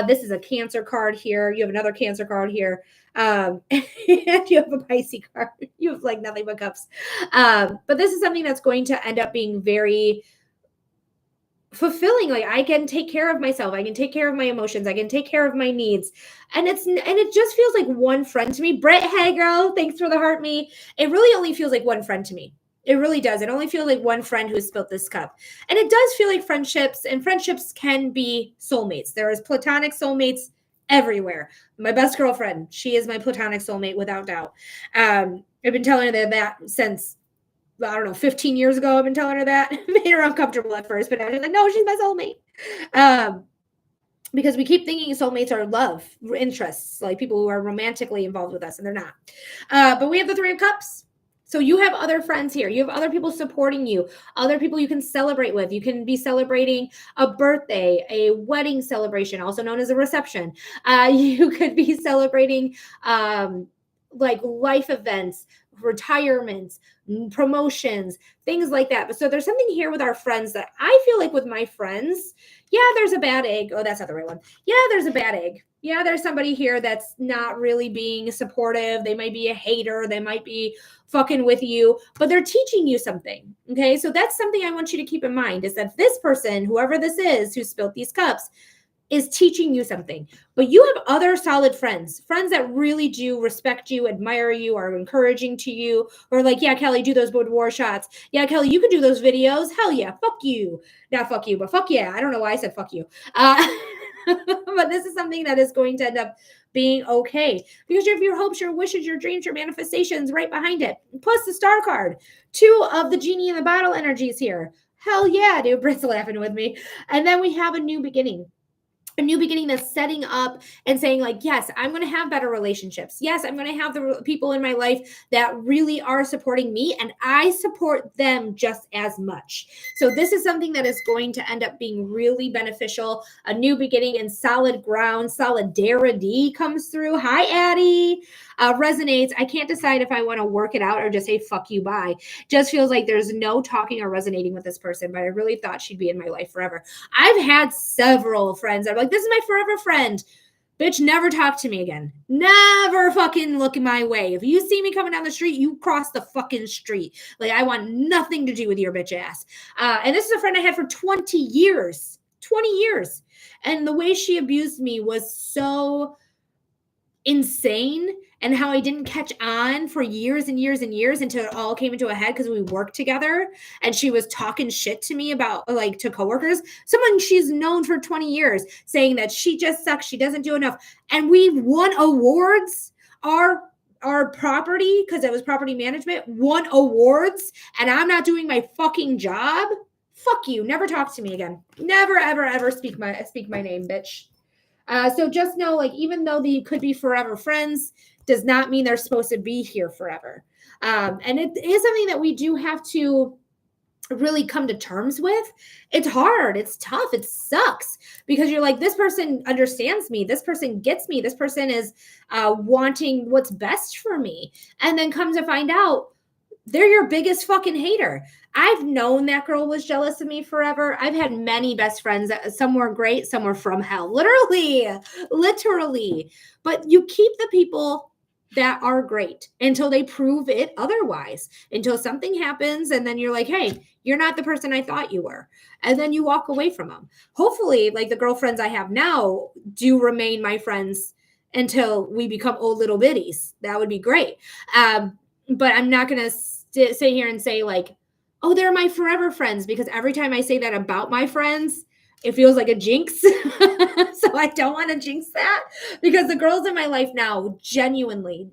This is a Cancer card here. You have another Cancer card here. And you have a Pisces card. You have like nothing but cups. But this is something that's going to end up being very fulfilling. Like, I can take care of myself. I can take care of my emotions. I can take care of my needs. And it just feels like one friend to me. Britt, hey girl, thanks for the heart me. It really only feels like one friend to me. It really does. It only feels like one friend who has spilt this cup. And it does feel like friendships, and friendships can be soulmates. There is platonic soulmates everywhere. My best girlfriend, she is my platonic soulmate without doubt. I've been telling her that since, I don't know, 15 years ago. I've been telling her that. Made her uncomfortable at first, but I was like, no, she's my soulmate. Because we keep thinking soulmates are love interests, like people who are romantically involved with us, and they're not. But we have the 3 of Cups. So you have other friends here. You have other people supporting you, other people you can celebrate with. You can be celebrating a birthday, a wedding celebration, also known as a reception. You could be celebrating like life events, retirements, promotions, things like that. But so there's something here with our friends that I feel like with my friends, yeah, there's a bad egg. Oh, that's not the right one. Yeah, there's a bad egg. Yeah, there's somebody here that's not really being supportive. They might be a hater. They might be fucking with you, but they're teaching you something. Okay. So that's something I want you to keep in mind, is that this person, whoever this is who spilt these cups, is teaching you something. But you have other solid friends that really do respect you, admire you, are encouraging to you, or like, yeah, Kelly, do those boudoir shots. Yeah, Kelly, you can do those videos. Hell yeah, fuck you. Not fuck you, but fuck yeah. I don't know why I said fuck you. But this is something that is going to end up being okay, because you have your hopes, your wishes, your dreams, your manifestations right behind it. Plus the star card, 2 of the genie in the bottle energies here. Hell yeah, dude. Britt's laughing with me. And then we have a new beginning. A new beginning that's setting up and saying, like, yes, I'm going to have better relationships. Yes, I'm going to have the people in my life that really are supporting me, and I support them just as much. So this is something that is going to end up being really beneficial. A new beginning and solid ground, solidarity comes through. Hi, Addie. Resonates. I can't decide if I want to work it out or just say fuck you, bye. Just feels like there's no talking or resonating with this person, but I really thought she'd be in my life forever. I've had several friends that are like, this is my forever friend. Bitch, never talk to me again. Never fucking look my way. If you see me coming down the street, you cross the fucking street. Like, I want nothing to do with your bitch ass. And this is a friend I had for 20 years. 20 years. And the way she abused me was so insane, and how I didn't catch on for years and years and years until it all came into a head because we worked together and she was talking shit to me about, like, to coworkers, someone she's known for 20 years, saying that she just sucks, she doesn't do enough. And we won awards. Our property, because it was property management, won awards, and I'm not doing my fucking job. Fuck you. Never talk to me again. Never, ever, ever speak my name, bitch. So just know, like, even though they could be forever friends, does not mean they're supposed to be here forever. And it is something that we do have to really come to terms with. It's hard. It's tough. It sucks, because you're like, this person understands me. This person gets me. This person is wanting what's best for me. And then come to find out, they're your biggest fucking hater. I've known that girl was jealous of me forever. I've had many best friends that some were great, some were from hell, literally. But you keep the people that are great until they prove it otherwise, until something happens and then you're like, hey, you're not the person I thought you were. And then you walk away from them. Hopefully, like the girlfriends I have now do remain my friends until we become old little biddies. That would be great. But I'm not going to sit here and say like, oh, they're my forever friends, because every time I say that about my friends, it feels like a jinx. So I don't want to jinx that, because the girls in my life now genuinely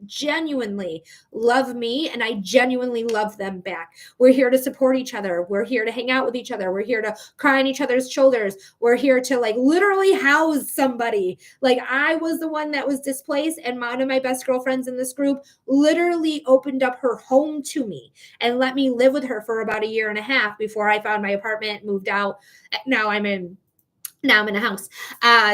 love me, and I genuinely love them back. We're here to support each other. We're here to hang out with each other. We're here to cry on each other's shoulders. We're here to like literally house somebody. Like I was the one that was displaced, and one of my best girlfriends in this group literally opened up her home to me and let me live with her for about a year and a half before I found my apartment, moved out. Now I'm in a house.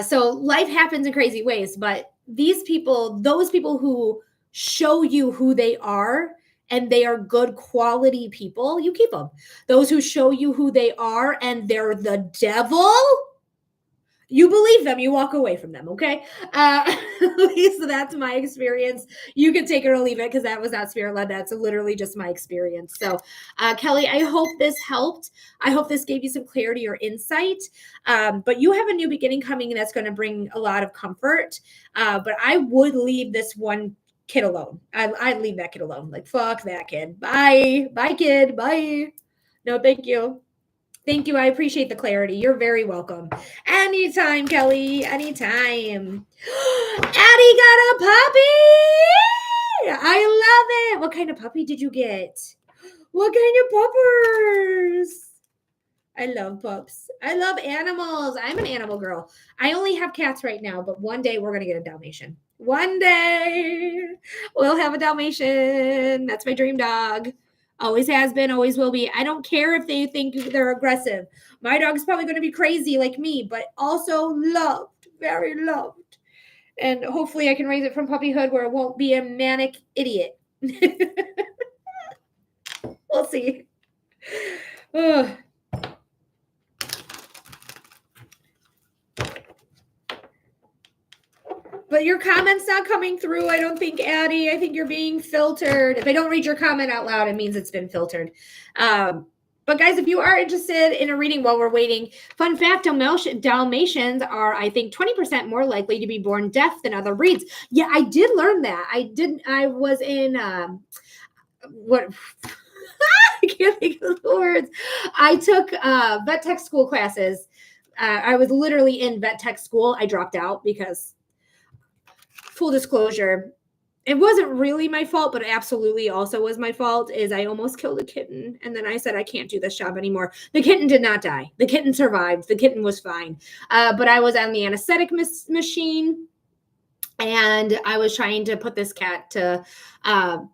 So life happens in crazy ways, but those people who show you who they are and they are good quality people, you keep them. Those who show you who they are and they're the devil, you believe them, you walk away from them. Okay. At least that's my experience. You can take it or leave it, because that was not spirit led. That's literally just my experience. So Kelly, I hope this helped. I hope this gave you some clarity or insight. But you have a new beginning coming that's going to bring a lot of comfort. But I would leave this one kid alone. I'd leave that kid alone. Like, fuck that kid. Bye kid. Bye. No, thank you. Thank you. I appreciate the clarity. You're very welcome. Anytime, Kelly. Anytime. Addie got a puppy. I love it. What kind of puppy did you get? What kind of puppers? I love pups. I love animals. I'm an animal girl. I only have cats right now, but one day we're going to get a Dalmatian. One day we'll have a Dalmatian. That's my dream dog. Always has been, always will be. I don't care if they think they're aggressive. My dog's probably going to be crazy like me, but also loved, very loved. And hopefully I can raise it from puppyhood where it won't be a manic idiot. We'll see. Ugh. But your comment's not coming through, I don't think, Addie. I think you're being filtered. If I don't read your comment out loud, it means it's been filtered. But guys, if you are interested in a reading while we're waiting, fun fact, Dalmatians are, I think, 20% more likely to be born deaf than other breeds. Yeah, I did learn that. I was in, what... I can't think of the words. I took vet tech school classes. I was literally in vet tech school. I dropped out because... full disclosure, it wasn't really my fault, but it absolutely also was my fault, is I almost killed a kitten. And then I said, I can't do this job anymore. The kitten did not die. The kitten survived. The kitten was fine. But I was on the anesthetic machine, and I was trying to put this cat to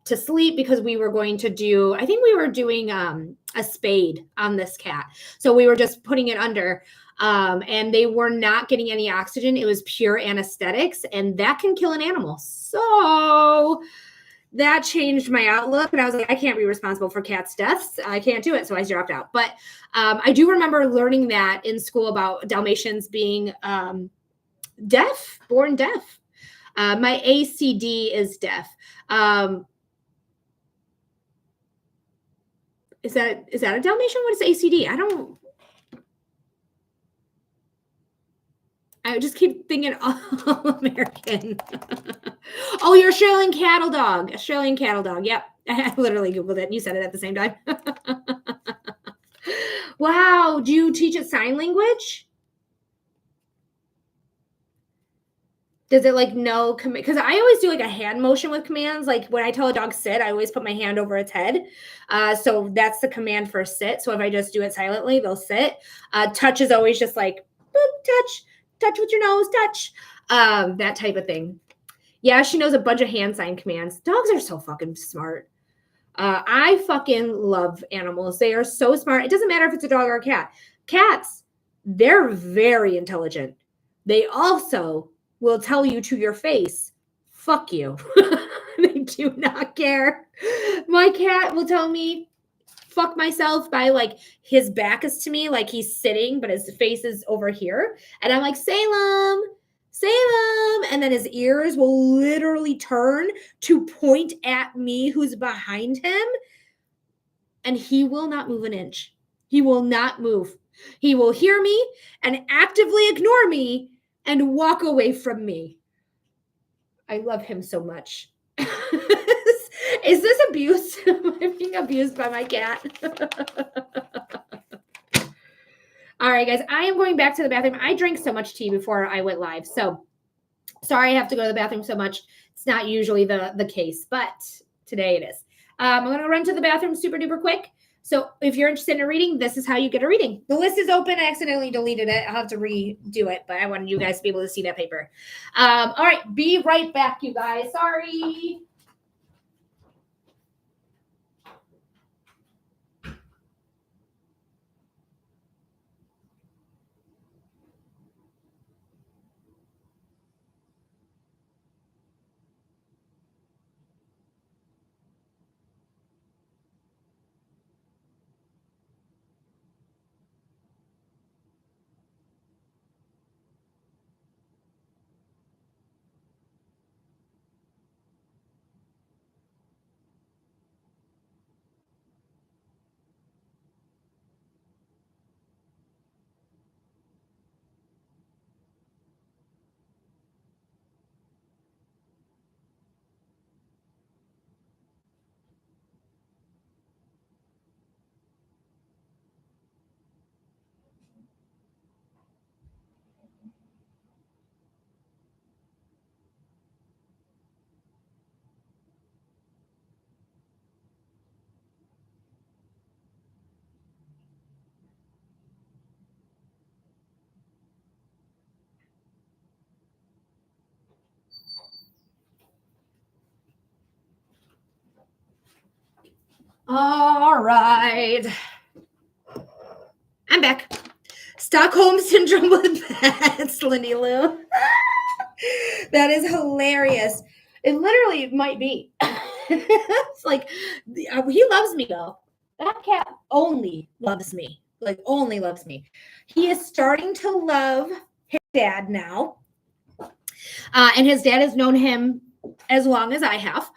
sleep, because we were going to do, I think we were doing a spade on this cat. So we were just putting it under. And they were not getting any oxygen. It was pure anesthetics, and that can kill an animal. So that changed my outlook. And I was like, I can't be responsible for cats' deaths. I can't do it. So I dropped out. But I do remember learning that in school about Dalmatians being deaf, born deaf. My ACD is deaf. Is that a Dalmatian? What is ACD? I just keep thinking all American. Oh, you're Australian cattle dog. Australian cattle dog. Yep. I literally Googled it and you said it at the same time. Wow. Do you teach it sign language? Does it like know command? Because I always do like a hand motion with commands. Like when I tell a dog sit, I always put my hand over its head. So that's the command for sit. So if I just do it silently, they'll sit. Touch is always just like boop, touch with your nose, touch, that type of thing. Yeah, she knows a bunch of hand sign commands. Dogs are so fucking smart. I fucking love animals. They are so smart. It doesn't matter if it's a dog or a cat. Cats, they're very intelligent. They also will tell you to your face, fuck you. They do not care. My cat will tell me, fuck myself, by like his back is to me, like he's sitting, but his face is over here. And I'm like, Salem, Salem. And then his ears will literally turn to point at me who's behind him. And he will not move an inch. He will not move. He will hear me and actively ignore me and walk away from me. I love him so much. Is this abuse? Am I being abused by my cat? All right, guys, I am going back to the bathroom. I drank so much tea before I went live. So sorry I have to go to the bathroom so much. It's not usually the case, but today it is. I'm going to run to the bathroom super duper quick. So if you're interested in a reading, this is how you get a reading. The list is open. I accidentally deleted it. I'll have to redo it, but I wanted you guys to be able to see that paper. All right, be right back, you guys. Sorry. All right. I'm back. Stockholm Syndrome with pets, Lindy Lou. That is hilarious. It literally might be. It's like, he loves me though. That cat only loves me. Like, only loves me. He is starting to love his dad now. And his dad has known him as long as I have,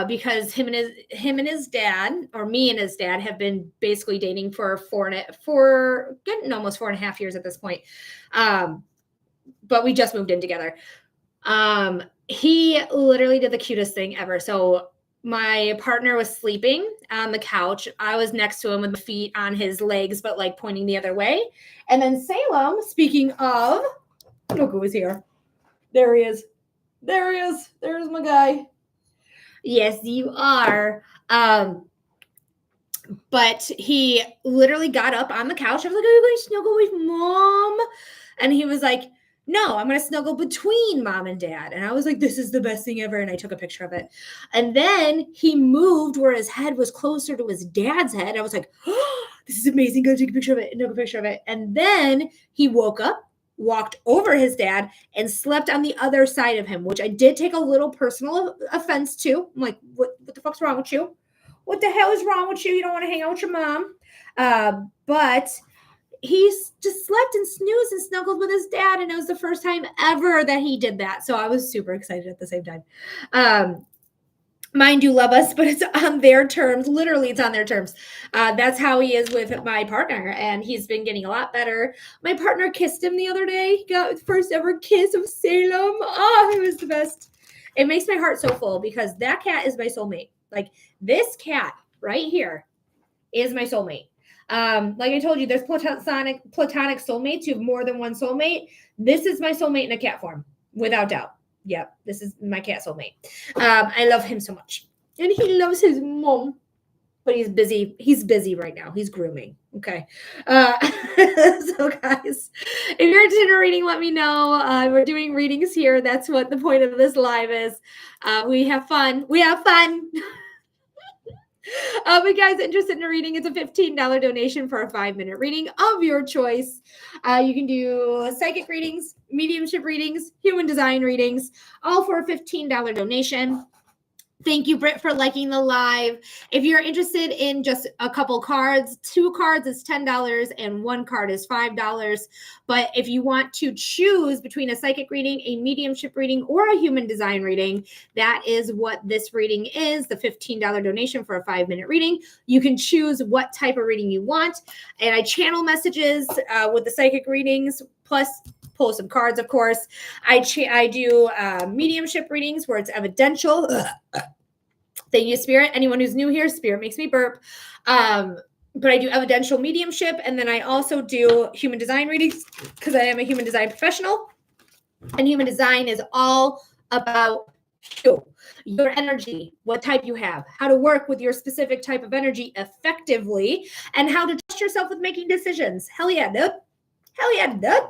because him and his dad, or me and his dad, have been basically dating for getting almost 4.5 years at this point. But we just moved in together. He literally did the cutest thing ever. So my partner was sleeping on the couch. I was next to him with my feet on his legs, but like pointing the other way. And then Salem, speaking of, look who was here. There he is. There he is. There's my guy. Yes, you are. But he literally got up on the couch. I was like, are you going to snuggle with mom? And he was like, no, I'm going to snuggle between mom and dad. And I was like, this is the best thing ever. And I took a picture of it. And then he moved where his head was closer to his dad's head. I was like, oh, this is amazing. Go take a picture of it. And took a picture of it. And then he woke up, walked over his dad, and slept on the other side of him, which I did take a little personal offense to. I'm like, what the fuck's wrong with you? What the hell is wrong with you? You don't want to hang out with your mom. But he just slept and snoozed and snuggled with his dad, and it was the first time ever that he did that. So I was super excited at the same time. Mine do love us, but it's on their terms. Literally, it's on their terms. That's how he is with my partner, and he's been getting a lot better. My partner kissed him the other day. He got his first ever kiss of Salem. Oh, it was the best. It makes my heart so full because that cat is my soulmate. Like, this cat right here is my soulmate. Like I told you, there's platonic soulmates. You have more than one soulmate. This is my soulmate in a cat form, without doubt. Yep, this is my cat soulmate. I love him so much. And he loves his mom. But he's busy. He's busy right now. He's grooming. Okay. So guys, if you're interested in a reading, let me know. We're doing readings here. That's what the point of this live is. We have fun. We have fun. But guys, interested in a reading, it's a $15 donation for a 5-minute reading of your choice. You can do psychic readings, mediumship readings, human design readings, all for a $15 donation. Thank you, Britt, for liking the live. If you're interested in just a couple cards, 2 cards is $10 and 1 card is $5. But if you want to choose between a psychic reading, a mediumship reading, or a human design reading, that is what this reading is, the $15 donation for a 5-minute reading. You can choose what type of reading you want. And I channel messages with the psychic readings, plus pull some cards, of course. I do mediumship readings where it's evidential. Thank you, Spirit. Anyone who's new here, Spirit makes me burp. But I do evidential mediumship, and then I also do human design readings because I am a human design professional. And human design is all about you, your energy, what type you have, how to work with your specific type of energy effectively, and how to trust yourself with making decisions. Hell yeah, dude. Hell yeah, dude.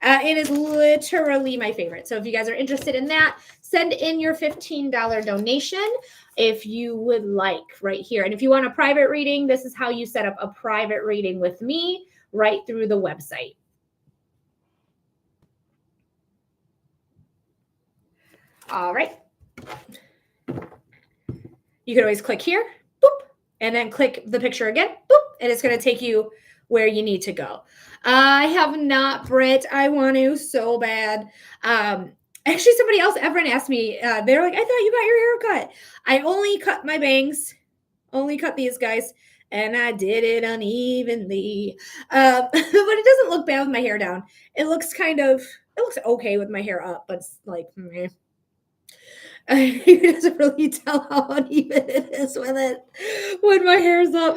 It is literally my favorite. So if you guys are interested in that, send in your $15 donation if you would like right here. And if you want a private reading, this is how you set up a private reading with me right through the website. All right. You can always click here, boop, and then click the picture again, boop, and it's going to take you where you need to go. I have not, Britt. I want to so bad. Actually, somebody else, Everett, asked me, they're like, I thought you got your hair cut. I only cut my bangs, only cut these guys, and I did it unevenly. But it doesn't look bad with my hair down. It looks okay with my hair up, but it's like, meh. You doesn't really tell how uneven it is with it when my hair's up.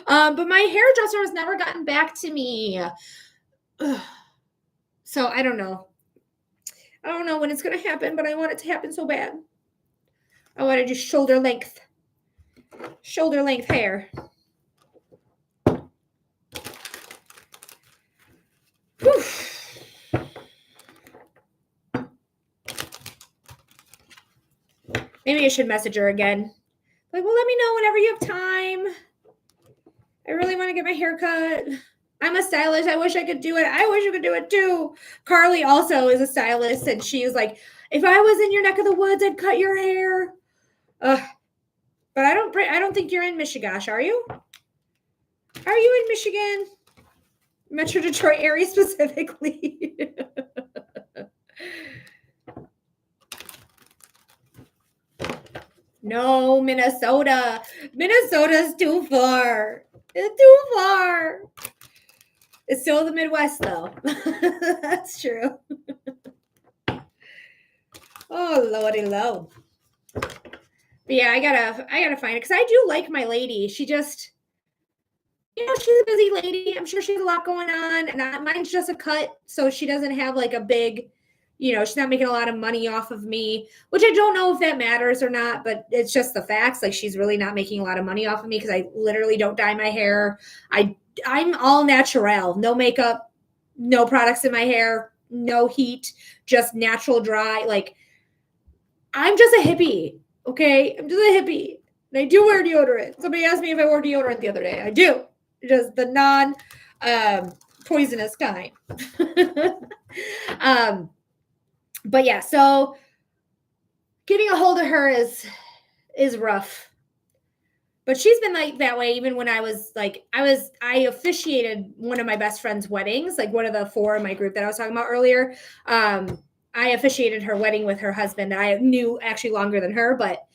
But my hairdresser has never gotten back to me. So I don't know. I don't know when it's going to happen, but I want it to happen so bad. I want to do shoulder length hair. Whew. Maybe I should message her again. Like, well, let me know whenever you have time. I really want to get my hair cut. I'm a stylist. I wish I could do it. I wish you could do it too. Carly also is a stylist, and she was like, if I was in your neck of the woods, I'd cut your hair. But I don't think you're in Michigan, are you? Are you in Michigan? Metro Detroit area specifically. No, Minnesota. Minnesota's too far. It's too far. It's still the Midwest, though. That's true. Oh, lordy low. But yeah, I gotta find it because I do like my lady. She just, she's a busy lady. I'm sure she has a lot going on, and mine's just a cut, so she doesn't have like a big, she's not making a lot of money off of me, which I don't know if that matters or not, but it's just the facts. Like, she's really not making a lot of money off of me because I literally don't dye my hair. I'm all natural, no makeup, no products in my hair, no heat, just natural dry. Like, I'm just a hippie, okay? I'm just a hippie. And I do wear deodorant. Somebody asked me if I wore deodorant the other day. I do. Just the non-poisonous kind. But yeah, so getting a hold of her is rough. But she's been like that way even when I was like, I officiated one of my best friend's weddings, like one of the 4 in my group that I was talking about earlier. I officiated her wedding with her husband. I knew actually longer than her, but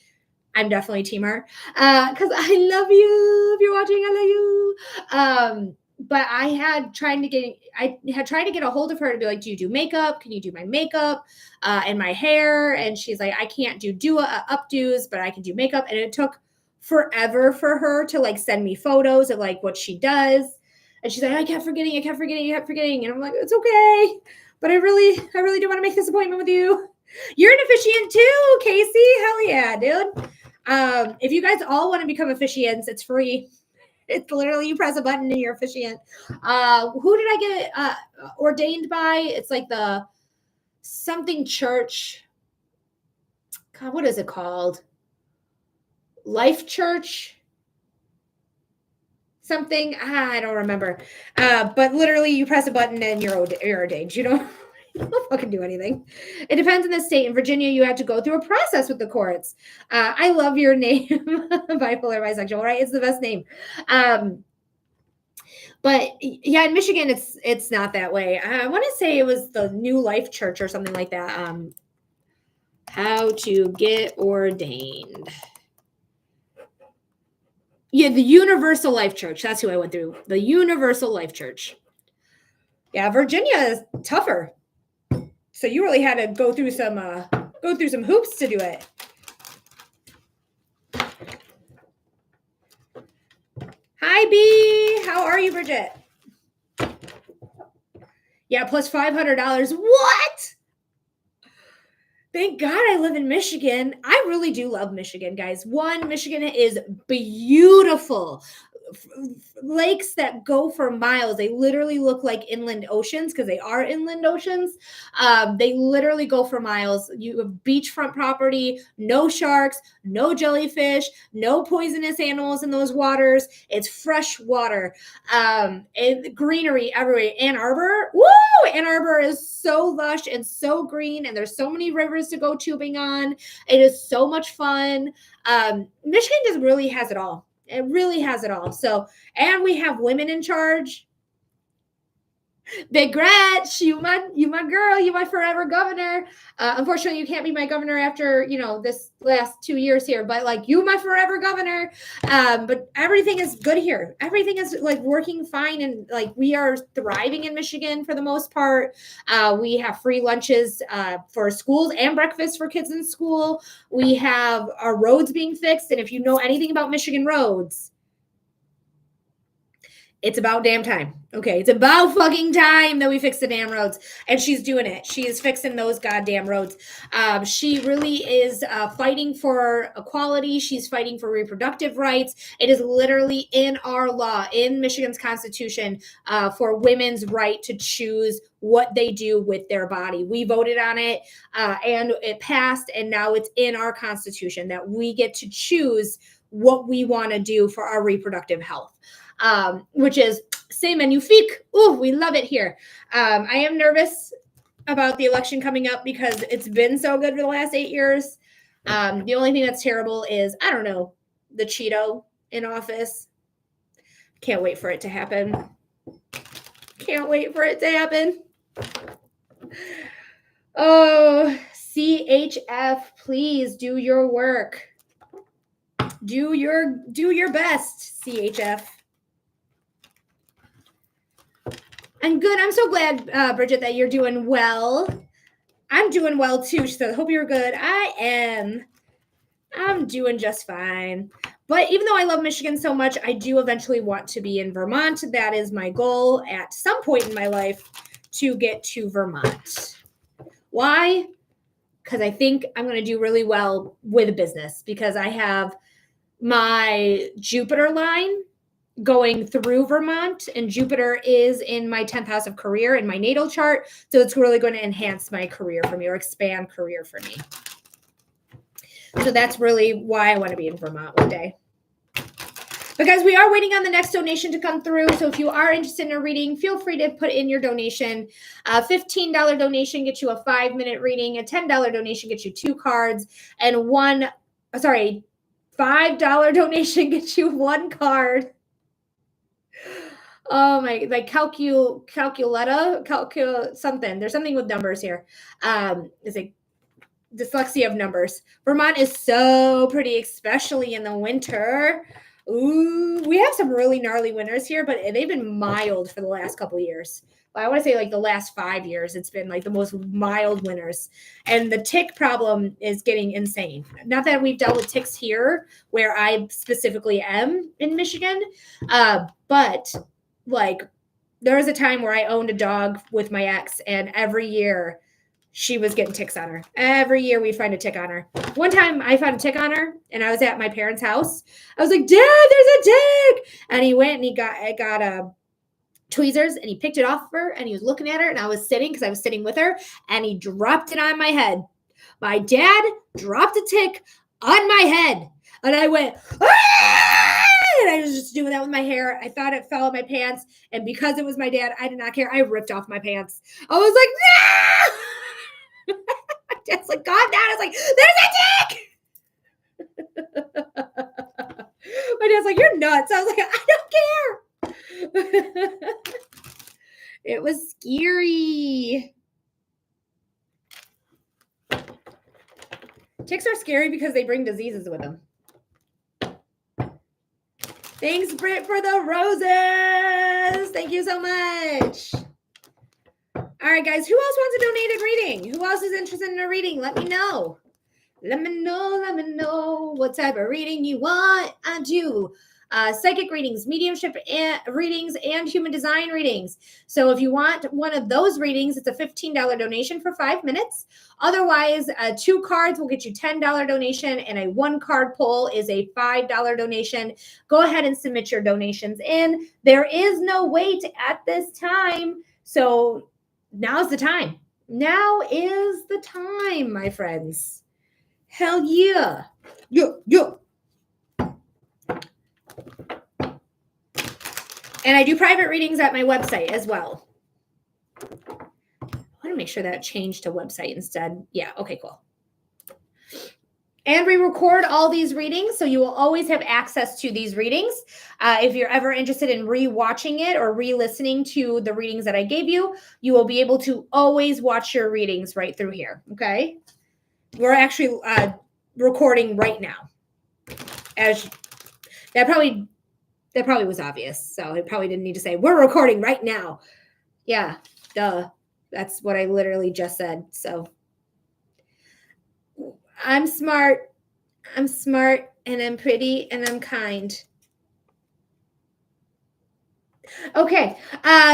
I'm definitely team her because I love you. If you're watching, I love you. But I had tried to get a hold of her to be like, do you do makeup? Can you do my makeup and my hair? And she's like, I can't do updos, but I can do makeup. And it took forever for her to like send me photos of like what she does. And she's like, I kept forgetting. And I'm like, it's okay. But I really do want to make this appointment with you. You're an officiant too, Casey. Hell yeah, dude. If you guys all want to become officiants, it's free. It's literally you press a button and you're officiant. Who did I get ordained by? It's like the something church. God, what is it called? Life Church? Something. I don't remember. But literally you press a button and you're ordained. They'll fucking do anything. It depends on the state. In Virginia, you have to go through a process with the courts. I love your name, bipolar bisexual, right? It's the best name. But yeah, in Michigan, it's not that way. I want to say it was the New Life Church or something like that. How to get ordained. Yeah, the Universal Life Church. That's who I went through. The Universal Life Church. Yeah, Virginia is tougher. So you really had to go through some hoops to do it. Hi, B. How are you, Bridget? Yeah, plus $500. What? Thank God I live in Michigan. I really do love Michigan, guys. One, Michigan is beautiful. Lakes that go for miles. They literally look like inland oceans because they are inland oceans. They literally go for miles. You have beachfront property, no sharks, no jellyfish, no poisonous animals in those waters. It's fresh water, and greenery everywhere. Ann Arbor, woo! Ann Arbor is so lush and so green, and there's so many rivers to go tubing on. It is so much fun. Michigan just really has it all. It really has it all. So, and we have women in charge. Big Gretch, you my girl, you my forever governor. Unfortunately, you can't be my governor after this last 2 years here, but like you my forever governor. But everything is good here. Everything is like working fine, and like we are thriving in Michigan for the most part. We have free lunches for schools and breakfast for kids in school. We have our roads being fixed, and if you know anything about Michigan roads, it's about damn time. Okay, it's about fucking time that we fix the damn roads. And she's doing it. She is fixing those goddamn roads. She really is fighting for equality. She's fighting for reproductive rights. It is literally in our law, in Michigan's Constitution, for women's right to choose what they do with their body. We voted on it, and it passed, and now it's in our Constitution that we get to choose what we want to do for our reproductive health. Which is c'est magnifique. Ooh, we love it here. I am nervous about the election coming up because it's been so good for the last 8 years. The only thing that's terrible is, I don't know, the Cheeto in office. Can't wait for it to happen. Can't wait for it to happen. Oh, CHF, please do your work. Do your best, CHF. And good. I'm so glad, Bridget, that you're doing well. I'm doing well too. So I hope you're good. I am. I'm doing just fine. But even though I love Michigan so much, I do eventually want to be in Vermont. That is my goal at some point in my life, to get to Vermont. Why? Because I think I'm going to do really well with a business, because I have my Jupiter line going through Vermont, and Jupiter is in my 10th house of career in my natal chart. So it's really going to enhance my career for me, or expand career for me. So that's really why I want to be in Vermont one day. But guys, we are waiting on the next donation to come through. So if you are interested in a reading, feel free to put in your donation. A $15 donation gets you a 5-minute reading. A $10 donation gets you 2 cards. And $5 donation gets you 1 card. Oh my, like calculetta, something. There's something with numbers here. It's like dyslexia of numbers. Vermont is so pretty, especially in the winter. Ooh, we have some really gnarly winters here, but they've been mild for the last couple of years. I want to say like the last 5 years, it's been like the most mild winters. And the tick problem is getting insane. Not that we've dealt with ticks here, where I specifically am in Michigan, but like there was a time where I owned a dog with my ex, and every year she was getting ticks on her. Every year we'd find a tick on her. One time I found a tick on her, and I was at my parents' house. I was like, Dad, there's a tick. And he went and he got a tweezers, and he picked it off of her, and he was looking at her, and I was sitting, because I was sitting with her, and he dropped it on my head. My dad dropped a tick on my head, and I went, ah! And I was just doing that with my hair. I thought it fell in my pants, and because it was my dad, I did not care. I ripped off my pants. I was like, Dad's like, calm down. I was like, there's a dick. My dad's like, you're nuts. I was like, I don't care. It was scary. Ticks are scary because they bring diseases with them. Thanks, Britt, for the roses. Thank you so much. All right, guys, who else wants a donated reading? Who else is interested in a reading? Let me know. Let me know what type of reading you want. I do psychic readings, mediumship readings, and human design readings. So if you want one of those readings, it's a $15 donation for 5 minutes. Otherwise, 2 cards will get you $10 donation, and a 1-card pull is a $5 donation. Go ahead and submit your donations in. There is no wait at this time. So now's the time. Now is the time, my friends. Hell yeah. Yo. And I do private readings at my website as well. I want to make sure that changed to website instead. Yeah, okay, cool. And we record all these readings, so you will always have access to these readings. If you're ever interested in re-watching it or re-listening to the readings that I gave you, you will be able to always watch your readings right through here, okay? We're actually recording right now. As that probably was obvious, so I probably didn't need to say we're recording right now. Yeah, duh. That's what I literally just said. So I'm smart, and I'm pretty, and I'm kind. Okay,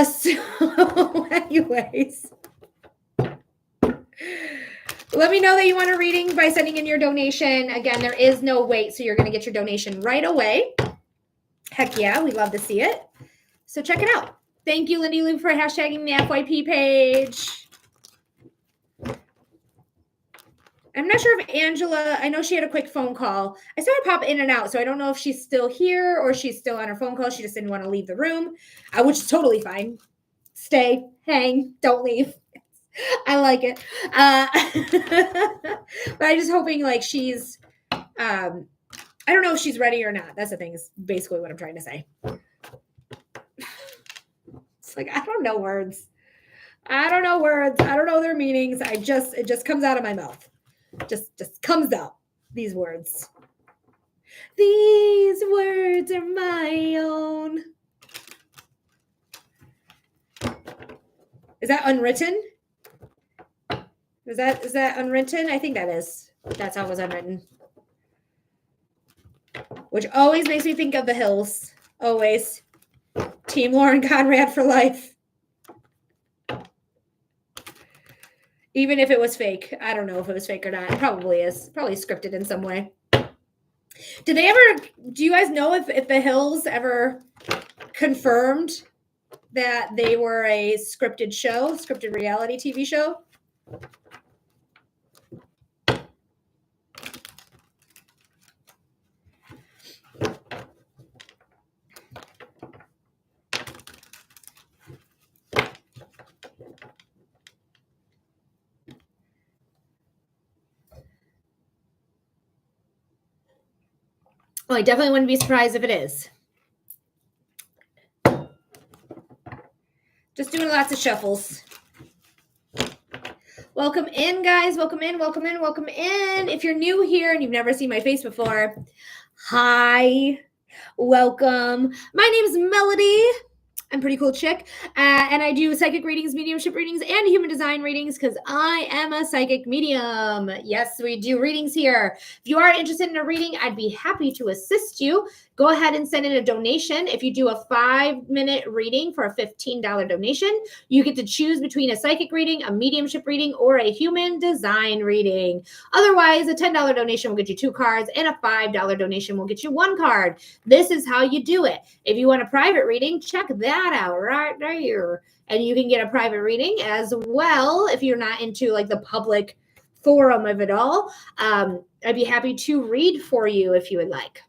so anyways, let me know that you want a reading by sending in your donation. Again, there is no wait, so you're going to get your donation right away. Heck yeah, we'd love to see it. So check it out. Thank you, Lindy Lou, for hashtagging the FYP page. I'm not sure if Angela, I know she had a quick phone call. I saw her pop in and out, so I don't know if she's still here or she's still on her phone call. She just didn't want to leave the room, which is totally fine. Stay, hang, don't leave. I like it. But I'm just hoping like she's, I don't know if she's ready or not. That's the thing, is basically what I'm trying to say. It's like, I don't know words. I don't know their meanings. It just comes out of my mouth. Just comes out. These words. These words are my own. Is that unwritten? Is that unwritten? I think that is. That's how it was unwritten. Which always makes me think of The Hills. Always. Team Lauren Conrad for life. Even if it was fake. I don't know if it was fake or not. It probably is. Probably scripted in some way. Do you guys know if The Hills ever confirmed that they were a scripted reality TV show? Oh, I definitely wouldn't be surprised if it is. Just doing lots of shuffles. Welcome in, guys. Welcome in. If you're new here and you've never seen my face before, hi. Welcome. My name is Melody. I'm a pretty cool chick. And I do psychic readings, mediumship readings, and human design readings because I am a psychic medium. Yes, we do readings here. If you are interested in a reading, I'd be happy to assist you. Go ahead and send in a donation. If you do a 5-minute reading for a $15 donation, you get to choose between a psychic reading, a mediumship reading, or a human design reading. Otherwise, a $10 donation will get you 2 cards, and a $5 donation will get you 1 card. This is how you do it. If you want a private reading, check that out right there. And you can get a private reading as well if you're not into like the public forum of it all. I'd be happy to read for you if you would like.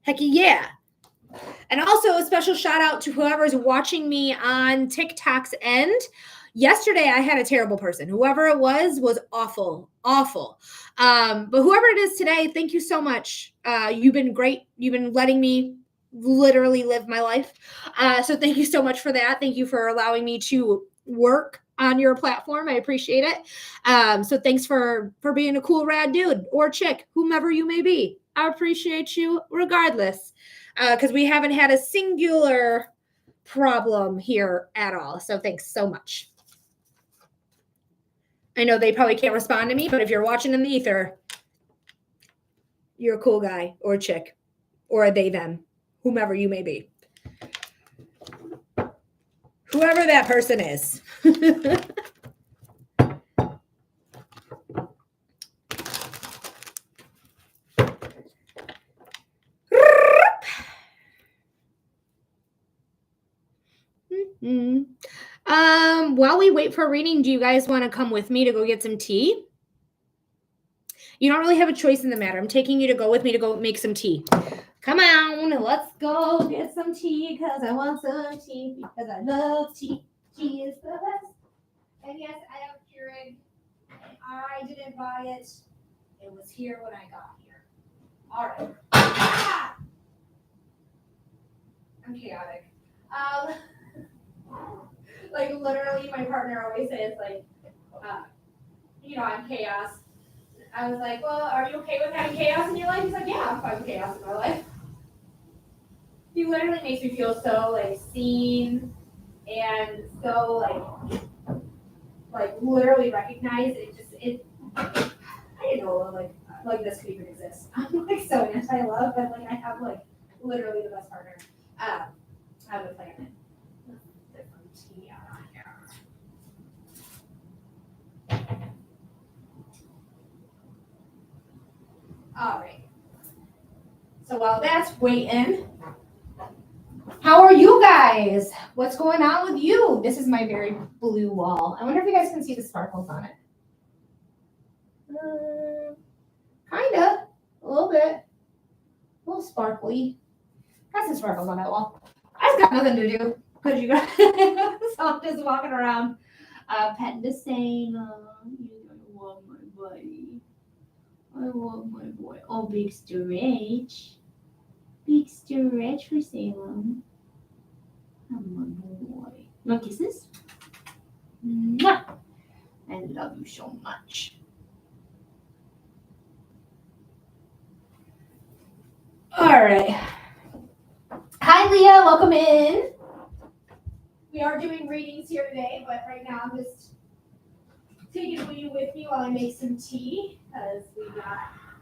Heck yeah. And also a special shout out to whoever's watching me on TikTok's end. Yesterday I had a terrible person. Whoever it was awful, awful. But whoever it is today, thank you so much. You've been great. You've been letting me literally live my life. So thank you so much for that. Thank you for allowing me to work on your platform. I appreciate it. So thanks for being a cool rad dude or chick, whomever you may be. I appreciate you regardless. Because we haven't had a singular problem here at all. So thanks so much. I know they probably can't respond to me, but if you're watching in the ether, you're a cool guy or chick or a they, them, whomever you may be. Whoever that person is. While we wait for a reading, do you guys want to come with me to go get some tea? You don't really have a choice in the matter. I'm taking you to go with me to go make some tea. Come on, let's go get some tea because I want some tea because I love tea. Tea is the best. And yes, I have Keurig. I didn't buy it. It was here when I got here. All right. Ah! I'm chaotic. Like literally, my partner always says like, I'm chaos. I was like, well, are you okay with having chaos in your life? He's like, yeah, I'm fine with chaos in my life. He literally makes me feel so like seen and so like literally recognized. I didn't know like this could even exist. I'm like so anti-love, but like I have like literally the best partner on the planet. Different tea out on here. All right. So while that's waiting, how are you guys? What's going on with you? This is my very blue wall. I wonder if you guys can see the sparkles on it. Kinda, a little bit, a little sparkly. Got some sparkles on that wall. I've got nothing to do because you guys. So I'm just walking around, petting the saying, I want my buddy. I want my boy. Oh, big stretch. Big stretch for Salem. Oh, my boy. No kisses? Mwah! I love you so much. All right. Hi, Leah. Welcome in. We are doing readings here today, but right now I'm just taking you with me while I make some tea because we got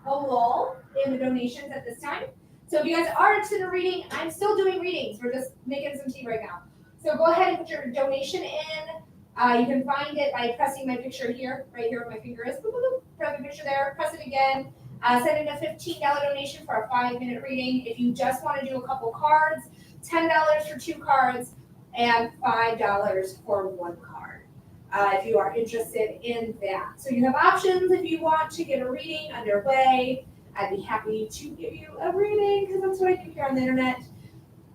a lull in the donations at this time. So if you guys are interested in a reading, I'm still doing readings. We're just making some tea right now. So go ahead and put your donation in. You can find it by pressing my picture here, right here where my finger is. Boop, boop, boop. Press the picture there, press it again. Send in a $15 donation for a 5-minute reading. If you just want to do a couple cards, $10 for 2 cards, and $5 for 1 card. If you are interested in that. So you have options if you want to get a reading underway. I'd be happy to give you a reading because that's what I do here on the internet.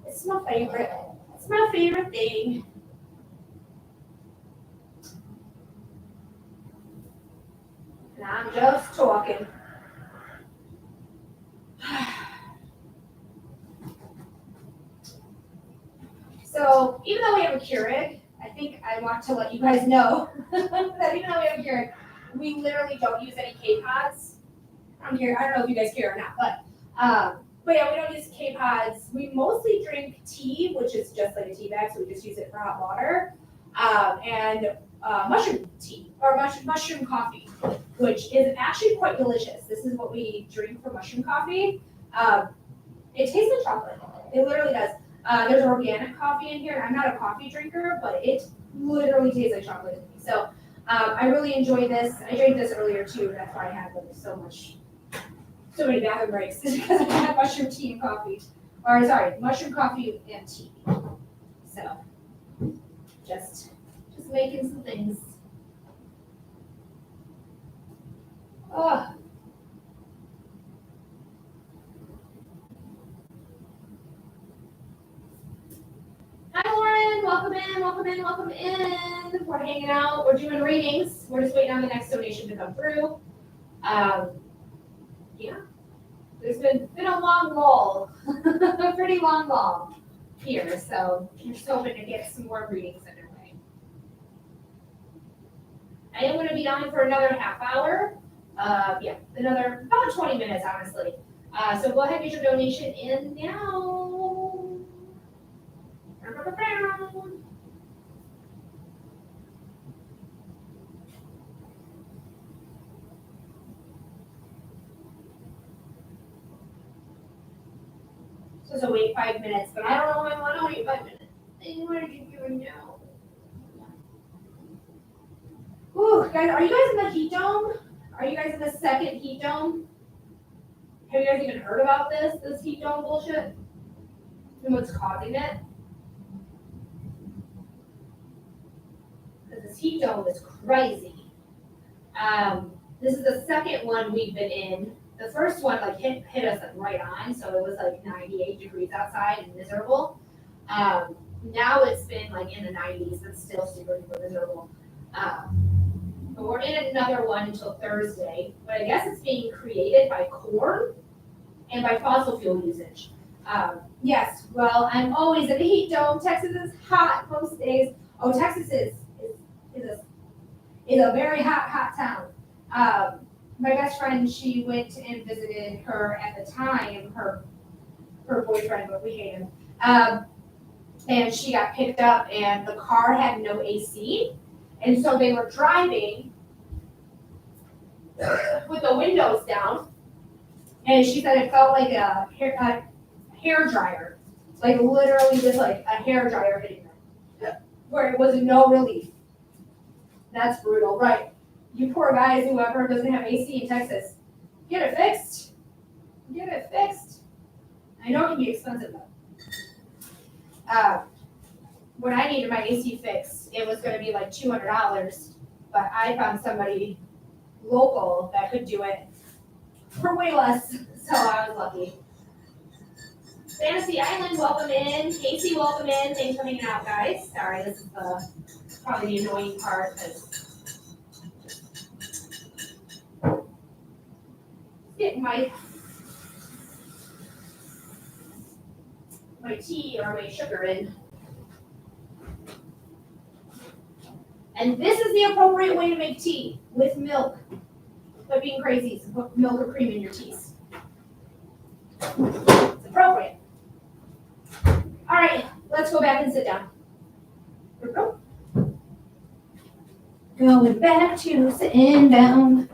It's my favorite. It's my favorite thing. And I'm just talking. So even though we have a Keurig, I think I want to let you guys know that even though we have a Keurig, we literally don't use any K-Pods. I don't know if you guys care or not, but yeah, we don't use K-Pods. We mostly drink tea, which is just like a tea bag, so we just use it for hot water, and mushroom tea, or mushroom coffee, which is actually quite delicious. This is what we drink for mushroom coffee. It tastes like chocolate. It literally does. There's organic coffee in here. I'm not a coffee drinker, but it literally tastes like chocolate to me. So I really enjoy this. I drank this earlier too. That's why I had like so many bathroom breaks because I had mushroom tea and coffee. Or sorry, mushroom coffee and tea. So just making some things. Oh. Hi Lauren, welcome welcome in, welcome in. We're hanging out, we're doing readings. We're just waiting on the next donation to come through. Yeah, there's been a long lull, a pretty long lull here, so I'm just hoping to get some more readings underway. I am going to be on for another half hour. Yeah, another about 20 minutes, honestly. So go ahead and get your donation in now. So wait 5 minutes, but I don't know if I want to wait 5 minutes. What are you doing now? Ooh, guys, are you guys in the heat dome? Are you guys in the second heat dome? Have you guys even heard about this heat dome bullshit? And what's causing it? Because this heat dome is crazy. This is the second one we've been in. The first one like hit us like right on, so it was like 98 degrees outside and miserable. Now it's been like in the 90s, but still super miserable. But we're in another one until Thursday. But I guess it's being created by corn and by fossil fuel usage. Yes, well, I'm always in the heat dome. Texas is hot most days. Oh, Texas is a very hot town. My best friend, she went and visited her at the time, her boyfriend, but we hate him. And she got picked up, and the car had no AC, and so they were driving with the windows down. And she said it felt like a hair dryer, like literally just like a hair dryer hitting them, where it was no relief. That's brutal, right? You poor guys, whoever doesn't have AC in Texas, get it fixed. Get it fixed. I know it can be expensive though. When I needed my AC fixed, it was going to be like $200, but I found somebody local that could do it for way less, so I was lucky. Fantasy Island, welcome in. Casey, welcome in. Thanks for hanging out, guys. Sorry, this is probably the annoying part because getting my tea or my sugar in. And this is the appropriate way to make tea, with milk. But being crazy is put milk or cream in your teas. It's appropriate. All right, let's go back and sit down. Here we go. Going back to sitting down.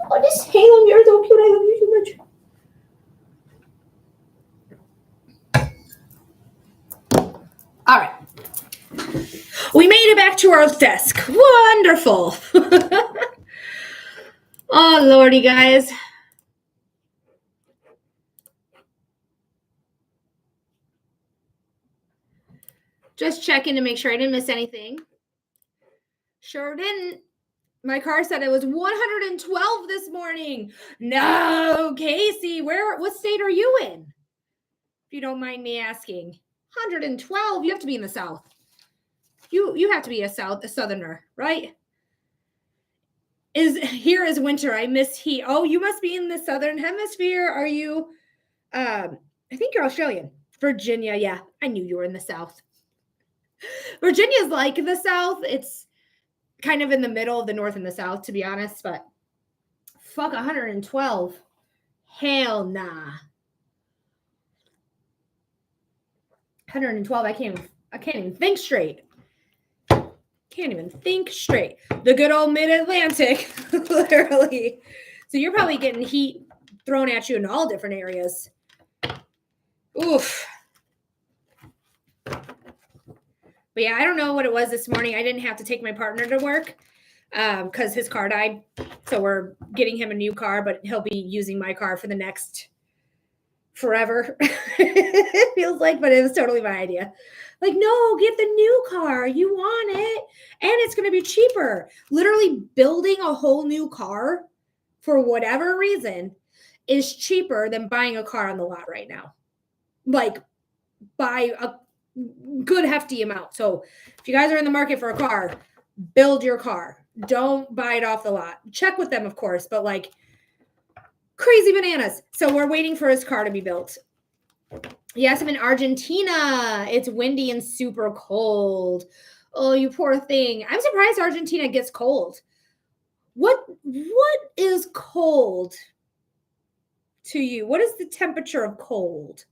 Oh, this Halo, you're so cute. I love you so much. All right. We made it back to our desk. Wonderful. Oh, Lordy, guys. Just checking to make sure I didn't miss anything. Sure didn't. My car said it was 112 this morning. No, Casey, what state are you in? If you don't mind me asking. 112, you have to be in the South. You have to be a Southerner, right? Here is winter. I miss heat. Oh, you must be in the Southern Hemisphere. Are you? I think you're Australian. Virginia, yeah. I knew you were in the South. Virginia's like the South. It's kind of in the middle of the North and the South, to be honest, but fuck 112. Hell nah. 112, I can't even think straight. Can't even think straight. The good old mid-Atlantic, literally. So you're probably getting heat thrown at you in all different areas. Oof. But yeah, I don't know what it was this morning. I didn't have to take my partner to work because his car died. So we're getting him a new car, but he'll be using my car for the next forever. It feels like, but it was totally my idea. Like, no, get the new car. You want it. And it's going to be cheaper. Literally building a whole new car for whatever reason is cheaper than buying a car on the lot right now. Like, buy good hefty amount. So if you guys are in the market for a car, build your car. Don't buy it off the lot. Check with them, of course, but like crazy bananas. So we're waiting for his car to be built. Yes, I'm in Argentina. It's windy and super cold. Oh, you poor thing. I'm surprised Argentina gets cold. What is cold to you? What is the temperature of cold?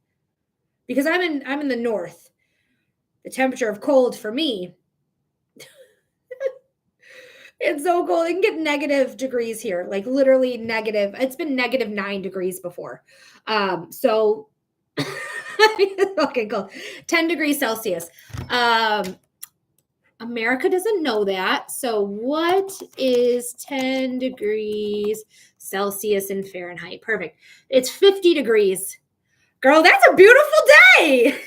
Because I'm in the north. The temperature of cold for me, it's so cold. It can get negative degrees here, like literally negative. It's been negative 9 degrees before. So okay, cool. 10 degrees Celsius. America doesn't know that. So what is 10 degrees Celsius in Fahrenheit? Perfect. It's 50 degrees. Girl, that's a beautiful day.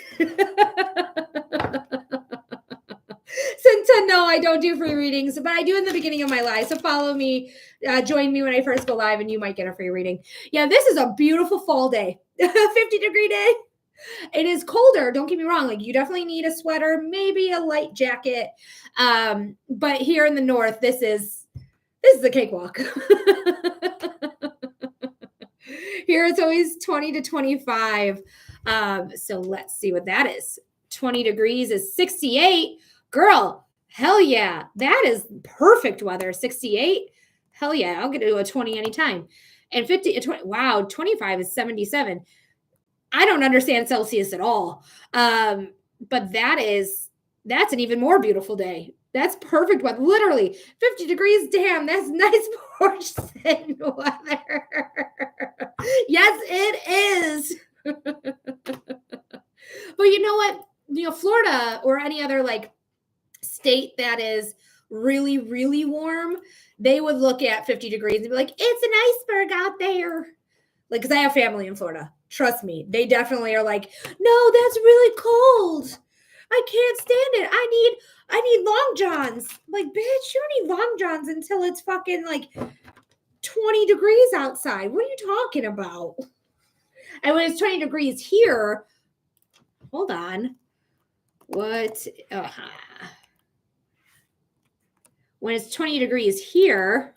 Since no, I don't do free readings, but I do in the beginning of my live. So follow me, join me when I first go live, and you might get a free reading. Yeah, this is a beautiful fall day, 50-degree day. It is colder. Don't get me wrong. Like you definitely need a sweater, maybe a light jacket. But here in the north, this is a cakewalk. Here it's always 20 to 25. So let's see what that is. 20 degrees is 68. Girl, hell yeah. That is perfect weather. 68. Hell yeah. I'll get to do a 20 anytime. And 50, 20, wow, 25 is 77. I don't understand Celsius at all. But that's an even more beautiful day. That's perfect weather. Literally 50 degrees. Damn, that's nice portion weather. Yes, it is. But you know what? Florida or any other like state that is really, really warm, they would look at 50 degrees and be like, it's an iceberg out there. Like, because I have family in Florida. Trust me, they definitely are like, no, that's really cold. I can't stand it. I need long johns. Like, bitch, you don't need long johns until it's fucking like 20 degrees outside. What are you talking about? And when it's 20 degrees here, hold on. What? When it's 20 degrees here,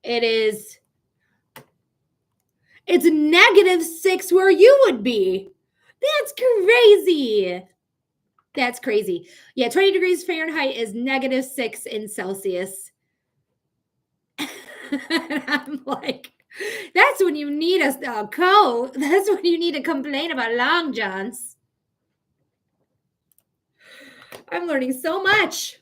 it's -6 where you would be. That's crazy. That's crazy. Yeah, 20 degrees Fahrenheit is -6 in Celsius. And I'm like, that's when you need a coat. That's when you need to complain about long johns. I'm learning so much.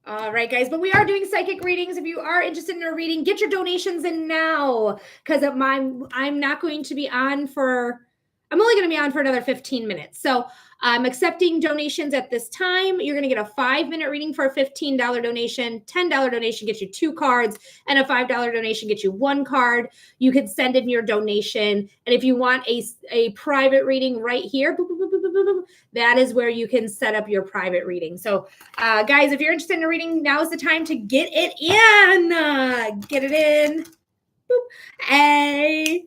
All right, guys, but we are doing psychic readings. If you are interested in a reading, get your donations in now, because I'm not going to be on for, I'm only going to be on for another 15 minutes. So I'm accepting donations at this time. You're going to get a 5-minute reading for a $15 donation. $10 donation gets you 2 cards, and a $5 donation gets you 1 card. You can send in your donation. And if you want a private reading right here, boop, boop, boop, boop, boop, boop, that is where you can set up your private reading. So guys, if you're interested in a reading, now is the time to get it in. Get it in. Boop. Hey.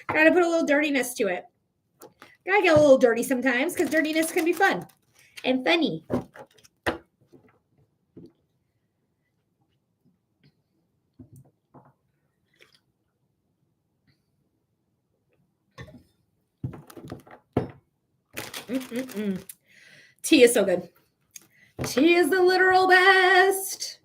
Gotta put a little dirtiness to it. Gotta get a little dirty sometimes, because dirtiness can be fun and funny. Tea is so good. Tea is the literal best.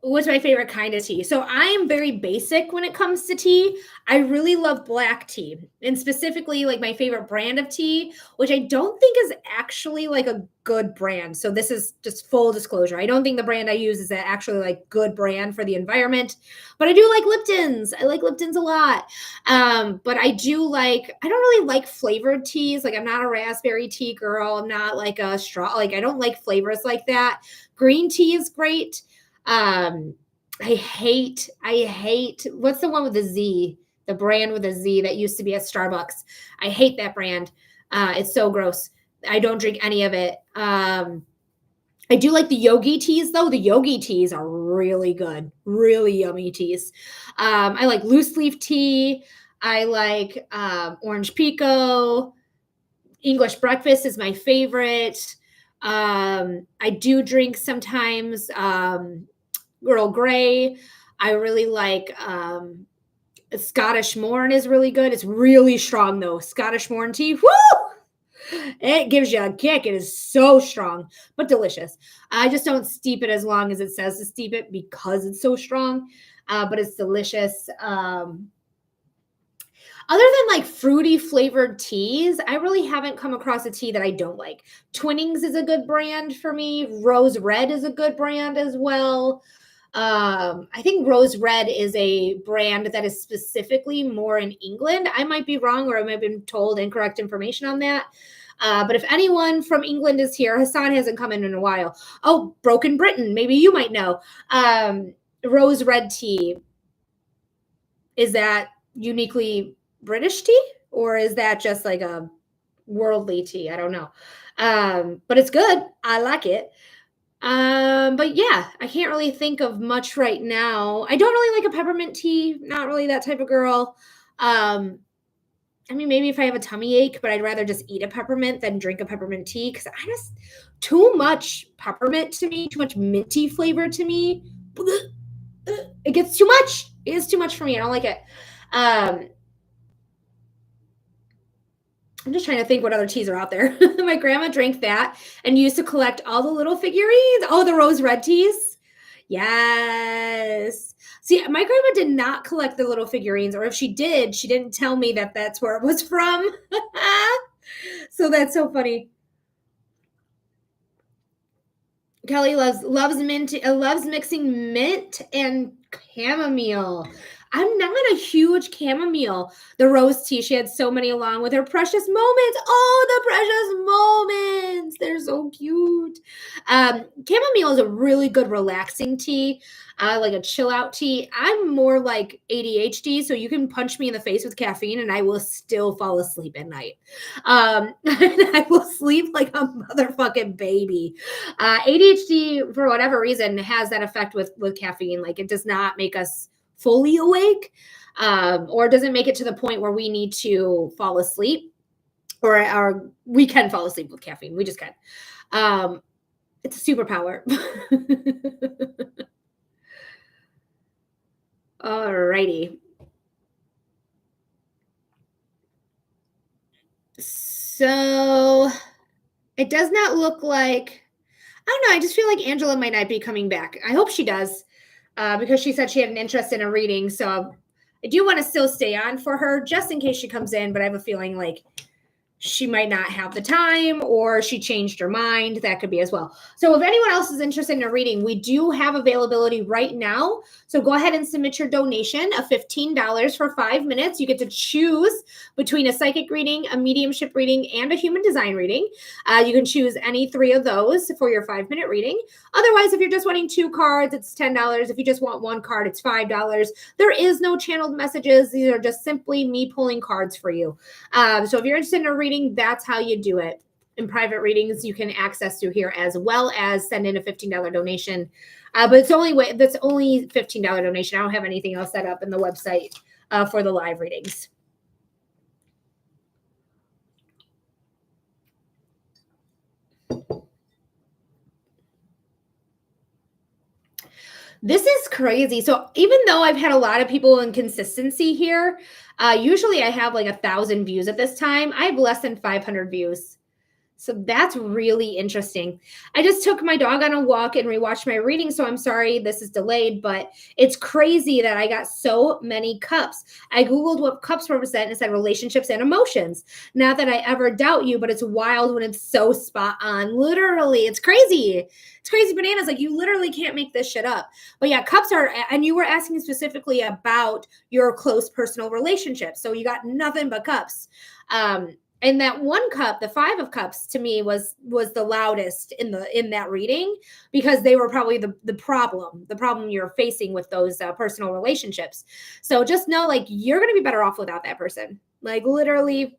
What's my favorite kind of tea? So I am very basic when it comes to tea. I really love black tea, and specifically like my favorite brand of tea, which I don't think is actually like a good brand. So this is just full disclosure. I don't think the brand I use is actually like good brand for the environment, but I do like Lipton's. I like Lipton's a lot. But I don't really like flavored teas. Like I'm not a raspberry tea girl. I'm not like a straw. Like I don't like flavors like that. Green tea is great. Um, I hate what's the one with the Z, the brand with a Z that used to be at Starbucks. I hate that brand. It's so gross. I don't drink any of it. I do like the yogi teas though. The yogi teas are really good, really yummy teas. I like loose leaf tea. I like orange pico. English breakfast is my favorite. I do drink sometimes Earl Grey. I really like Scottish Morn is really good. It's really strong though. Scottish Morn tea. Woo! It gives you a kick. It is so strong, but delicious. I just don't steep it as long as it says to steep it because it's so strong. But it's delicious. Other than like fruity flavored teas, I really haven't come across a tea that I don't like. Twinings is a good brand for me. Rose Red is a good brand as well. I think Rose Red is a brand that is specifically more in England. I might be wrong, or I might have been told incorrect information on that. But if anyone from England is here, Hassan hasn't come in a while. Oh, Broken Britain, maybe you might know. Rose Red tea, is that uniquely British tea, or is that just like a worldly tea? I don't know. But it's good. I like it. But yeah, I can't really think of much right now. I don't really like a peppermint tea. Not really that type of girl. I mean, maybe if I have a tummy ache, but I'd rather just eat a peppermint than drink a peppermint tea because I just too much peppermint to me, too much minty flavor to me. It gets too much. It is too much for me. I don't like it. Um, I'm just trying to think what other teas are out there. My grandma drank that and used to collect all the little figurines. Oh, the rose red teas. Yes. See, my grandma did not collect the little figurines, or if she did, she didn't tell me that that's where it was from. So that's so funny. Kelly loves mint, loves mixing mint and chamomile. I'm not a huge chamomile. The rose tea, she had so many along with her precious moments. Oh, the precious moments. They're so cute. Chamomile is a really good relaxing tea, like a chill out tea. I'm more like ADHD, so you can punch me in the face with caffeine and I will still fall asleep at night. I will sleep like a motherfucking baby. ADHD, for whatever reason, has that effect with caffeine. Like it does not make us fully awake, or doesn't make it to the point where we need to fall asleep, or we can fall asleep with caffeine. We just can. It's a superpower. Alrighty. So it does not look like, I don't know. I just feel like Angela might not be coming back. I hope she does, because she said she had an interest in a reading. So I do want to still stay on for her just in case she comes in, but I have a feeling like she might not have the time, or she changed her mind. That could be as well. So if anyone else is interested in a reading, we do have availability right now. So go ahead and submit your donation of $15 for 5 minutes. You get to choose between a psychic reading, a mediumship reading, and a human design reading. You can choose any 3 of those for your 5-minute reading. Otherwise, if you're just wanting 2 cards, it's $10. If you just want 1 card, it's $5. There is no channeled messages. These are just simply me pulling cards for you. So if you're interested in a reading, that's how you do it. In private readings, you can access through here, as well as send in a $15 donation. But that's only $15 donation. I don't have anything else set up in the website for the live readings. This is crazy. So even though I've had a lot of people in consistency here, usually I have like 1,000 views at this time. I have less than 500 views. So that's really interesting. I just took my dog on a walk and rewatched my reading, so I'm sorry this is delayed, but it's crazy that I got so many cups. I Googled what cups represent and it said relationships and emotions. Not that I ever doubt you, but it's wild when it's so spot on. Literally, it's crazy. It's crazy bananas. Like, you literally can't make this shit up. But yeah, cups are, and you were asking specifically about your close personal relationships. So you got nothing but cups. And that one cup, the 5 of cups, to me was the loudest in that reading, because they were probably the problem you're facing with those personal relationships. So just know, like, you're going to be better off without that person. Like, literally,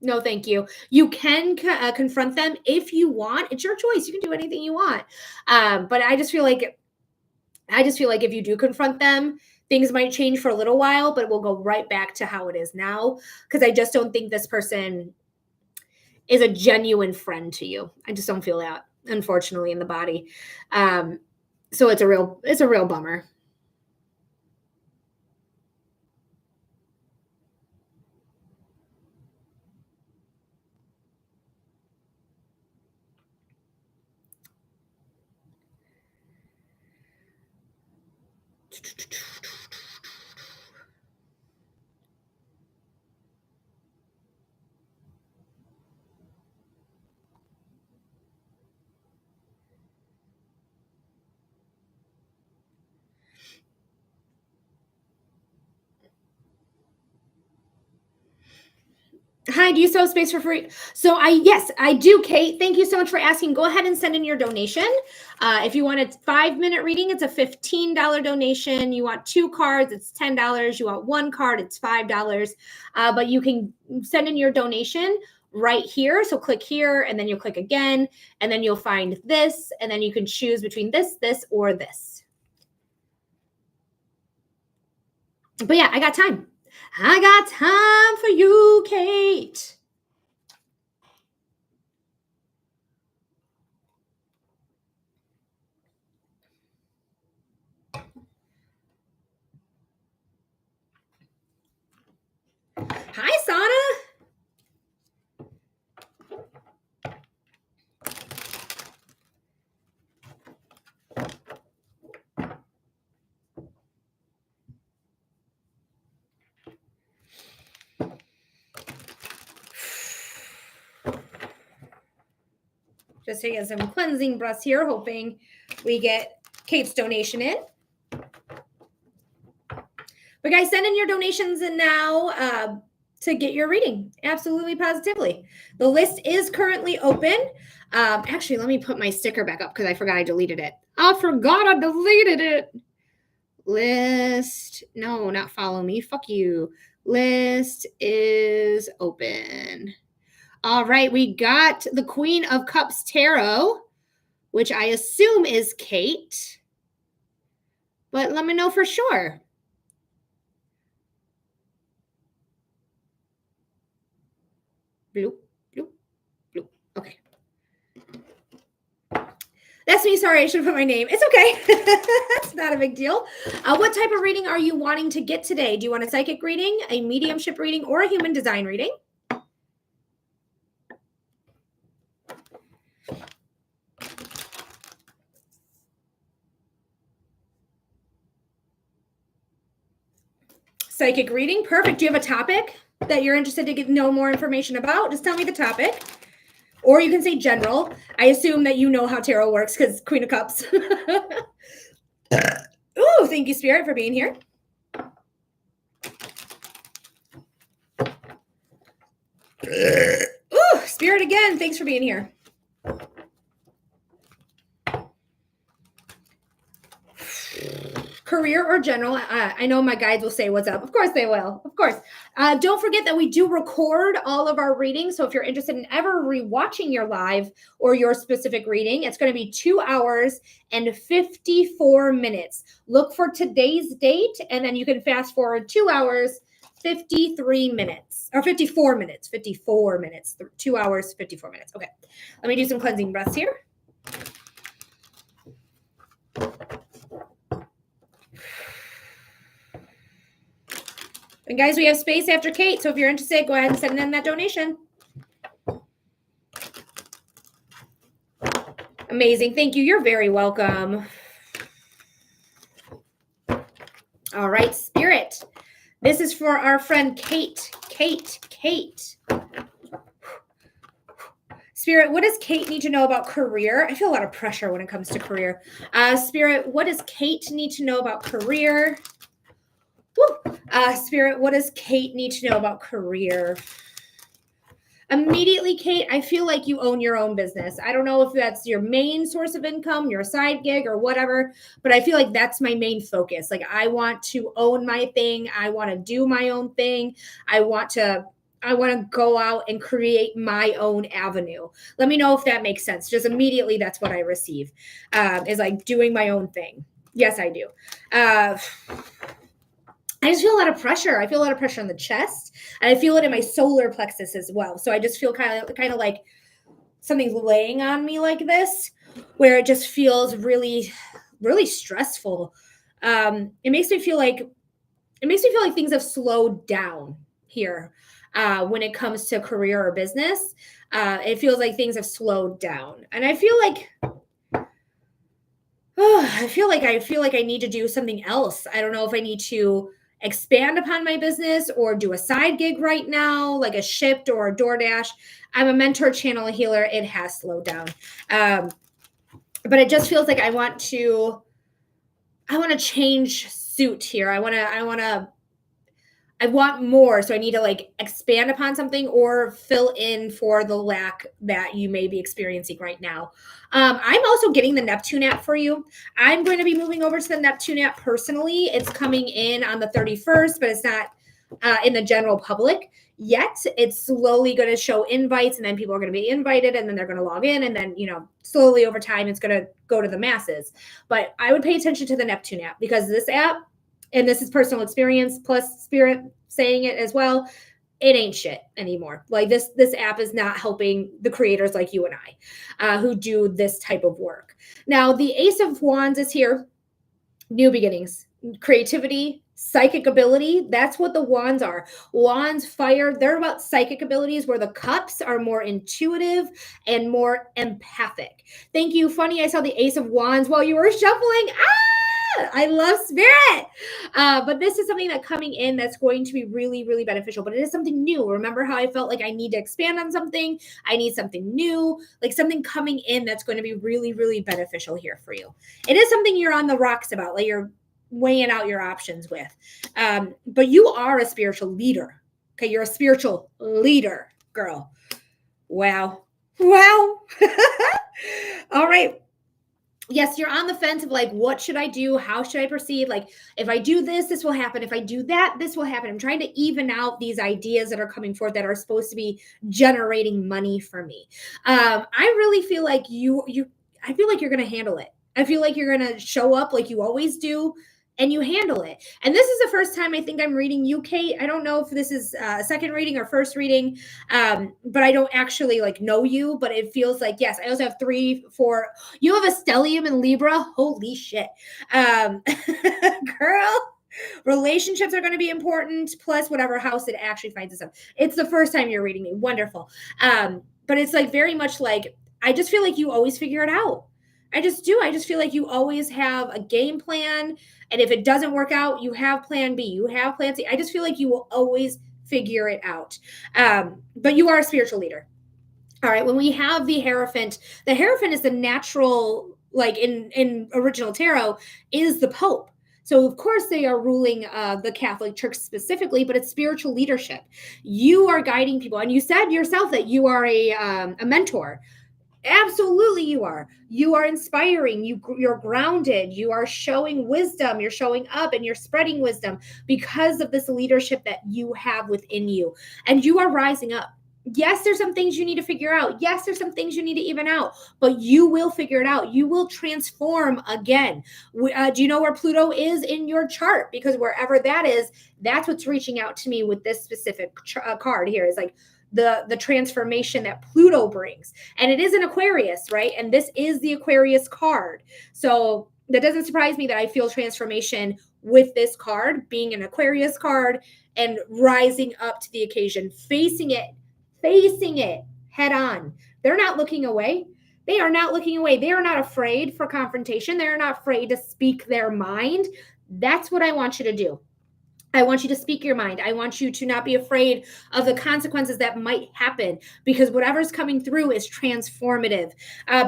no, thank you. You can confront them if you want. It's your choice. You can do anything you want. But I just feel like if you do confront them, things might change for a little while, but it will go right back to how it is now. Because I just don't think this person is a genuine friend to you. I just don't feel that, unfortunately, in the body. So it's a real bummer. Hi, do you still have space for free? So yes, I do, Kate. Thank you so much for asking. Go ahead and send in your donation. If you want a 5-minute reading, it's a $15 donation. You want 2 cards, it's $10. You want 1 card, it's $5. But you can send in your donation right here. So click here, and then you'll click again, and then you'll find this, and then you can choose between this, or this. But yeah, I got time. I got time for you, Kate. Hi, Sana. Just taking some cleansing breaths here, hoping we get Kate's donation in. But guys, send in your donations and now to get your reading. Absolutely, positively. The list is currently open. Actually, let me put my sticker back up because I forgot I deleted it. I forgot I deleted it. List. No, not follow me. Fuck you. List is open. All right, we got the Queen of Cups Tarot, which I assume is Kate. But let me know for sure. Bloop, bloop, bloop. Okay. That's me. Sorry, I should have put my name. It's okay. It's not a big deal. What type of reading are you wanting to get today? Do you want a psychic reading, a mediumship reading, or a human design reading? Psychic reading. Perfect. Do you have a topic that you're interested to know more information about? Just tell me the topic. Or you can say general. I assume that you know how tarot works because Queen of Cups. Ooh, thank you, Spirit, for being here. Ooh, Spirit again. Thanks for being here. Career or general? I know my guides will say what's up. Of course they will. Of course. Don't forget that we do record all of our readings. So if you're interested in ever rewatching your live or your specific reading, it's going to be 2 hours and 54 minutes. Look for today's date, and then you can fast forward 2 hours, 53 minutes, or 54 minutes, 54 minutes, 2 hours, 54 minutes. Okay. Let me do some cleansing breaths here. And guys, we have space after Kate, so if you're interested, go ahead and send in that donation. Amazing. Thank you. You're very welcome. All right, Spirit. This is for our friend Kate. Kate. Spirit, what does Kate need to know about career? I feel a lot of pressure when it comes to career. Spirit, what does Kate need to know about career? Spirit, what does Kate need to know about career? Immediately, Kate, I feel like you own your own business. I don't know if that's your main source of income, your side gig, or whatever, but I feel like that's my main focus. Like, I want to own my thing. I want to do my own thing. I want to go out and create my own avenue. Let me know if that makes sense. Just immediately, that's what I receive, is like doing my own thing. Yes, I do. I just feel a lot of pressure. I feel a lot of pressure on the chest, and I feel it in my solar plexus as well. So I just feel kind of like something's laying on me like this, where it just feels really, really stressful. It makes me feel like things have slowed down here when it comes to career or business. It feels like things have slowed down, and I feel like I need to do something else. I don't know if I need to expand upon my business or do a side gig right now, like a Shipt or a DoorDash. I'm a mentor, channel, healer. It has slowed down. But it just feels like I want to change suit here. I want more. So I need to like expand upon something or fill in for the lack that you may be experiencing right now. I'm also getting the Neptune app for you. I'm going to be moving over to the Neptune app personally. It's coming in on the 31st, but it's not in the general public yet. It's slowly going to show invites, and then people are going to be invited, and then they're going to log in, and then, slowly over time, it's going to go to the masses. But I would pay attention to the Neptune app, because this app, and this is personal experience plus Spirit saying it as well, it ain't shit anymore. Like this app is not helping the creators like you and I who do this type of work. Now, the Ace of Wands is here. New beginnings, creativity, psychic ability. That's what the wands are. Wands, fire, they're about psychic abilities, where the cups are more intuitive and more empathic. Thank you. Funny, I saw the Ace of Wands while you were shuffling. I love Spirit. But this is something that's coming in that's going to be really, really beneficial. But it is something new. Remember how I felt like I need to expand on something? I need something new, like something coming in that's going to be really, really beneficial here for you. It is something you're on the rocks about, like you're weighing out your options with. But you are a spiritual leader. Okay, you're a spiritual leader, girl. Wow. All right. Yes, you're on the fence of like, what should I do? How should I proceed? Like, if I do this, this will happen. If I do that, this will happen. I'm trying to even out these ideas that are coming forth that are supposed to be generating money for me. I really feel like I feel like you're going to handle it. I feel like you're going to show up like you always do, and you handle it. And this is the first time I think I'm reading you, Kate. I don't know if this is a second reading or first reading, but I don't actually like know you, but it feels like, yes, I also have 3, 4, you have a stellium in Libra. Holy shit. Girl, relationships are going to be important, plus whatever house it actually finds itself. It's the first time you're reading me. Wonderful. But it's like very much like, I just feel like you always figure it out. I just do. I just feel like you always have a game plan. And if it doesn't work out, you have plan B, you have plan C. I just feel like you will always figure it out. But you are a spiritual leader. All right. When we have the Hierophant is the natural, like in original tarot, is the Pope. So of course they are ruling the Catholic Church specifically, but it's spiritual leadership. You are guiding people. And you said yourself that you are a mentor. Absolutely, you are. You are inspiring. You're grounded. You are showing wisdom. You're showing up and you're spreading wisdom because of this leadership that you have within you. And you are rising up. Yes, there's some things you need to figure out. Yes, there's some things you need to even out, but you will figure it out. You will transform again. Do you know where Pluto is in your chart? Because wherever that is, that's what's reaching out to me with this specific card here. Is like the transformation that Pluto brings. And it is an Aquarius, right? And this is the Aquarius card. So that doesn't surprise me that I feel transformation with this card being an Aquarius card and rising up to the occasion, facing it head on. They're not looking away. They are not looking away. They are not afraid for confrontation. They are not afraid to speak their mind. That's what I want you to do. I want you to speak your mind. I want you to not be afraid of the consequences that might happen, because whatever's coming through is transformative.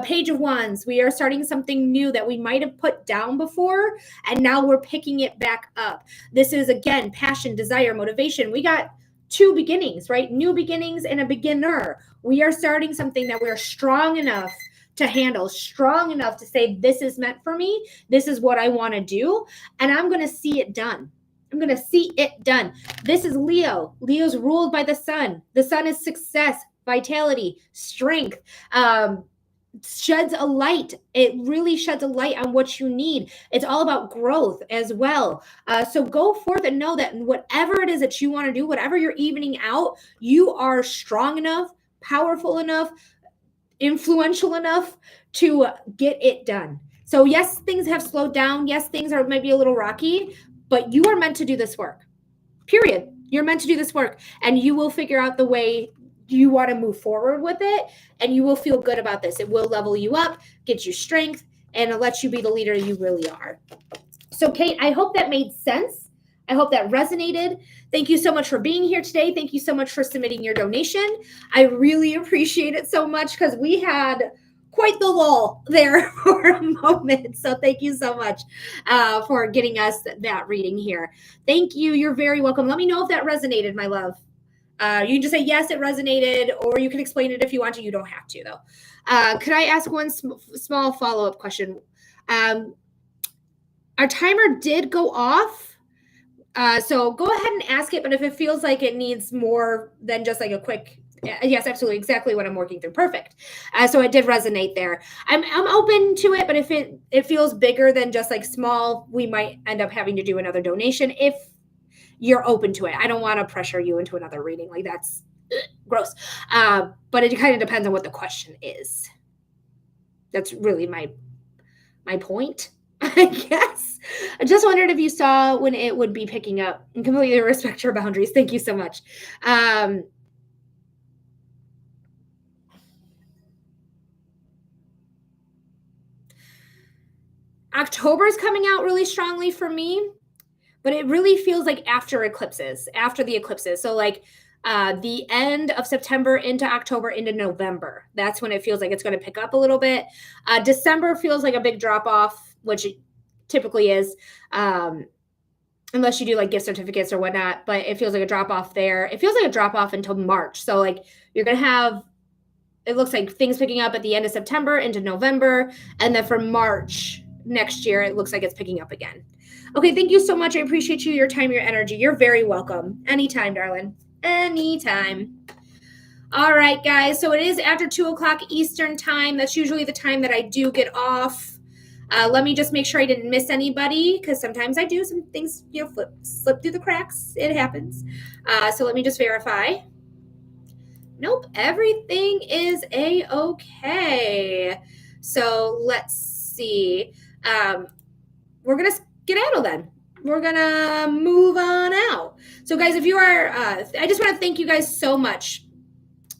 Page of Wands, we are starting something new that we might have put down before, and now we're picking it back up. This is, again, passion, desire, motivation. We got two beginnings, right? New beginnings and a beginner. We are starting something that we're strong enough to handle, strong enough to say, this is meant for me. This is what I want to do. And I'm going to see it done. I'm going to see it done. This is Leo. Leo's ruled by the sun. The sun is success, vitality, strength, sheds a light. It really sheds a light on what you need. It's all about growth as well. So go forth and know that whatever it is that you want to do, whatever you're evening out, you are strong enough, powerful enough, influential enough to get it done. So yes, things have slowed down. Yes, things are maybe a little rocky, but you are meant to do this work, period. You're meant to do this work, and you will figure out the way you want to move forward with it, and you will feel good about this. It will level you up, get you strength, and it lets you be the leader you really are. So Kate, I hope that made sense. I hope that resonated. Thank you so much for being here today. Thank you so much for submitting your donation. I really appreciate it so much, because we had quite the lull there for a moment. So thank you so much for getting us that reading here. Thank you. You're very welcome. Let me know if that resonated, my love. You can just say, yes, it resonated, or you can explain it if you want to. You don't have to, though. Could I ask one small follow-up question? Our timer did go off. So go ahead and ask it, but if it feels like it needs more than just like a quick, yes, absolutely, exactly what I'm working through. Perfect. So it did resonate there. I'm open to it, but if it feels bigger than just like small, we might end up having to do another donation if you're open to it. I don't want to pressure you into another reading. Like, that's gross. But it kind of depends on what the question is. That's really my point, I guess. I just wondered if you saw when it would be picking up, and completely respect your boundaries. Thank you so much. October is coming out really strongly for me, but it really feels like after the eclipses. So like the end of September into October into November. That's when it feels like it's going to pick up a little bit. December feels like a big drop off, which it typically is, unless you do like gift certificates or whatnot, but it feels like a drop off there. It feels like a drop off until March. So like you're going to have, it looks like things picking up at the end of September into November. And then for March next year, it looks like it's picking up again. Okay, thank you so much. I appreciate you, your time, your energy. You're very welcome. Anytime, darling. Anytime. All right, guys. So it is after 2:00 Eastern time. That's usually the time that I do get off. Let me just make sure I didn't miss anybody, because sometimes I do. Some things, slip through the cracks. It happens. So let me just verify. Nope, everything is A-okay. So let's see. We're going to skedaddle then. We're going to move on out. So guys, if you are, I just want to thank you guys so much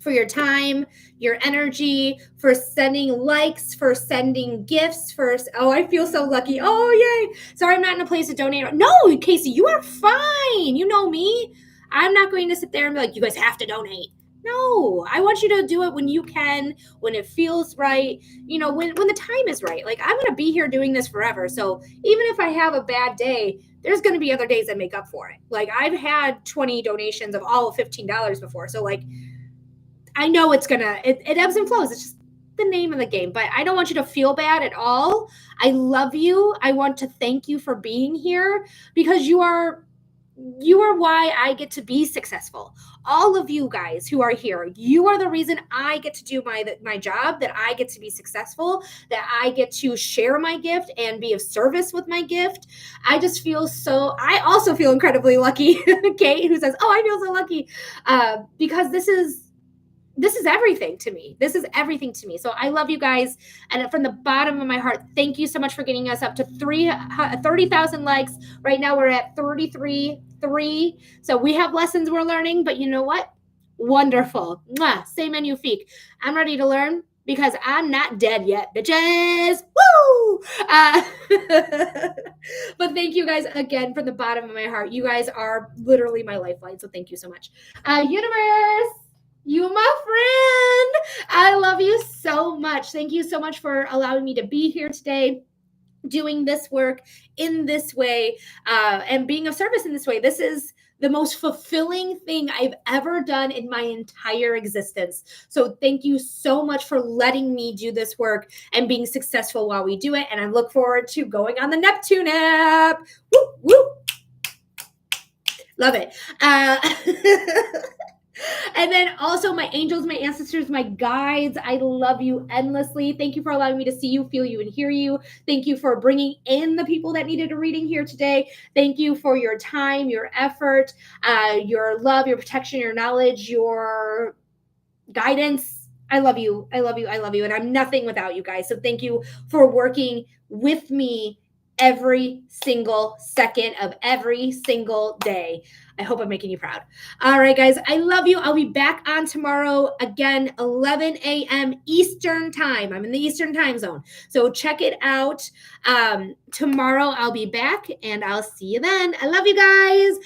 for your time, your energy, for sending likes, for sending gifts, oh, I feel so lucky. Oh, yay. Sorry, I'm not in a place to donate. No, Casey, you are fine. You know me. I'm not going to sit there and be like, you guys have to donate. No, I want you to do it when you can, when it feels right, when the time is right. Like, I'm going to be here doing this forever. So even if I have a bad day, there's going to be other days that make up for it. Like, I've had 20 donations of all of $15 before. So like, I know it ebbs and flows. It's just the name of the game, but I don't want you to feel bad at all. I love you. I want to thank you for being here, because you are why I get to be successful. All of you guys who are here, you are the reason I get to do my job, that I get to be successful, that I get to share my gift and be of service with my gift. I also feel incredibly lucky. Kate, who says, oh, I feel so lucky, because this is everything to me. This is everything to me. So I love you guys. And from the bottom of my heart, thank you so much for getting us up to 30,000 likes. Right now we're at 33.3. So we have lessons we're learning, but you know what? Wonderful. Mwah. C'est magnifique. I'm ready to learn. because I'm not dead yet, bitches. Woo! But thank you guys again from the bottom of my heart. You guys are literally my lifeline. So thank you so much. Universe, you my friend. I love you so much. Thank you so much for allowing me to be here today, doing this work in this way, and being of service in this way. This is the most fulfilling thing I've ever done in my entire existence. So thank you so much for letting me do this work and being successful while we do it. And I look forward to going on the Neptune app. Woo, woo. Love it. And then also my angels, my ancestors, my guides, I love you endlessly. Thank you for allowing me to see you, feel you, and hear you. Thank you for bringing in the people that needed a reading here today. Thank you for your time, your effort, your love, your protection, your knowledge, your guidance. I love you. I love you. I love you. And I'm nothing without you guys. So thank you for working with me every single second of every single day. I hope I'm making you proud. All right, guys, I love you. I'll be back on tomorrow again, 11 a.m. Eastern time. I'm in the Eastern time zone. So check it out. Tomorrow I'll be back and I'll see you then. I love you guys.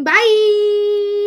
Bye.